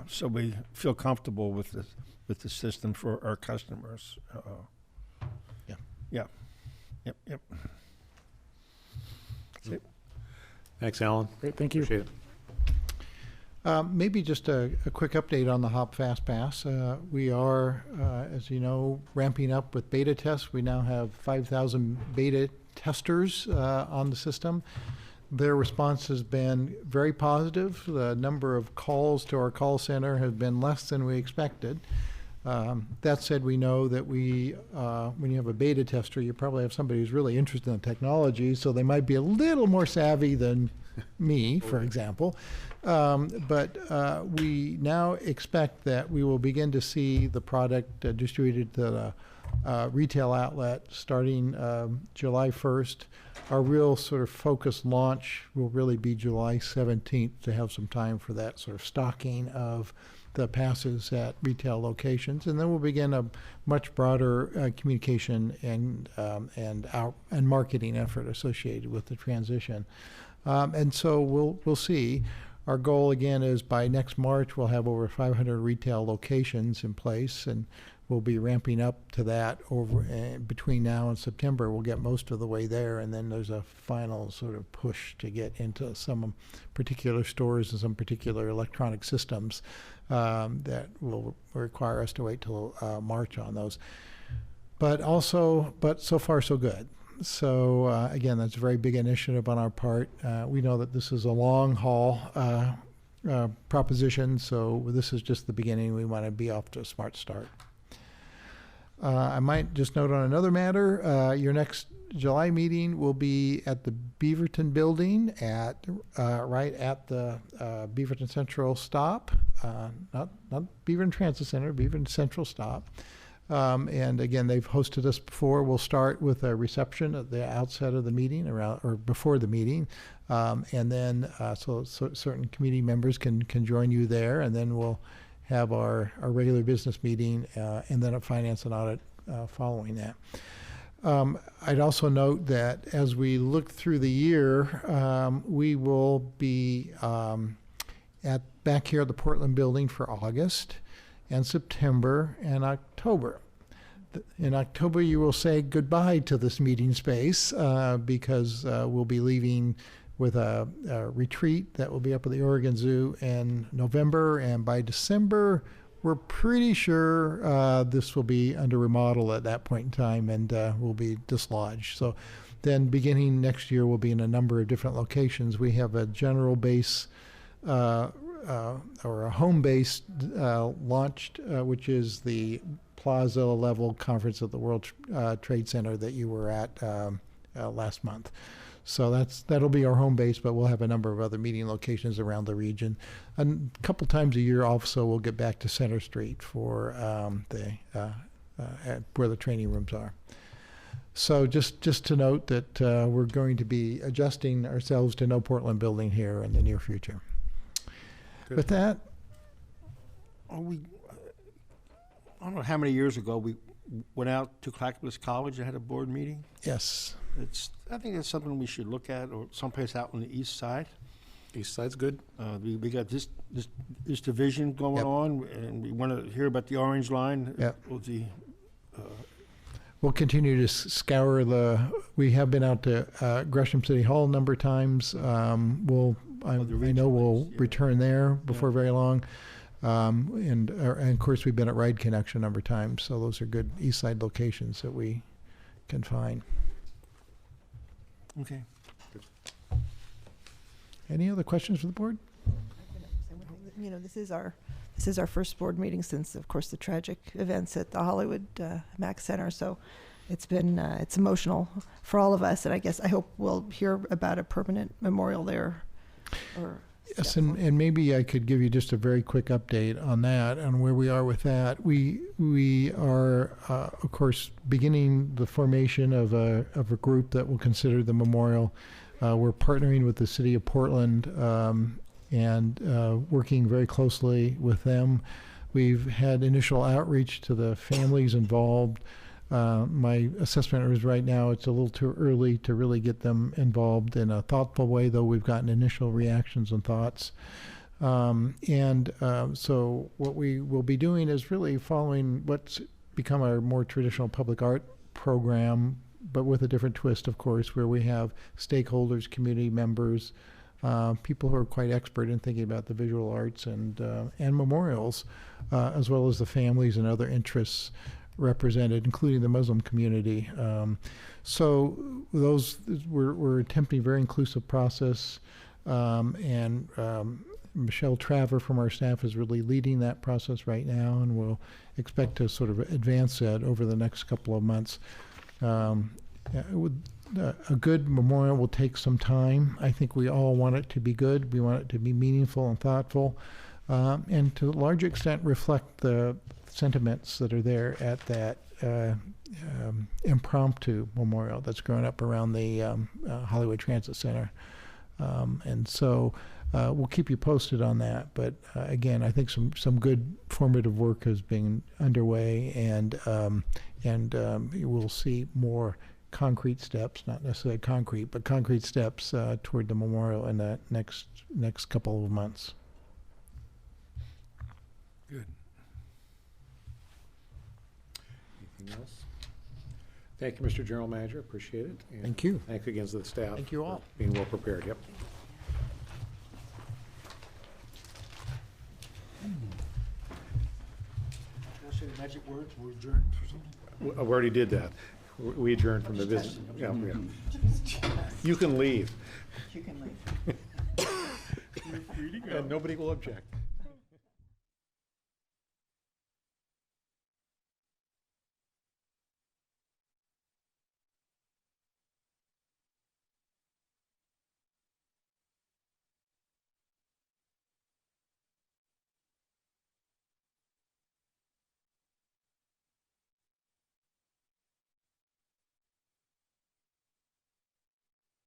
so we feel comfortable with the system for our customers. Yep. That's it. Thanks, Alan. Great, thank you. Appreciate it. Maybe just a quick update on the Hop Fast Pass. We are, as you know, ramping up with beta tests. We now have 5,000 beta testers on the system. Their response has been very positive. The number of calls to our call center has been less than we expected. That said, we know that when you have a beta tester, you probably have somebody who's really interested in technology, so they might be a little more savvy than me, for example. But we now expect that we will begin to see the product distributed to the retail outlet starting July 1st. Our real sort of focused launch will really be July 17th to have some time for that sort of stocking of the passes at retail locations, and then we'll begin a much broader communication and marketing effort associated with the transition. And so we'll see. Our goal again is by next March we'll have over 500 retail locations in place, and we'll be ramping up to that over between now and September. We'll get most of the way there, and then there's a final sort of push to get into some particular stores and some particular electronic systems that will require us to wait till March on those. But so far so good. So again, that's a very big initiative on our part. We know that this is a long haul proposition, so this is just the beginning. We want to be off to a smart start. I might just note on another matter, your next July meeting will be at the Beaverton building right at the Beaverton Central stop, not Beaverton Transit Center, Beaverton Central stop. And again, they've hosted us before. We'll start with a reception at the outset of the meeting or before the meeting. And then so certain committee members can join you there, and then we'll have our regular business meeting and then a finance and audit following that. I'd also note that as we look through the year, we will be back here at the Portland building for August and September and October. In October, you will say goodbye to this meeting space because we'll be leaving with a retreat that will be up at the Oregon Zoo in November, and by December, we're pretty sure this will be under remodel at that point in time and will be dislodged. So then beginning next year, we'll be in a number of different locations. We have a general base or a home base launched, which is the plaza level conference at the World Trade Center that you were at last month. So that'll be our home base, but we'll have a number of other meeting locations around the region. And a couple times a year also we'll get back to Center Street for where the training rooms are. So just to note that we're going to be adjusting ourselves to no Portland building here in the near future. Good. With that, I don't know how many years ago we went out to Clackamas College and had a board meeting. yes. I think that's something we should look at, or someplace out on the east side. East side's good. We got this division going Yep. on, and we want to hear about the Orange Line. Yep. With the, We'll continue to scour we have been out to Gresham City Hall a number of times. I know we'll return there before very long. And of course, we've been at Ride Connection a number of times. So those are good east side locations that we can find. okay. Any other questions for the board? You know, this is our first board meeting since, of course, the tragic events at the Hollywood Mac Center. So it's been it's emotional for all of us, and I hope we'll hear about a permanent memorial there. Yes, and maybe I could give you just a very quick update on that and where we are with that. We are, of course, beginning the formation of a group that will consider the memorial. We're partnering with the city of Portland and working very closely with them. We've had initial outreach to the families involved. My assessment is right now it's a little too early to really get them involved in a thoughtful way, though we've gotten initial reactions and thoughts. So what we will be doing is really following what's become our more traditional public art program, but with a different twist, of course, where we have stakeholders, community members, people who are quite expert in thinking about the visual arts and memorials, as well as the families and other interests, represented, including the Muslim community. So those we're attempting a very inclusive process, and Michelle Traver from our staff is really leading that process right now, and we'll expect to sort of advance that over the next couple of months. A good memorial will take some time. I think we all want it to be good. We want it to be meaningful and thoughtful, and to a large extent reflect the sentiments that are there at that impromptu memorial that's grown up around the Hollywood Transit Center. And so we'll keep you posted on that. But again, I think some good formative work has been underway, and we'll see more concrete steps, not necessarily concrete, but concrete steps toward the memorial in the next couple of months. Good. Anything else? Thank you, Mr. General Manager. Appreciate it. And Thank you. Thanks again to the staff. Thank you all. For being well prepared. Yep. Magic words, we're adjourned or something? We already did that. We adjourned from the business. Yeah, yeah. You can leave. You can leave. And nobody will object.